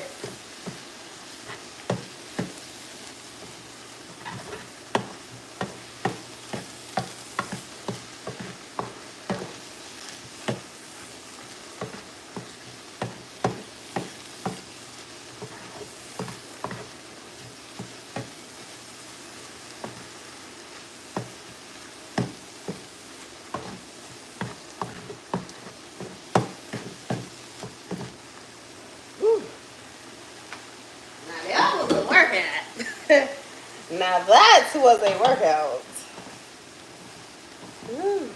Now that was a workout. Woo.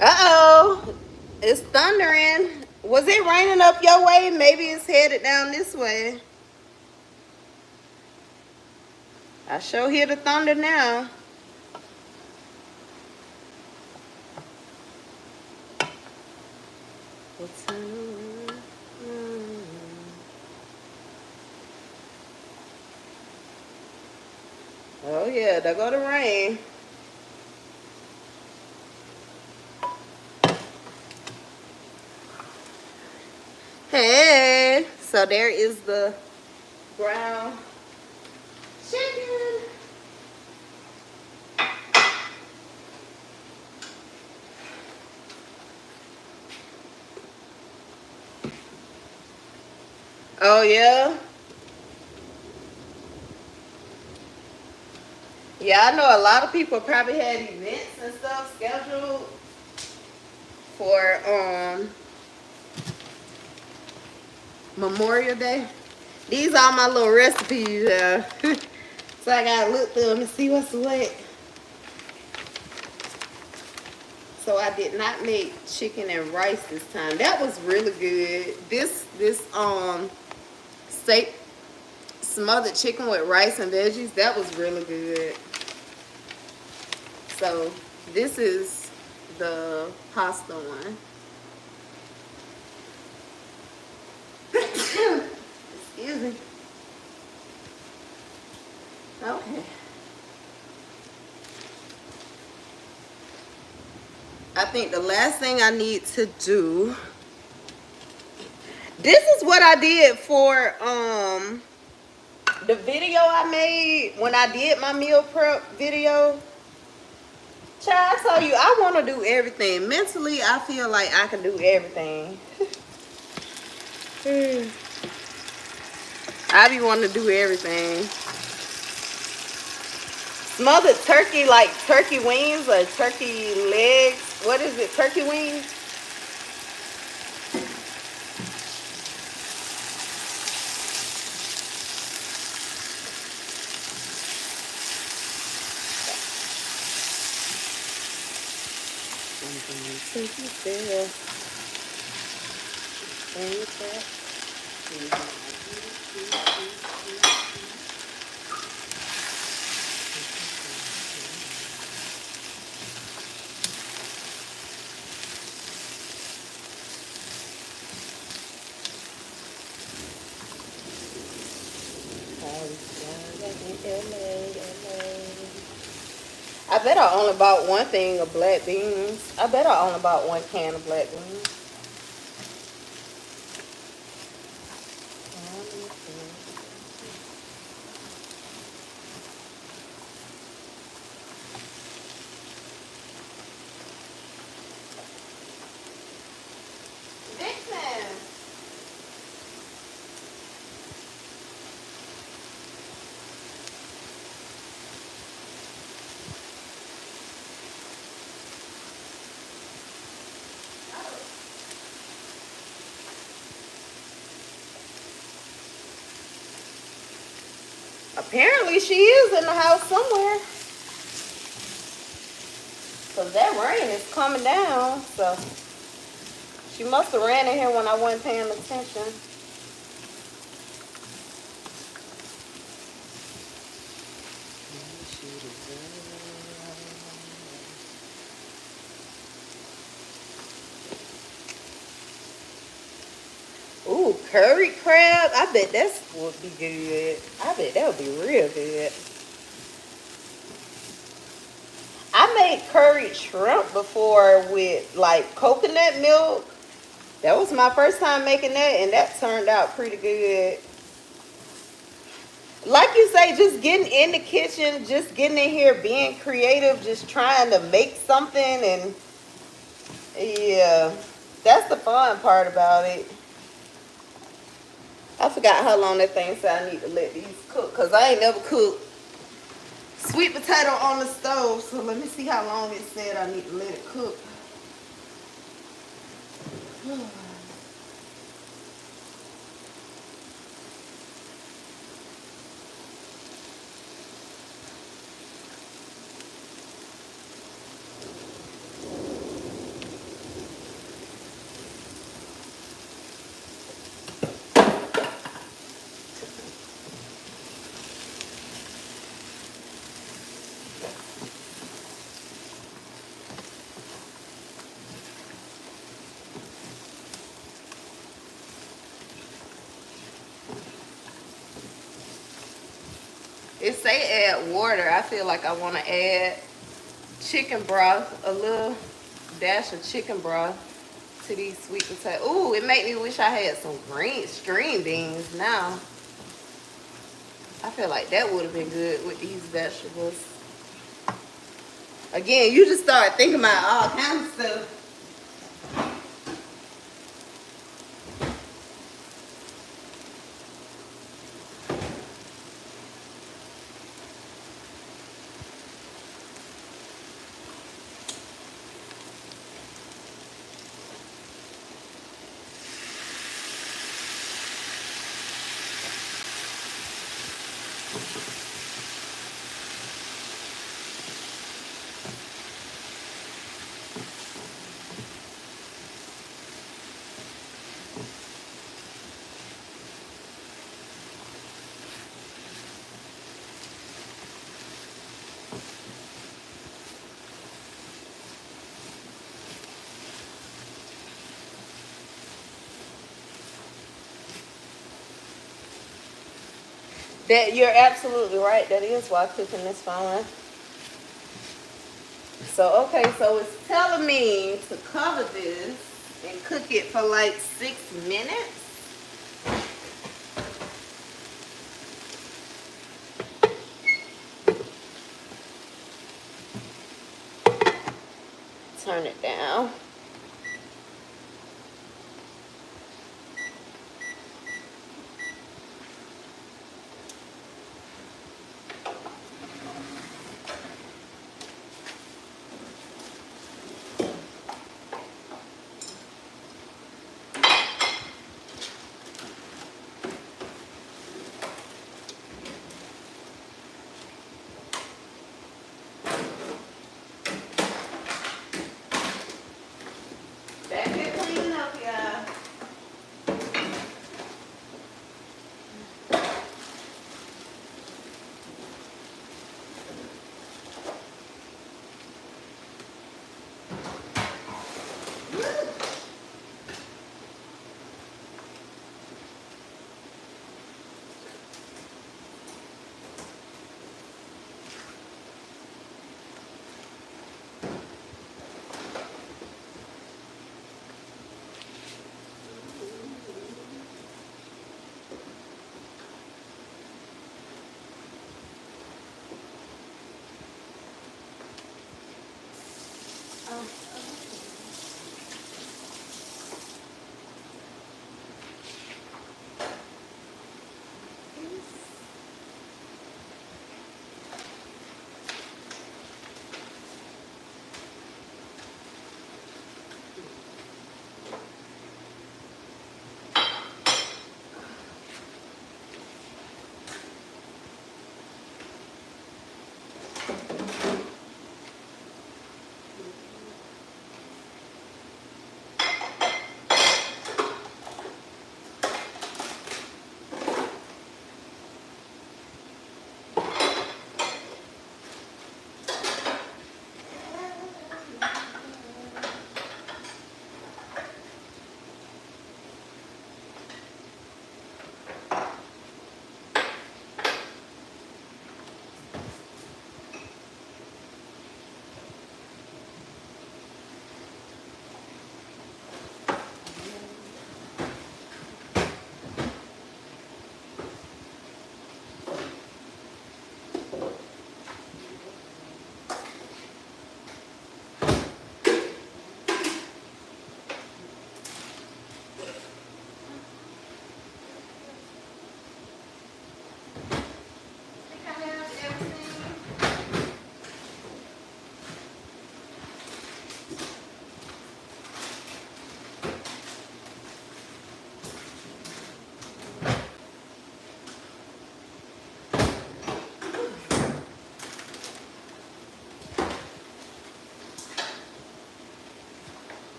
Uh-oh. It's thundering. Was it raining up your way? Maybe it's headed down this way. I sure hear the thunder now. Oh yeah, there go the rain. Hey, so there is the brown chicken. Oh yeah. Yeah, I know a lot of people probably had events and stuff scheduled for Memorial Day. These are my little recipes. So I gotta look through them and see what's what. So I did not make chicken and rice this time. That was really good. This steak smothered chicken with rice and veggies, that was really good. So this is the pasta one. Excuse me. Okay. I think the last thing I need to do, this is what I did for the video I made when I did my meal prep video. Child, I told you I want to do everything. Mentally, I feel like I can do everything. I be wanting to do everything. Smothered turkey, like turkey wings or turkey legs. What is it? Turkey wings? I bet I only bought one thing of black beans. I bet I only bought one can of black beans. Apparently she is in the house somewhere. Because that rain is coming down. So she must have ran in here when I wasn't paying attention. Ooh, curry crab. I bet that would be good. I bet that would be real good. I made curried shrimp before with like coconut milk That was my first time making that, and that turned out pretty good. Like you say, just getting in the kitchen, just getting in here, being creative, just trying to make something, and yeah, that's the fun part about it. I forgot how long that thing said I need to let these cook, because I ain't never cooked sweet potato on the stove. So let me see how long it said I need to let it cook. It say add water. I feel like I want to add chicken broth, a little dash of chicken broth to these sweet potatoes. Ooh, it made me wish I had some string beans now. I feel like that would have been good with these vegetables. Again, you just start thinking about all kinds of stuff. That you're absolutely right. That is why cooking is fun. So okay, so it's telling me to cover this and cook it for like 6 minutes. Turn it down. Back here cleaning up, y'all.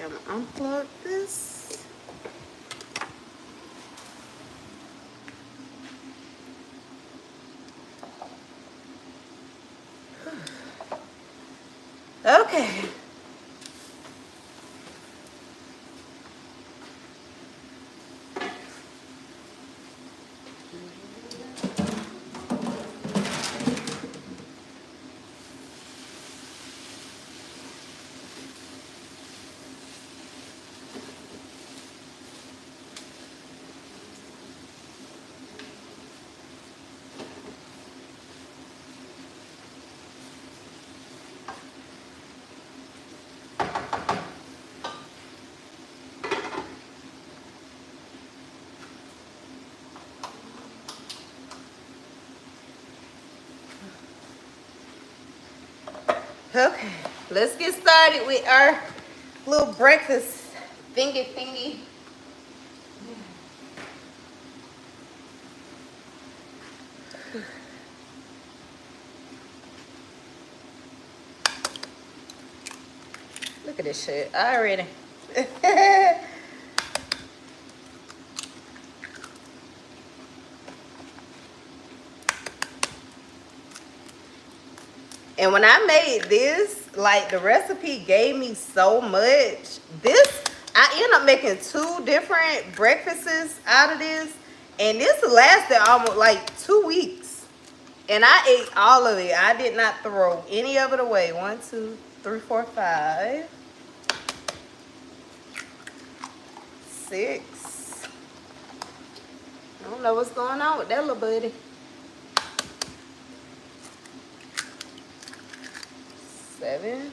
Okay, I'm gonna unplug this. Okay. Okay, let's get started with our little breakfast thingy. Look at this shit already. And when I made this, like the recipe gave me so much. I ended up making 2 different breakfasts out of this. And this lasted almost like 2 weeks. And I ate all of it. I did not throw any of it away. 1, 2, 3, 4, 5, 6. I don't know what's going on with that little buddy. 7.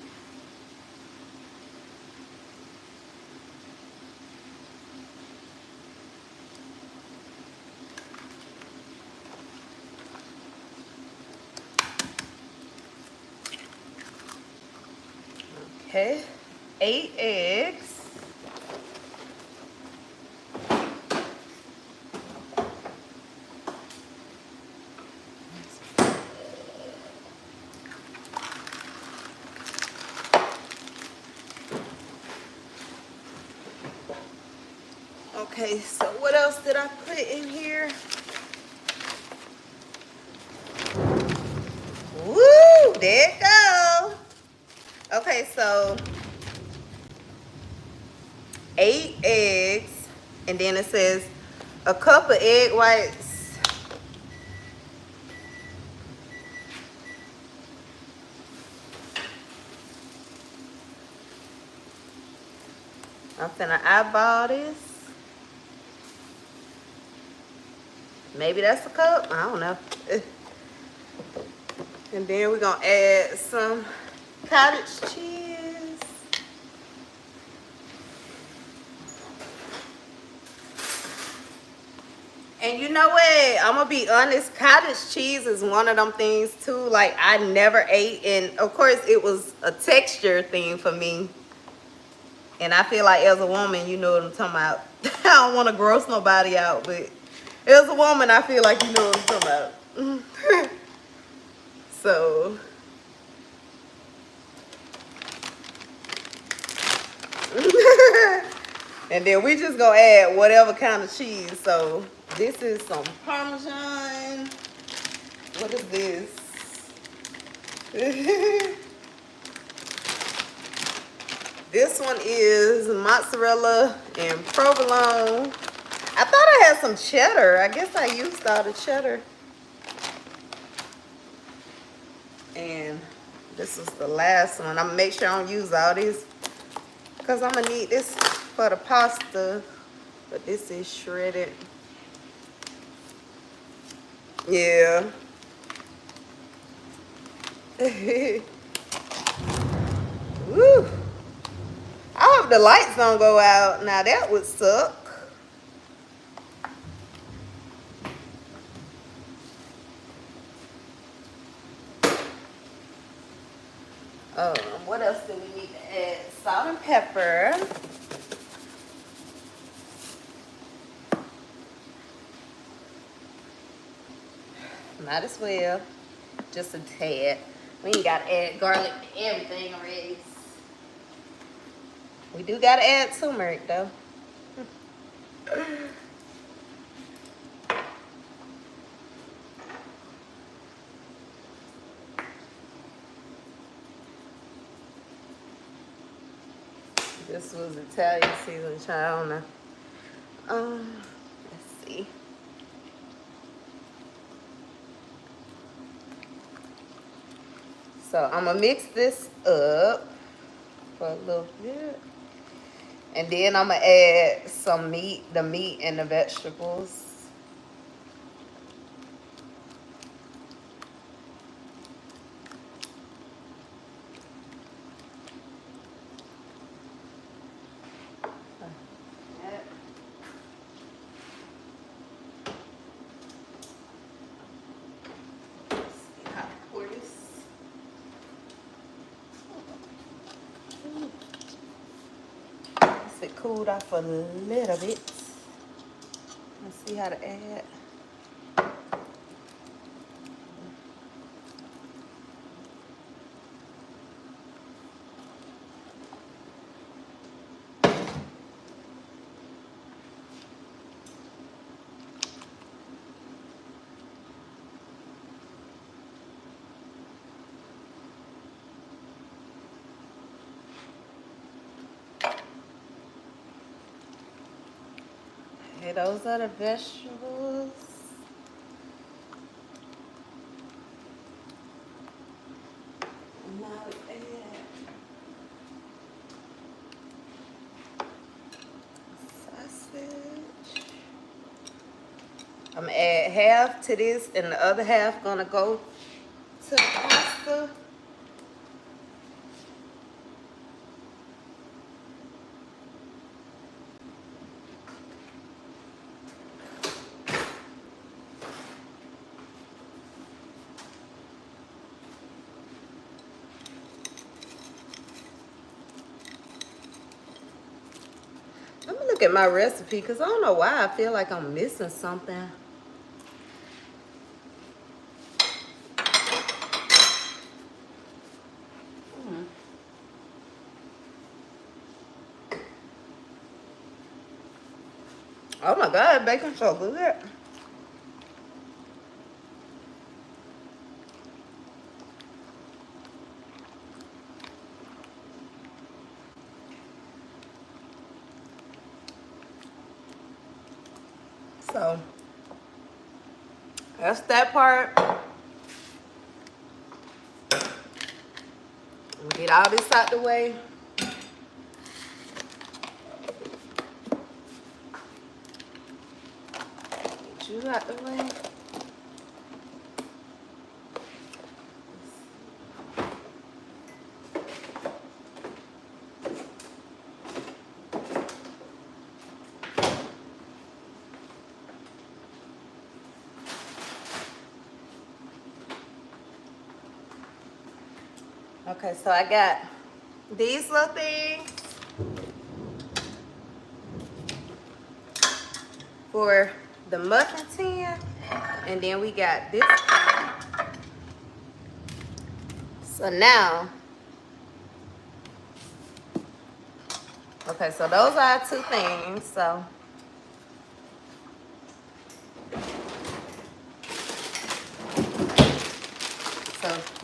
Okay, 8 eggs. Okay, so what else did I put in here? Woo, there it go. Okay, so 8 eggs, and then it says a cup of egg whites. I'm finna eyeball this. Maybe that's a cup, I don't know. And then we're gonna add some cottage cheese. And you know what? I'm gonna be honest, cottage cheese is one of them things too. Like I never ate, and of course it was a texture thing for me. And I feel like as a woman, you know what I'm talking about. I don't want to gross nobody out, but as a woman, I feel like you know what I'm talking about. So and then we just gonna add whatever kind of cheese. So this is some Parmesan. What is this? This one is mozzarella and provolone. I thought I had some cheddar. I guess I used all the cheddar. And this is the last one. I'm gonna make sure I don't use all this because I'm gonna need this for the pasta. But this is shredded. Yeah. Woo. I hope the lights don't go out. Now that would suck. What else do we need to add? Salt and pepper. Might as well. Just a tad. We ain't got to add garlic to everything already. We do gotta add turmeric though. This was Italian season, child. Let's see. So I'm gonna mix this up for a little bit. And then I'm gonna add some meat, the meat and the vegetables. It cooled off a little bit. Let's see how to add. Okay, those are the vegetables. And now we add sausage. I'm gonna add half to this and the other half gonna go to the pasta. Let me look at my recipe because I don't know why I feel like I'm missing something. Oh my God, bacon's so good. So that's that part. Get all this out the way. Get you out the way. Okay, so I got these little things for the muffin tin, and then we got this. So now, okay, so those are our two things. So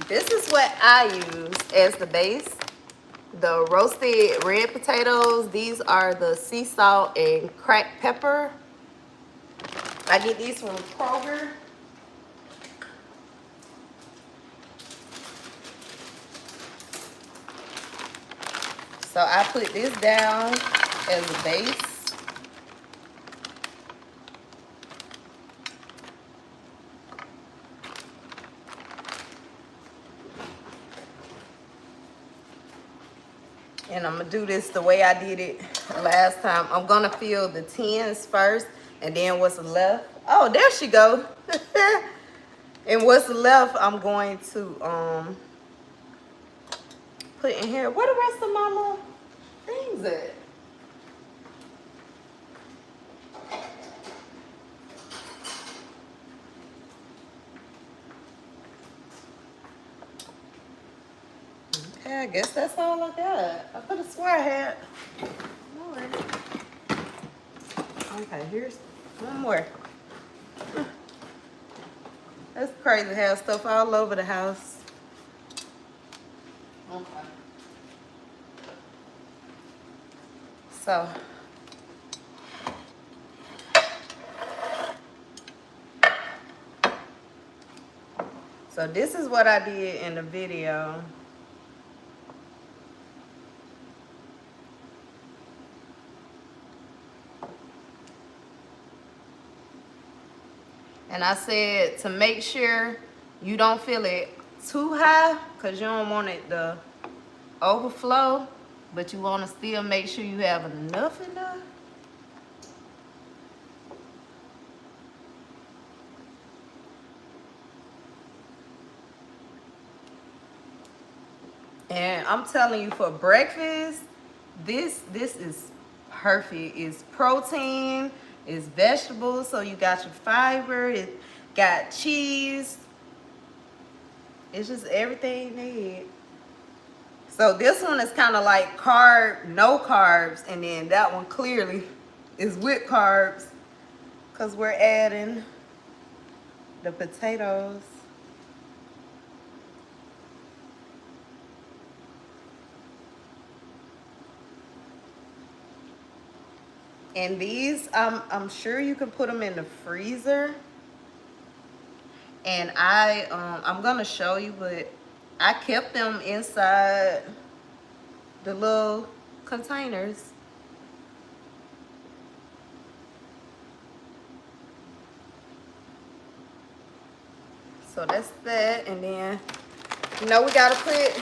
this is what I use as the base. The roasted red potatoes. These are the sea salt and cracked pepper. I get these from Kroger. So I put this down as a base. And I'm gonna do this the way I did it last time. I'm gonna fill the tins first, and then what's left. Oh, there she go. And what's left, I'm going to put in here. Where the rest of my little things at? Okay, I guess that's all I got. I could have swore I had more. Okay, here's one more. That's crazy to have stuff all over the house. Okay. So this is what I did in the video. And I said to make sure you don't fill it too high because you don't want it to overflow, but you want to still make sure you have enough. And I'm telling you, for breakfast, this is perfect. It's protein, it's vegetables, so you got your fiber, it got cheese. It's just everything you need. So this one is kind of like no carbs, and then that one clearly is with carbs because we're adding the potatoes. And these, I'm sure you can put them in the freezer. And I'm gonna show you, but I kept them inside the little containers. So that's that. And then, you know, we gotta put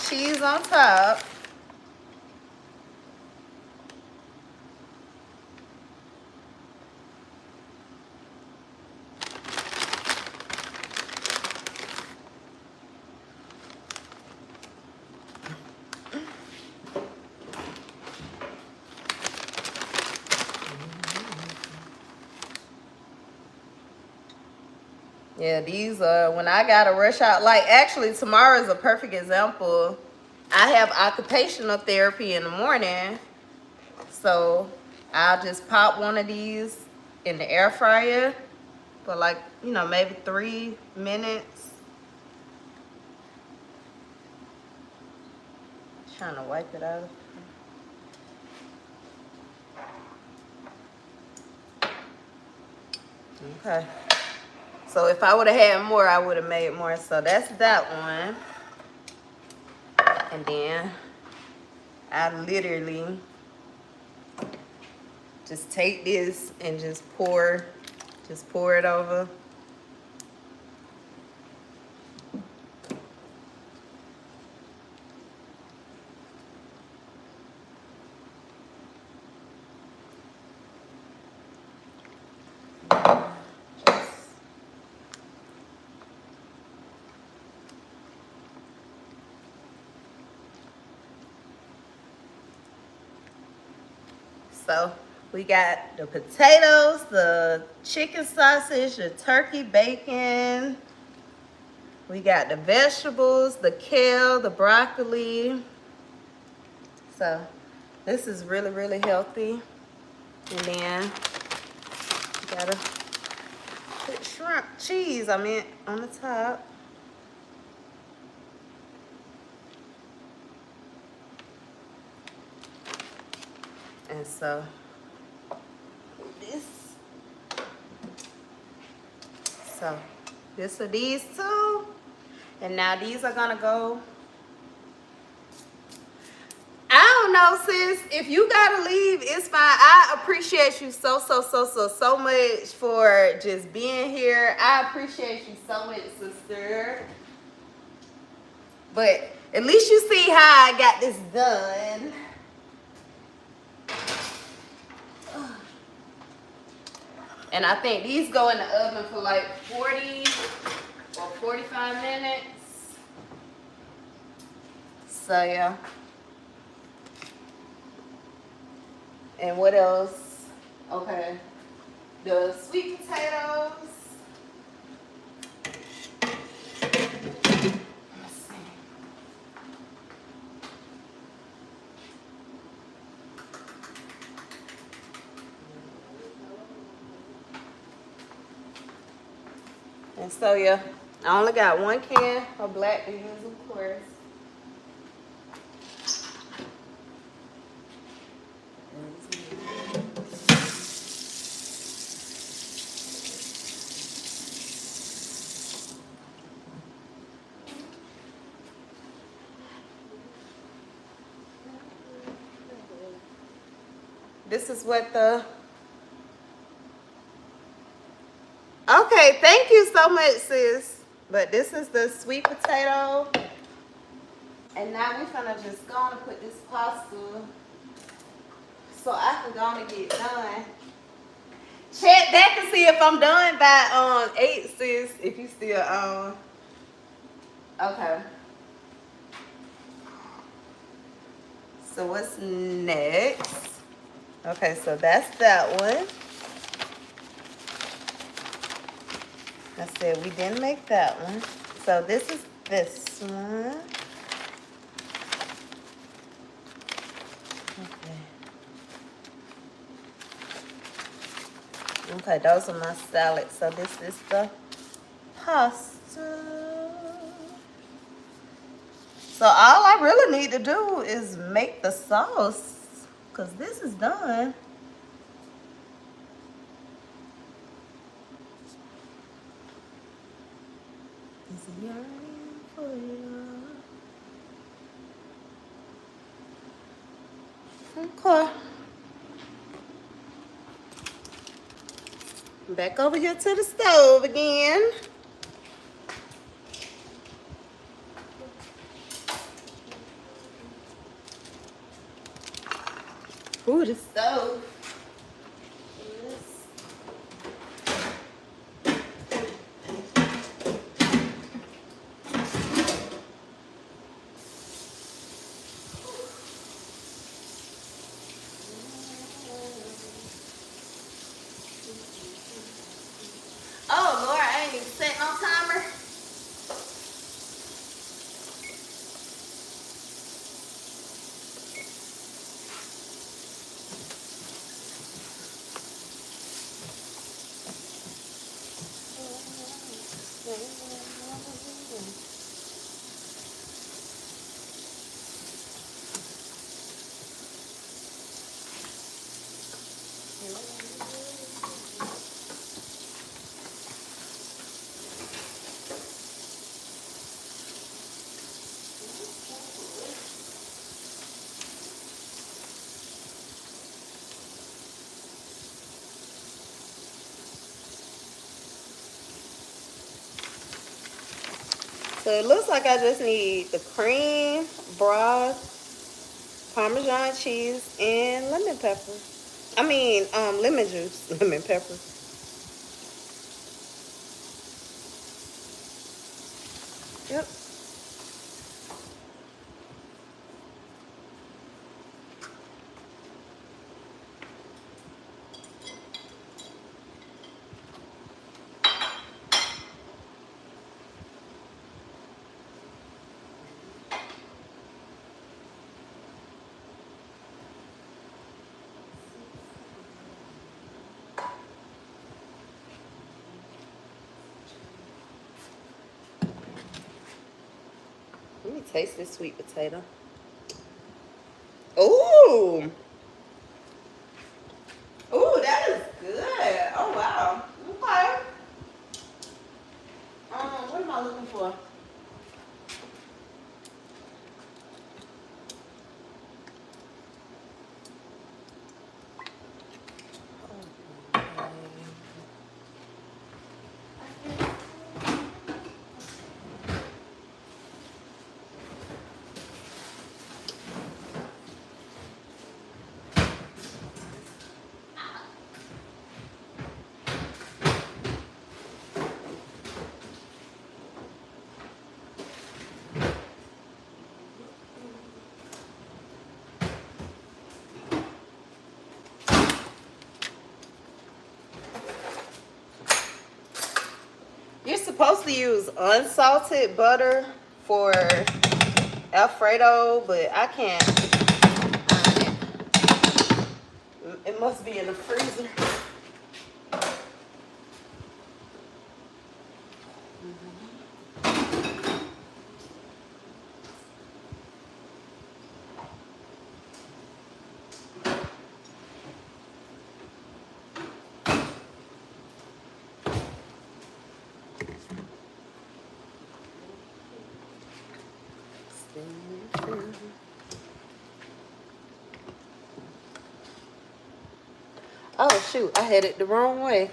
cheese on top. Yeah, these are when I gotta rush out. Like, actually, tomorrow is a perfect example. I have occupational therapy in the morning, so I'll just pop one of these in the air fryer for, like, you know, maybe 3 minutes. Trying to wipe it out. Okay. So if I would have had more, I would have made more. So that's that one. And then I literally just take this and just pour it over. So we got the potatoes, the chicken sausage, the turkey bacon. We got the vegetables, the kale, the broccoli. So this is really, really healthy. And then you gotta put cheese, on the top. And so this are these two. And now these are gonna go. I don't know, sis. If you gotta leave, it's fine. I appreciate you so much for just being here. I appreciate you so much, sister. But at least you see how I got this done. And I think these go in the oven for like 40 or 45 minutes. So yeah. And what else? Okay. The sweet potatoes. Let's see. And so yeah, I only got 1 can of black to use, of course. This is what the... Okay, thank you so much, sis. But this is the sweet potato. And now we're gonna just go on and put this pasta so I can go on and get done. Check back and see if I'm done by 8, sis. If you still on. Okay. So what's next? Okay, so that's that one. I said we didn't make that one. So this is this one. Okay, those are my salads. So this is the pasta. So all I really need to do is make the sauce, because this is done. Is yearning for you. Okay. Back over here to the stove again. Ooh, the stove. Oh, Lord, I ain't even set no timer. So it looks like I just need the cream, broth, Parmesan cheese, and lemon pepper. I mean, lemon juice, lemon pepper. Yep. Let me taste this sweet potato. Ooh. Ooh, that is good. Oh, wow. Okay. What am I looking for? You're supposed to use unsalted butter for Alfredo, but I can't find it. It must be in the freezer. Oh shoot, I had it the wrong way.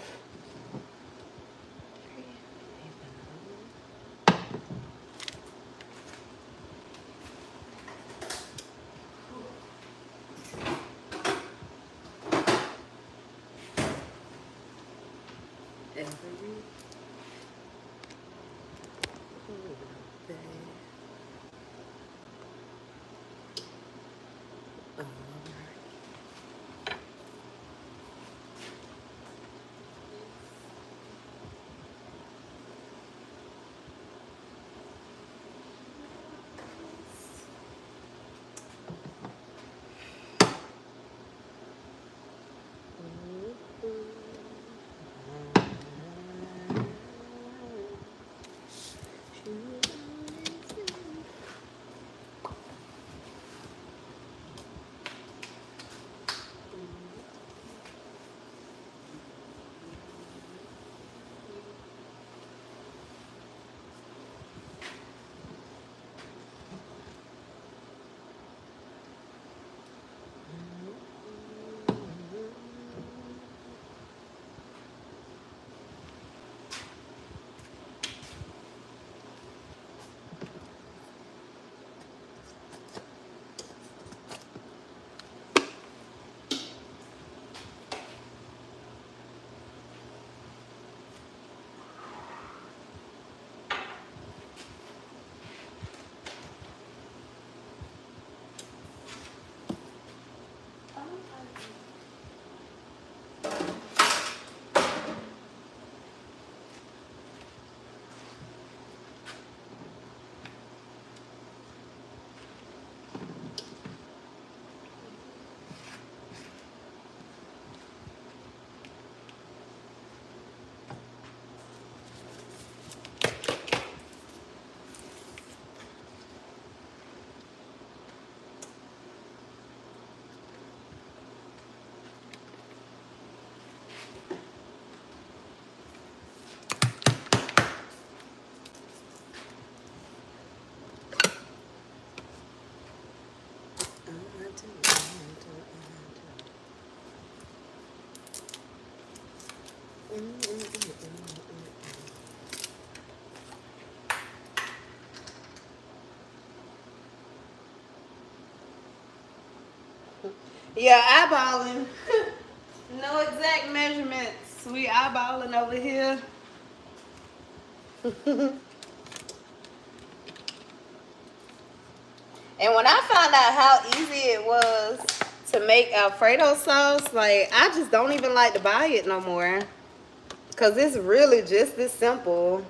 Yeah, eyeballing. No exact measurements. We eyeballing over here. And when I found out how easy it was to make Alfredo sauce, like, I just don't even like to buy it no more. Because it's really just this simple.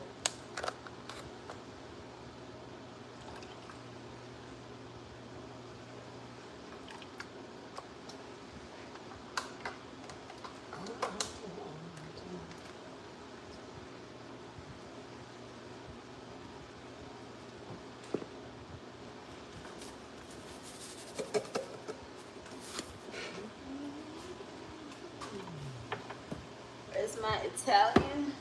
It's my Italian.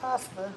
pasta.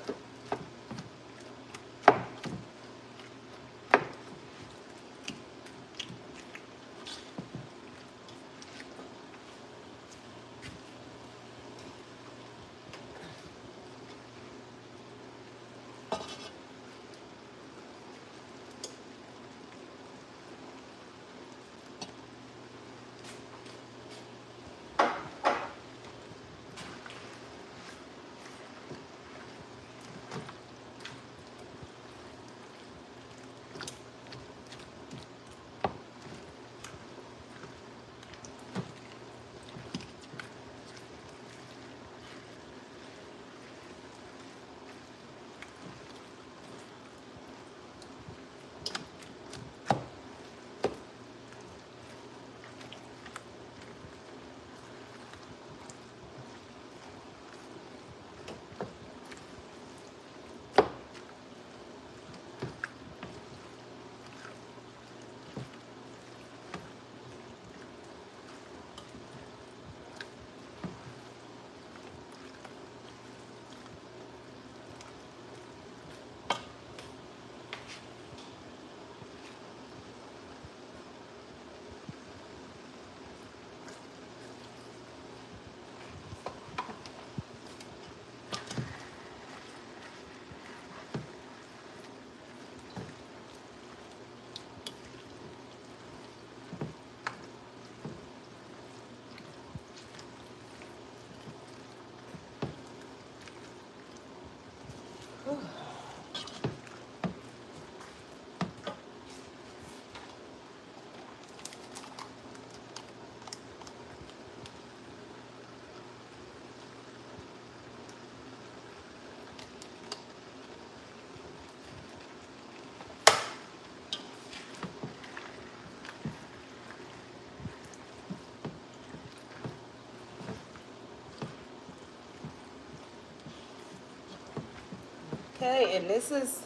Okay, and this is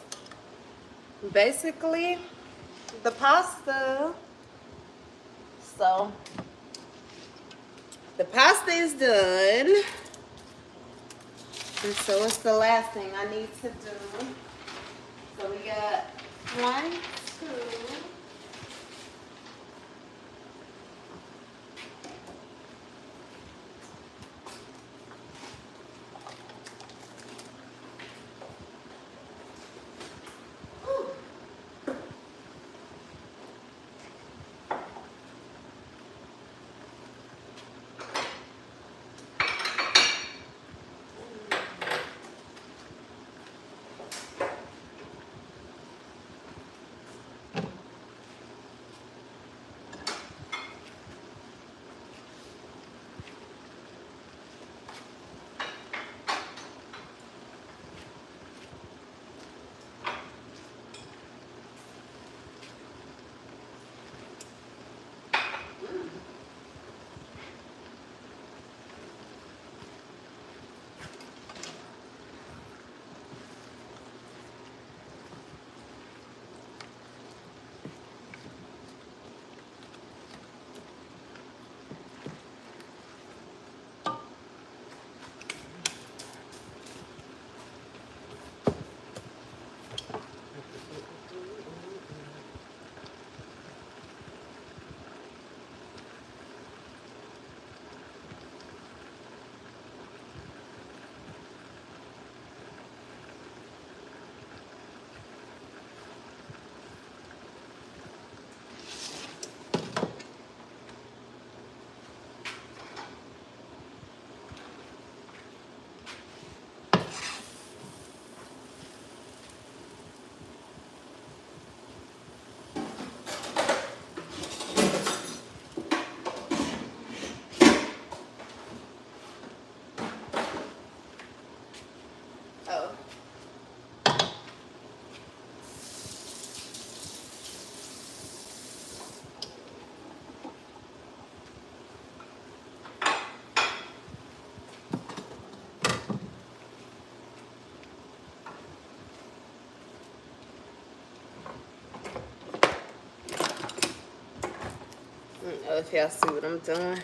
basically the pasta. So the pasta is done. And so it's the last thing I need to do. So we got 1, 2. Oh. I don't know if y'all see what I'm doing.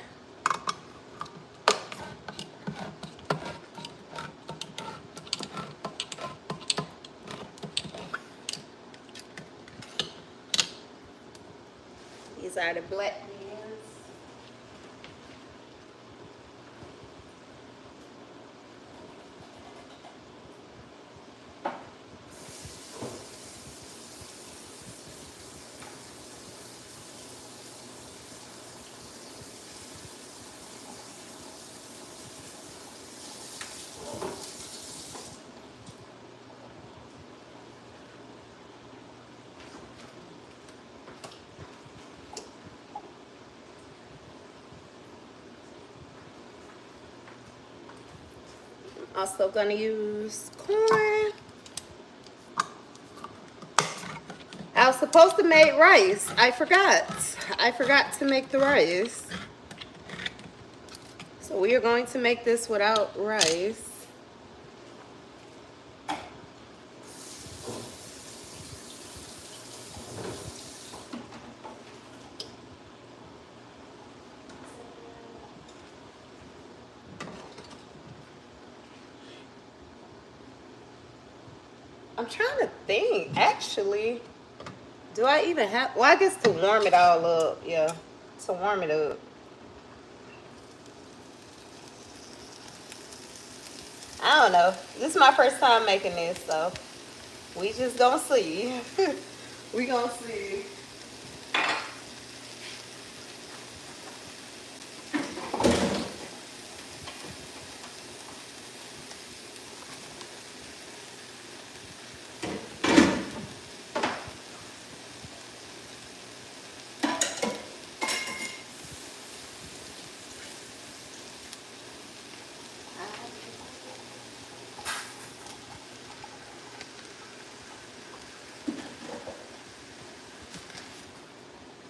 beans are the black beans. Also gonna use corn. I was supposed to make rice. I forgot. I forgot to make the rice. So we are going to make this without rice. I'm trying to think, actually. Do I even have, well, I guess to warm it all up, yeah. To warm it up. I don't know. This is my first time making this, so we just gonna see. We gonna see.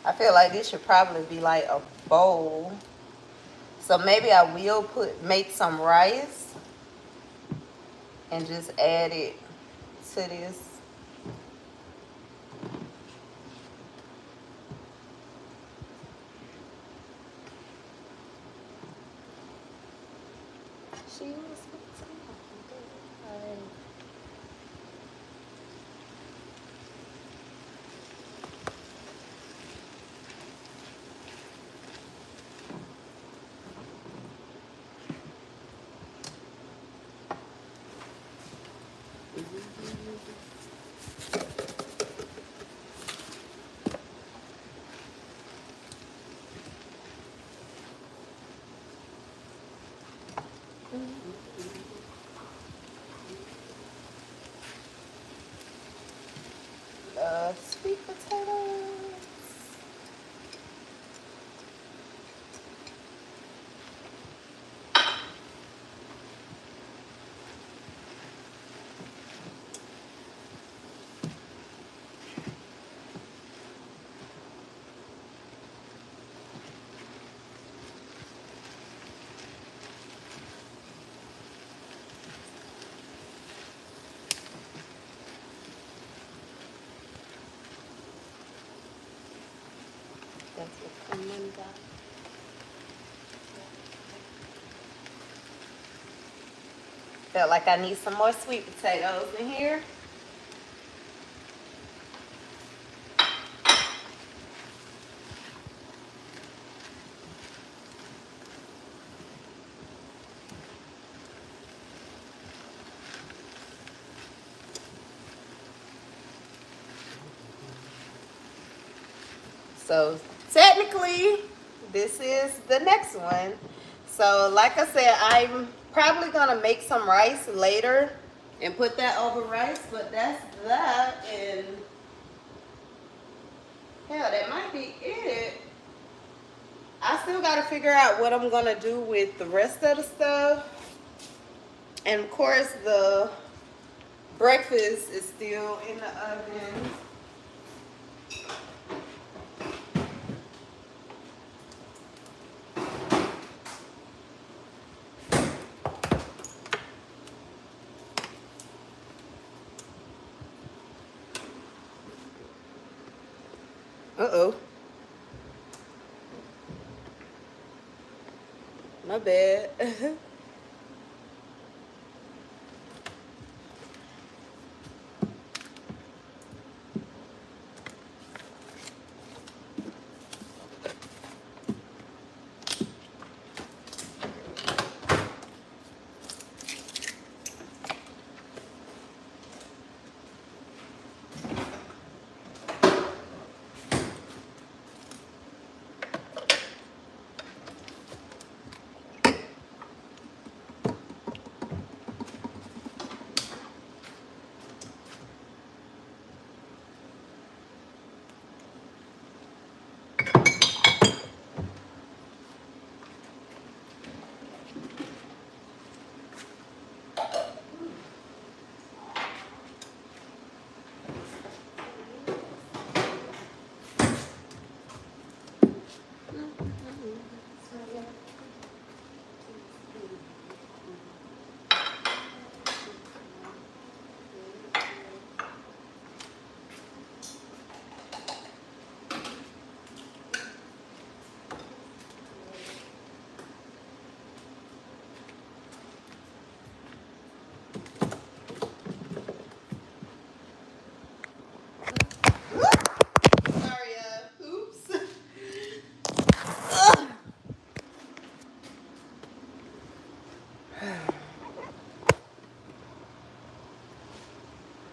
I feel like this should probably be like a bowl. So maybe I will make some rice and just add it to this. She was sweet potatoes. That's what coming down. Felt like I need some more sweet potatoes in here. So technically, this is the next one. So like I said, I'm probably gonna make some rice later and put that over rice, but that's that, and hell, that might be it. I still gotta figure out what I'm gonna do with the rest of the stuff. And of course, the breakfast is still in the oven. Uh-oh. My bad.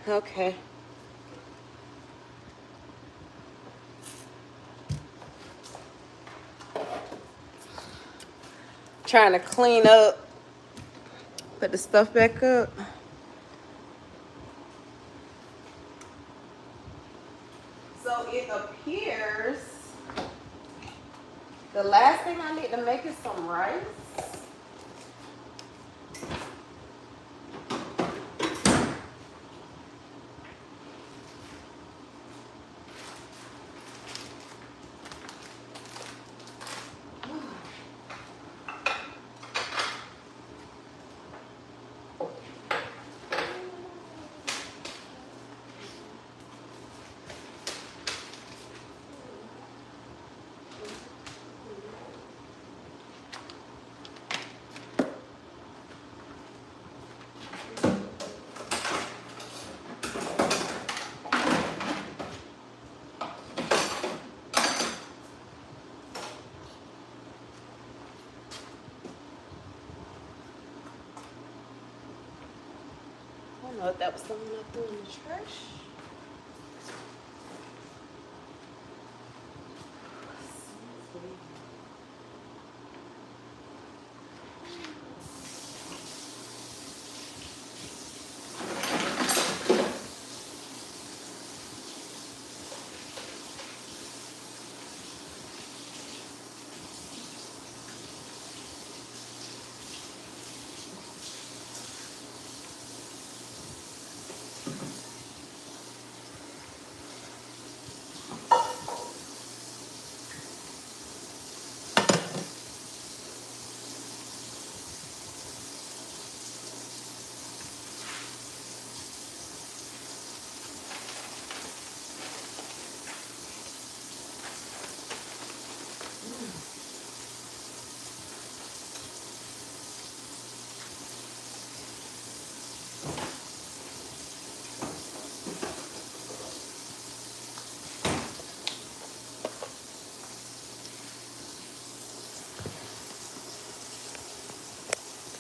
Okay. Trying to clean up, put the stuff back up. So it appears the last thing I need to make is some rice. I don't know if that was something I threw in the trash.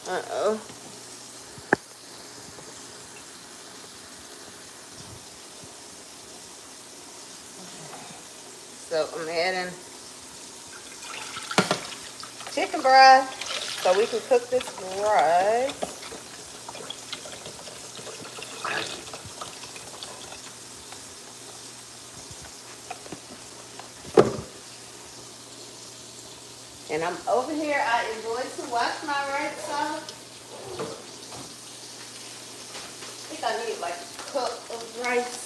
Uh-oh. So I'm adding chicken broth so we can cook this rice. And I'm over here. I enjoy to wash my rice off. I think I need like a cup of rice.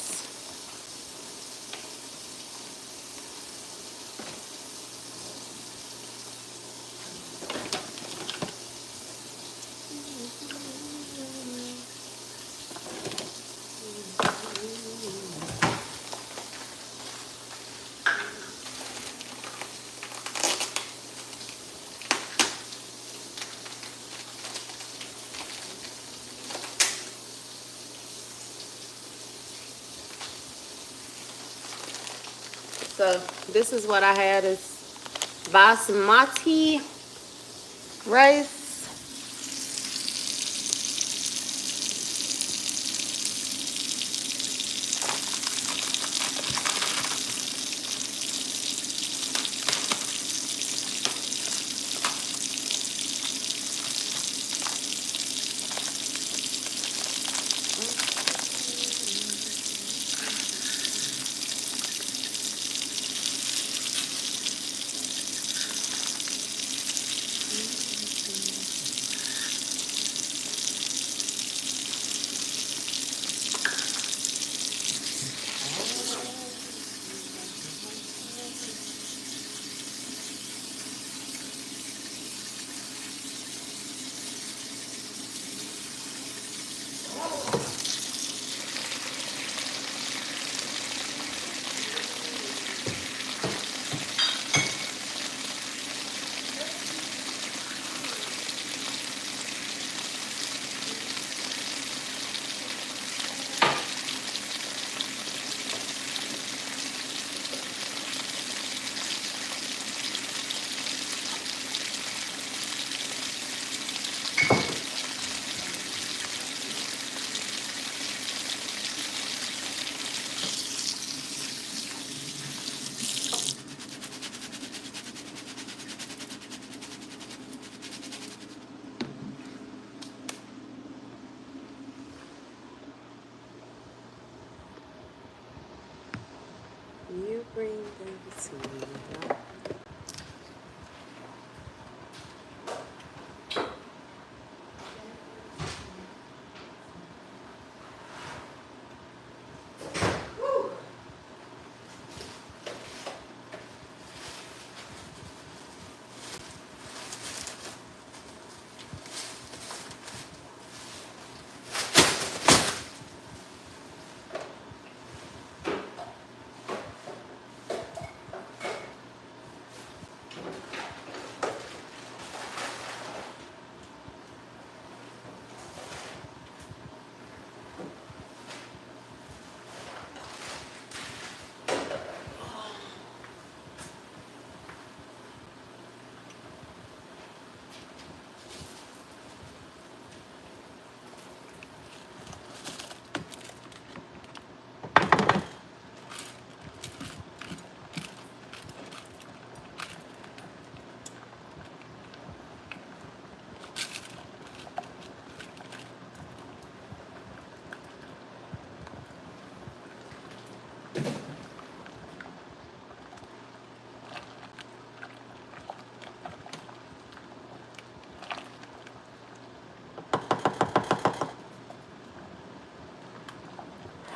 So this is what I had is basmati rice.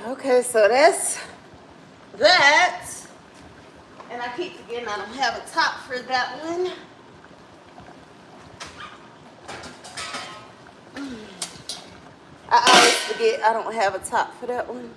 Okay, so that's that. And I keep forgetting I don't have a top for that one. I always forget I don't have a top for that one.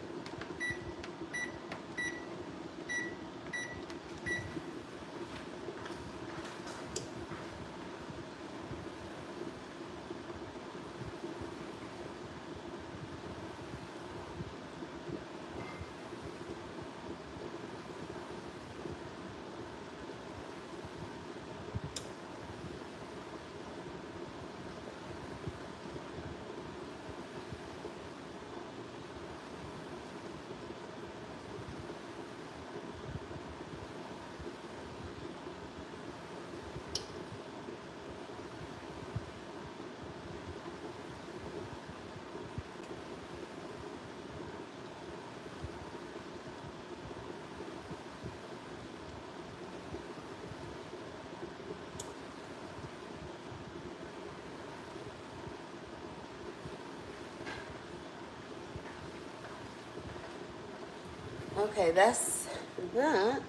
Okay, that's that.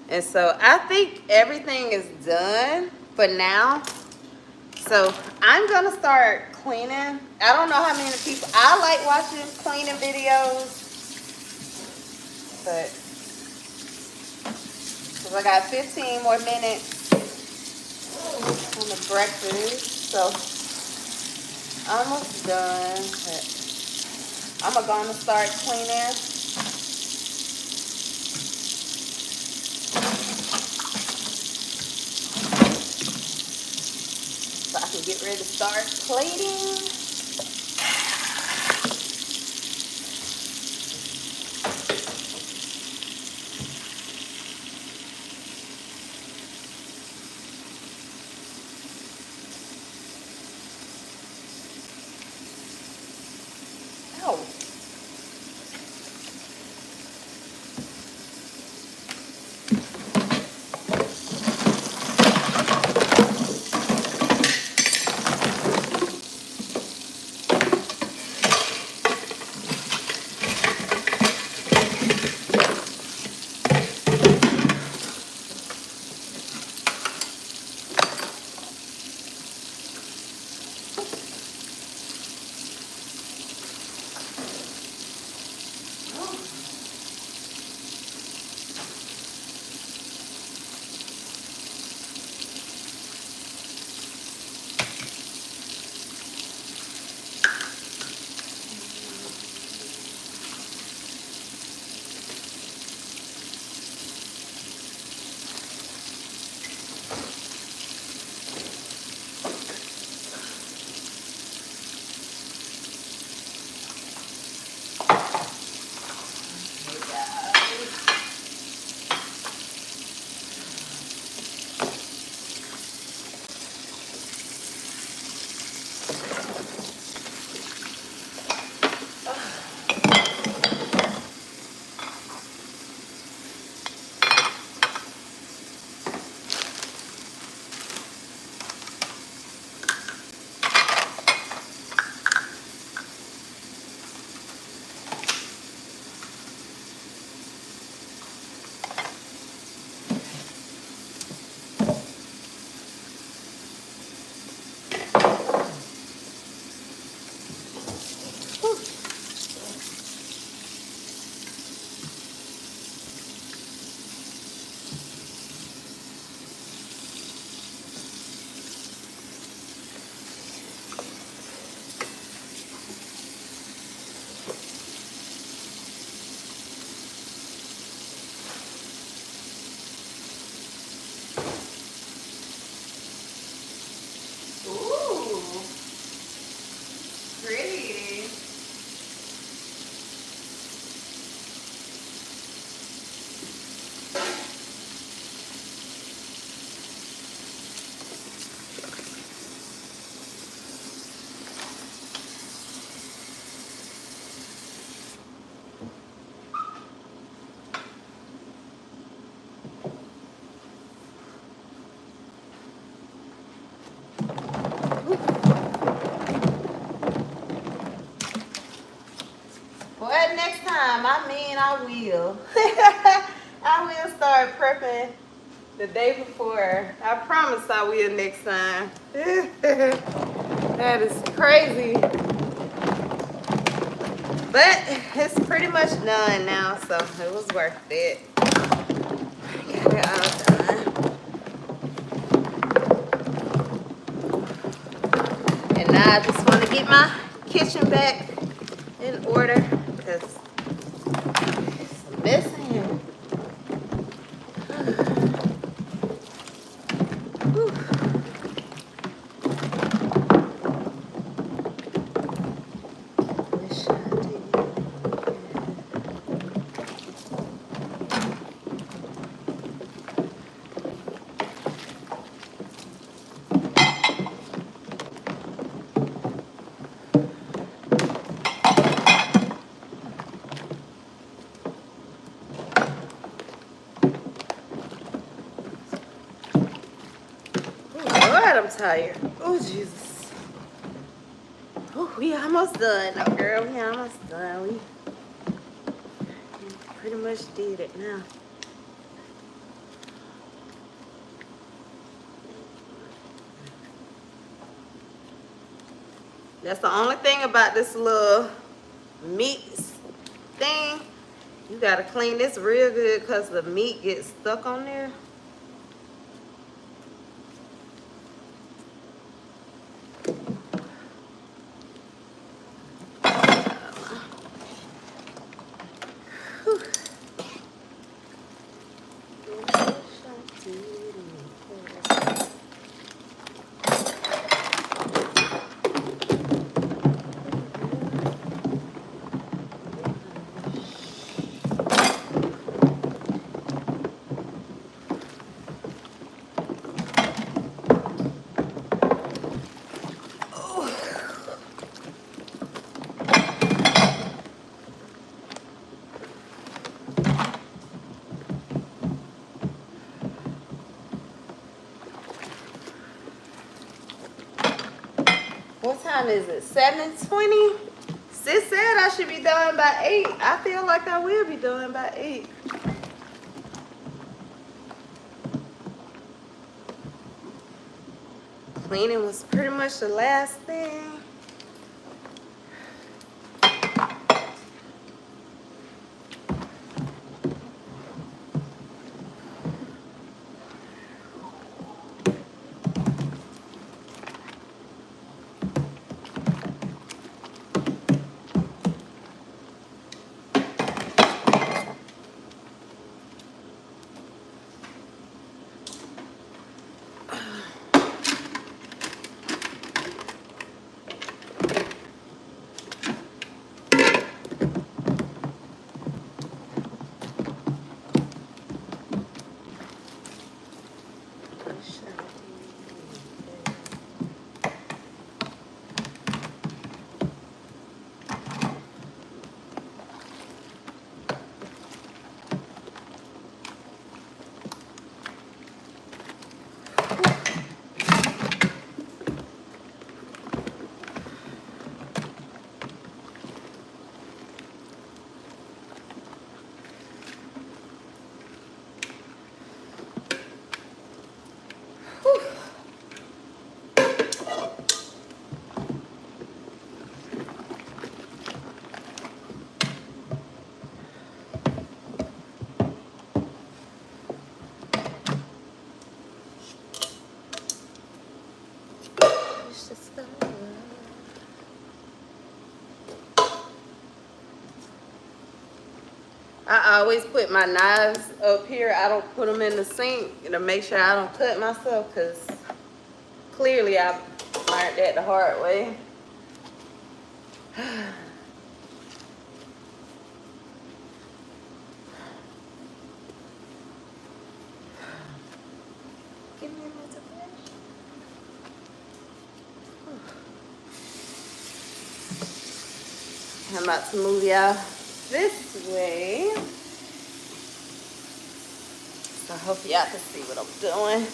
And so I think everything is done for now. So I'm gonna start cleaning. I don't know how many people, I like watching cleaning videos, but because I got 15 more minutes on the breakfast, so almost done. But I'm gonna start cleaning. So I can get ready to start plating. Oh. I will. I will start prepping the day before. I promise I will next time. That is crazy. But it's pretty much done now, so it was worth it. Got it all done. And now I just want to get my kitchen back in order because it's a mess in here. Whew. Wish I did. I'm tired. Oh, Jesus. Oh, we almost done now, girl. We almost done. We pretty much did it now. That's the only thing about this little meat thing. You got to clean this real good because the meat gets stuck on there. What time is it? 7:20? Sis said I should be done by 8. I feel like I will be done by 8. Cleaning was pretty much the last thing. I always put my knives up here. I don't put them in the sink to make sure I don't cut myself because clearly I learned that the hard way. Give me a minute. I'm about to move y'all this way. So I hope y'all can see what I'm doing.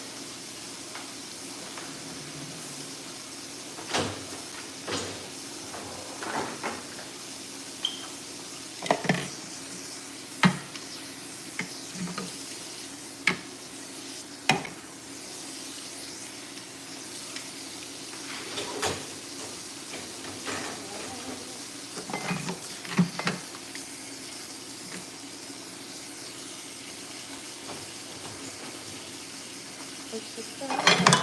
Push the side.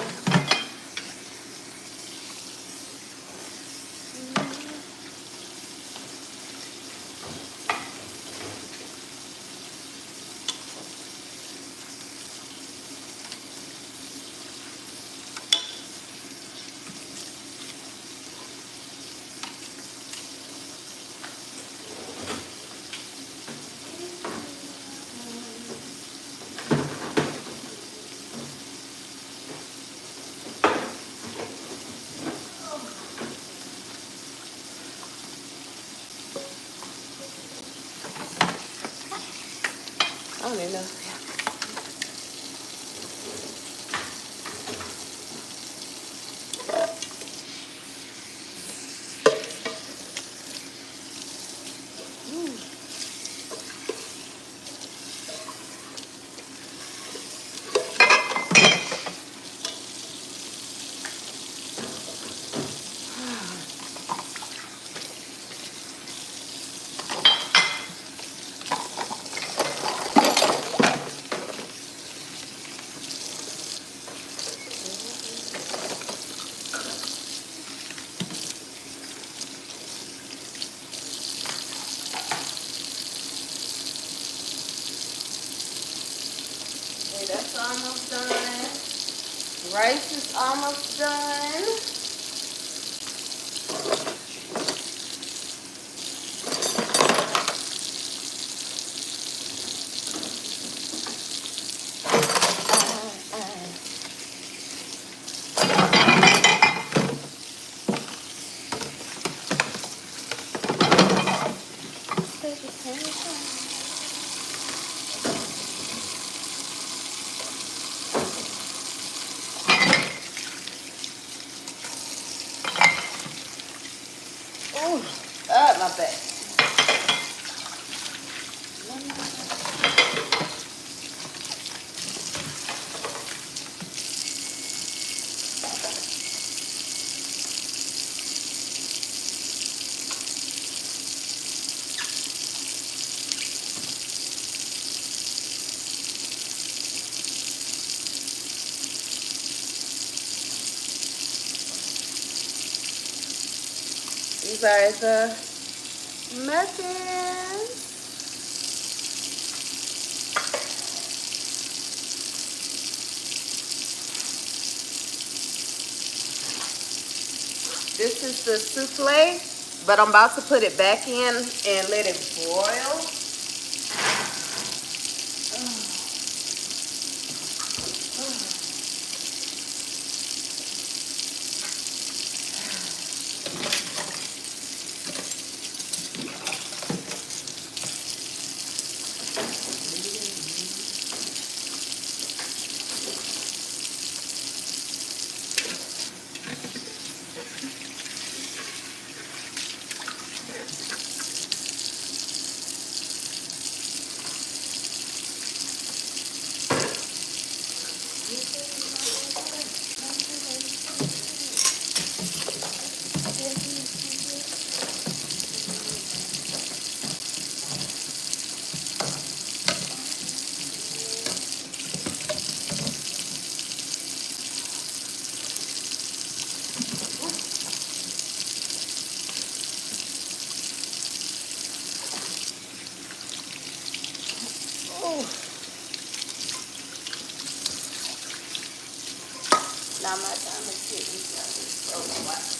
I don't even know. Okay, that's almost done. Rice is almost done. Ooh, my back. These are the muffins. This is the souffle, but I'm about to put it back in and let it boil. Now my time is getting so hot.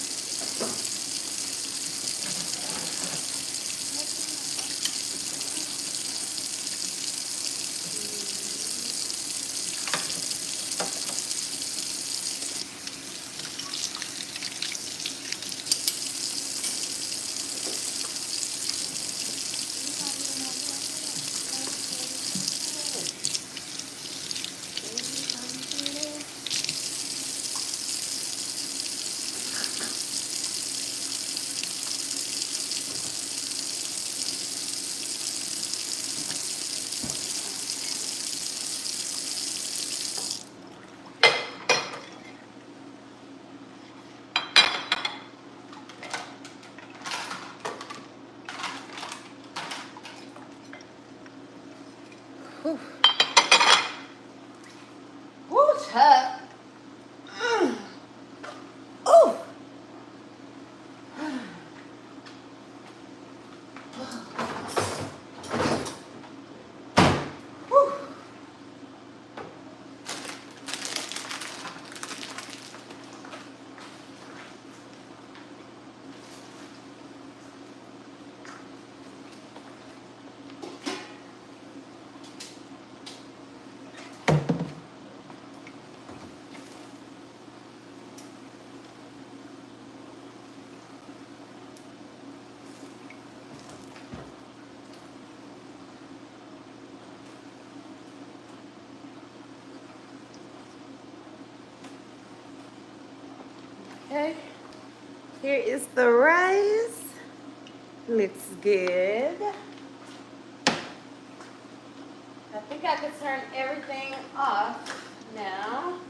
Okay. Here is the rice. Looks good. I think I could turn everything off now.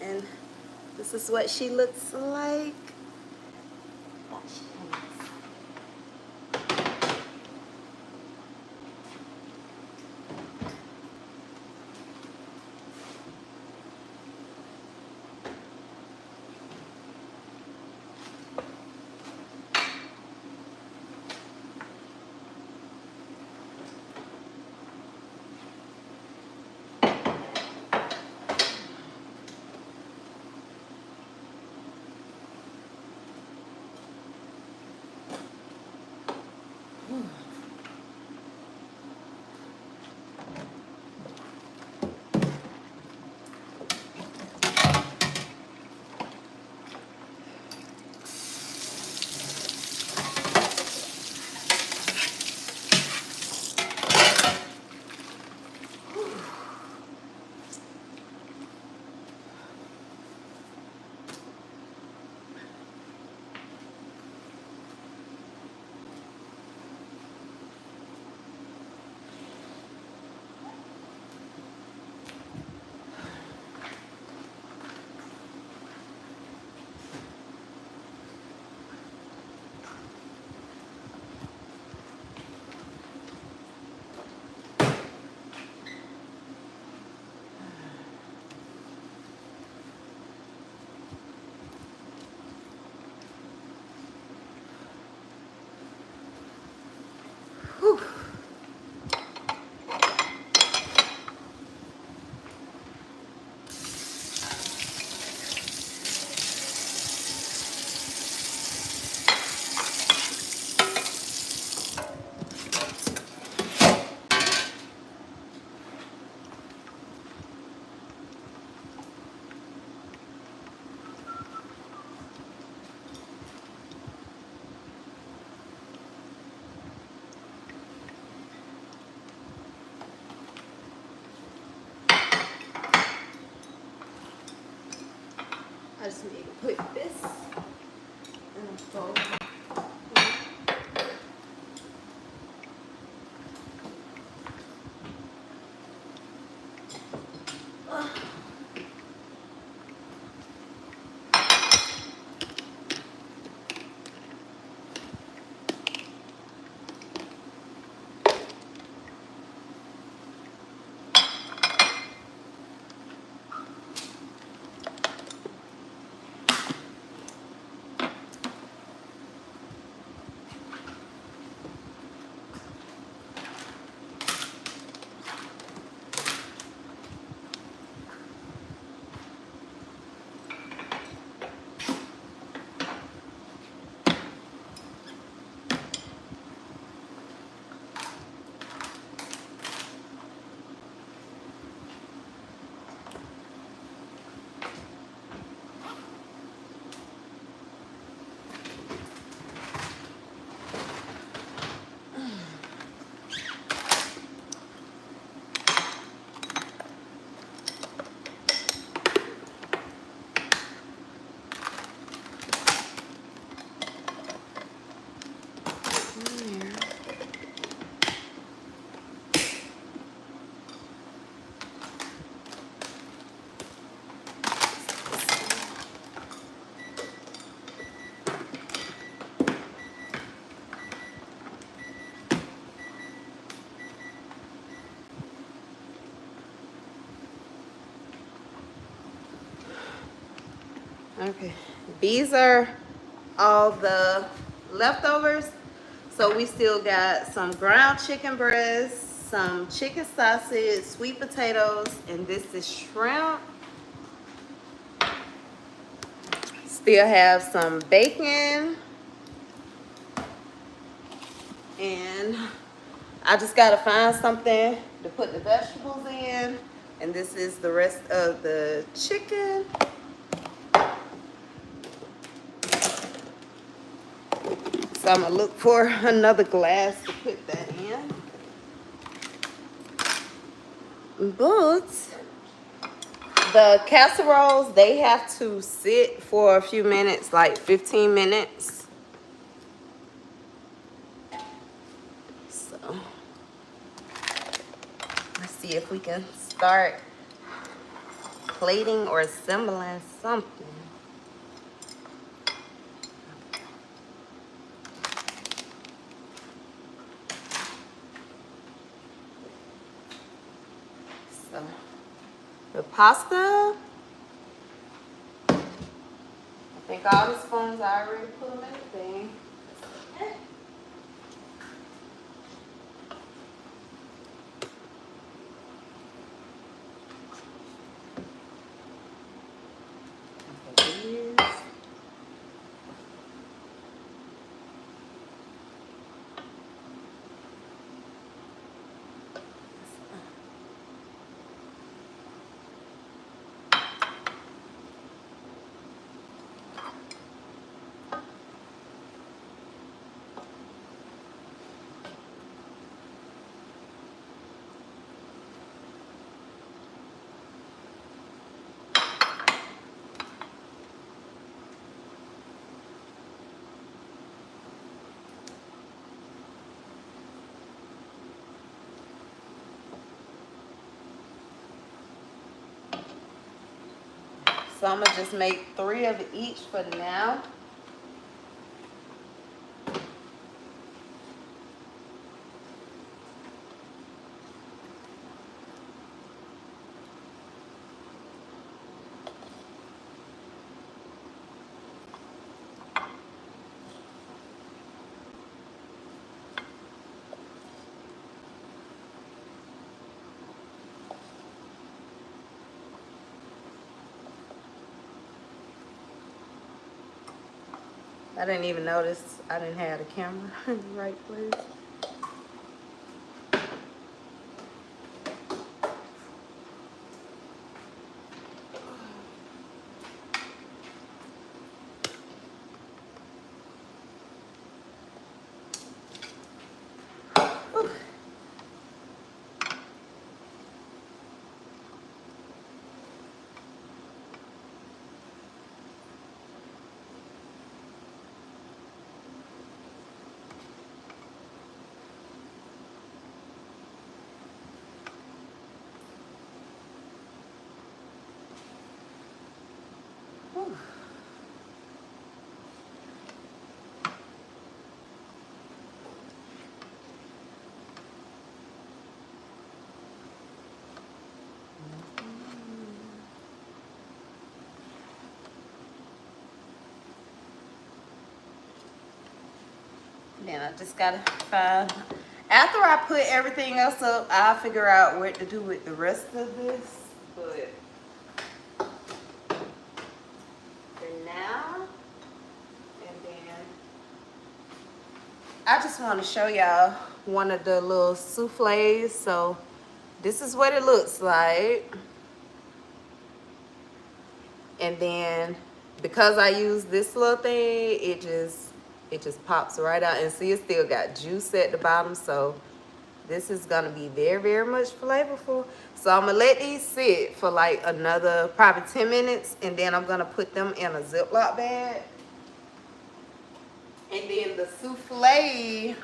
And this is what she looks like. Whew. I just need to put this in the bowl. Okay, these are all the leftovers. So we still got some ground chicken breasts, some chicken sausage, sweet potatoes, and this is shrimp. Still have some bacon. And I just gotta find something to put the vegetables in. And this is the rest of the chicken. So I'm gonna look for another glass to put that in. But the casseroles, they have to sit for a few minutes, like 15 minutes. So let's see if we can start plating or assembling something. So the pasta, I think all the spoons, I already put them in the thing. So I'm gonna just make 3 of each for now. I didn't even notice I didn't have the camera in the right place. Then I just gotta find, after I put everything else up, I'll figure out what to do with the rest of this. But for now, and then I just want to show y'all one of the little souffles. So this is what it looks like. And then because I use this little thing, it just pops right out. And see, it still got juice at the bottom. So this is gonna be very, very much flavorful. So I'm gonna let these sit for like another probably 10 minutes. And then I'm gonna put them in a Ziploc bag. And then the souffle,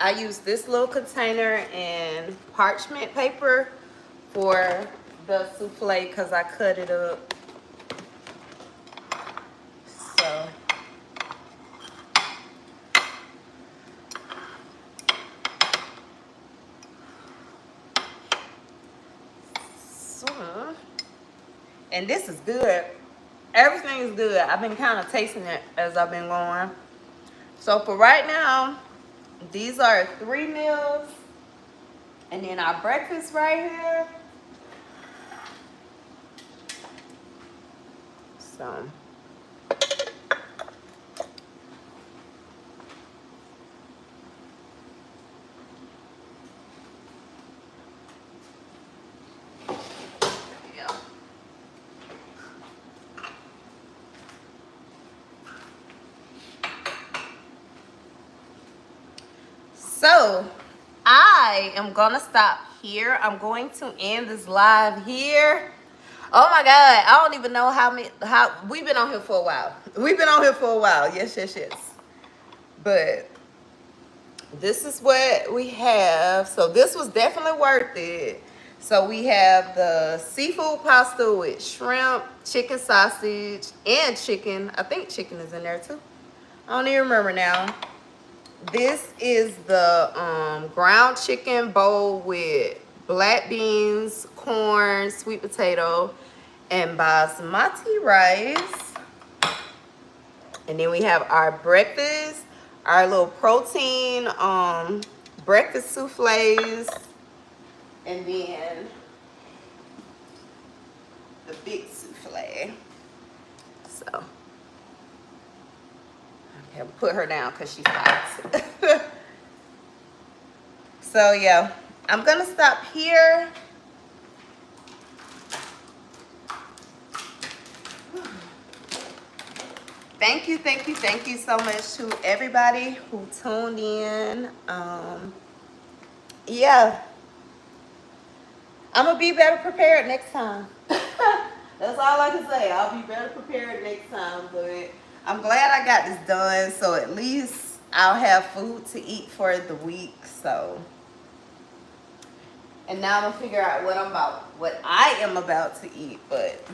I use this little container and parchment paper for the souffle because I cut it up. So, and this is good. Everything is good. I've been kind of tasting it as I've been going. So for right now, these are 3 meals. And then our breakfast right here. So yeah. So I am gonna stop here. I'm going to end this live here. Oh my God, I don't even know how we've been on here for a while. We've been on here for a while. Yes, yes, yes. But this is what we have. So this was definitely worth it. So we have the seafood pasta with shrimp, chicken sausage, and chicken. I think chicken is in there too. I don't even remember now. This is the ground chicken bowl with black beans, corn, sweet potato, and basmati rice. And then we have our breakfast, our little protein breakfast souffles, and then the big souffle. So okay, put her down because she fights. So yeah, I'm gonna stop here. Thank you so much to everybody who tuned in. Yeah, I'm gonna be better prepared next time. That's all I can say. I'll be better prepared next time. But I'm glad I got this done, so at least I'll have food to eat for the week. So, and now I'm gonna figure out what I am about to eat. But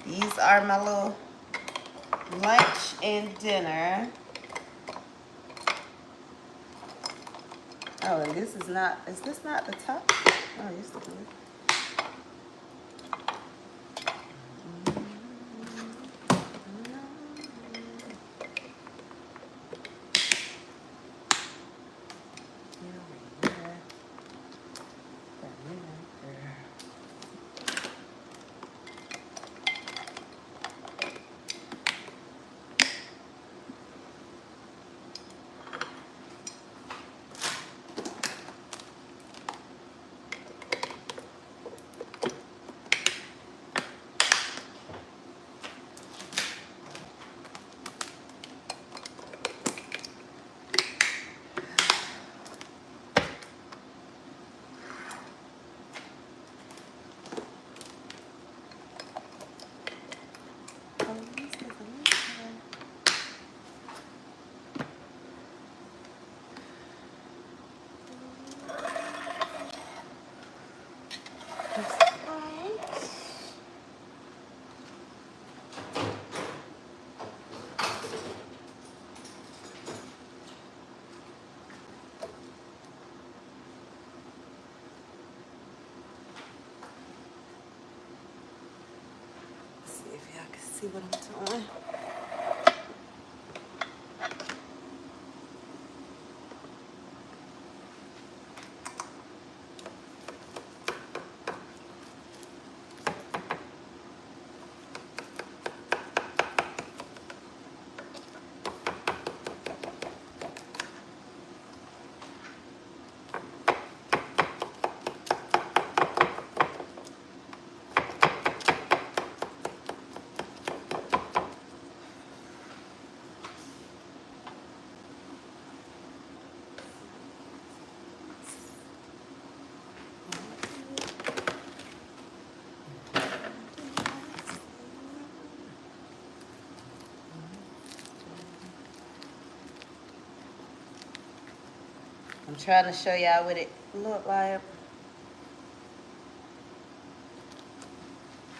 these are my little lunch and dinner. Oh, and this is this not the top? Oh, yes, it is. See what I'm doing. I'm trying to show y'all what it look like.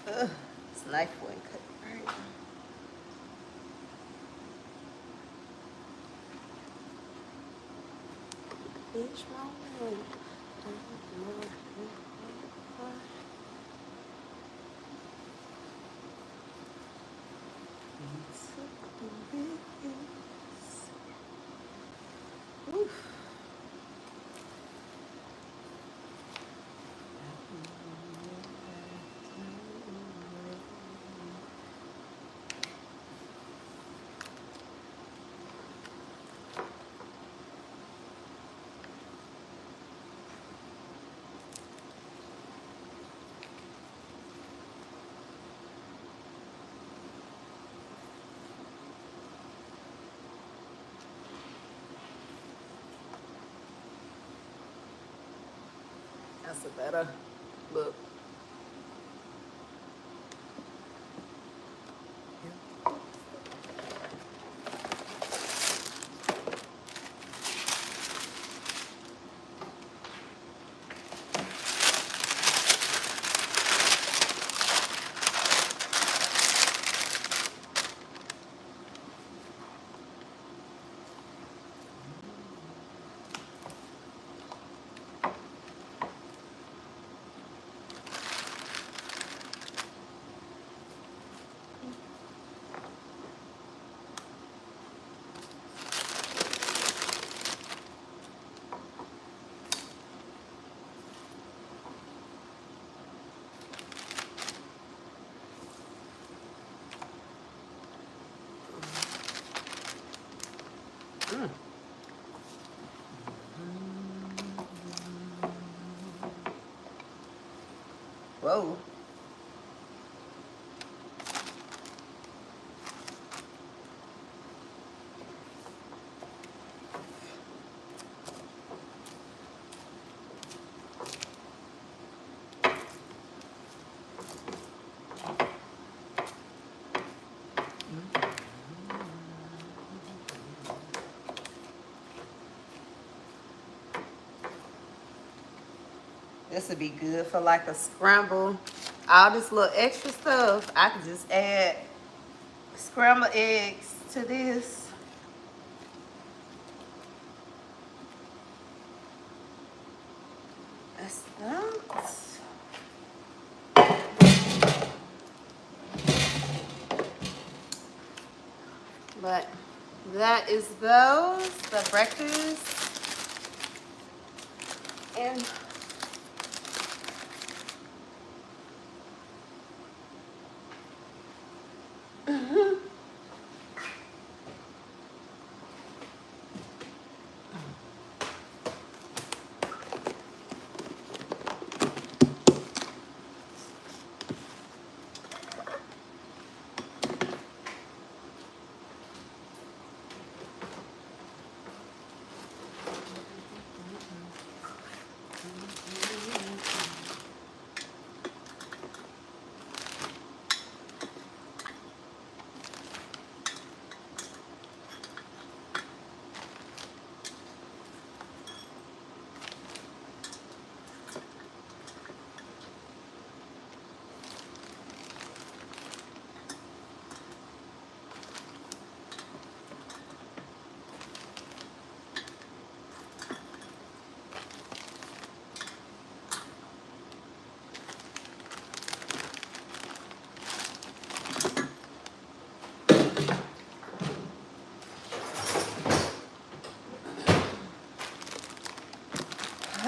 Ugh, this knife wouldn't cut it right. Bitch, my room. Oof. That's a better look. Whoa. This would be good for like a scramble. All this little extra stuff, I could just add scrambled eggs to this. That's not. But that is those, the breakfast. And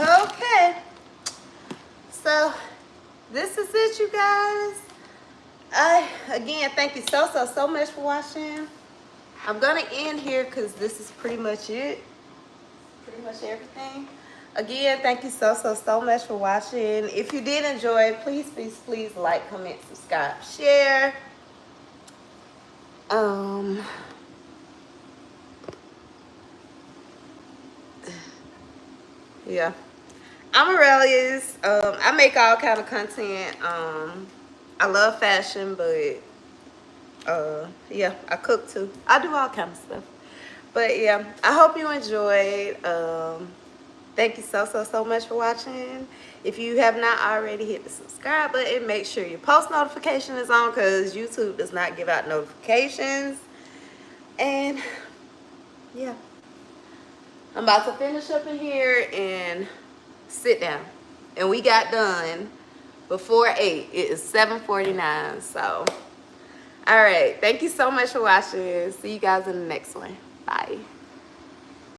okay, so this is it, you guys. Again, thank you so much for watching. I'm gonna end here because this is pretty much it. Pretty much everything. Again, thank you so much for watching. If you did enjoy, please like, comment, subscribe, share. Yeah, I'm Arailyus. I make all kind of content. I love fashion, but yeah, I cook too. I do all kind of stuff. But yeah, I hope you enjoyed. Thank you so much for watching. If you have not already, hit the subscribe button. Make sure your post notification is on because YouTube does not give out notifications. And yeah, I'm about to finish up in here and sit down. And we got done before 8. It is 7:49. So, all right. Thank you so much for watching. See you guys in the next one. Bye.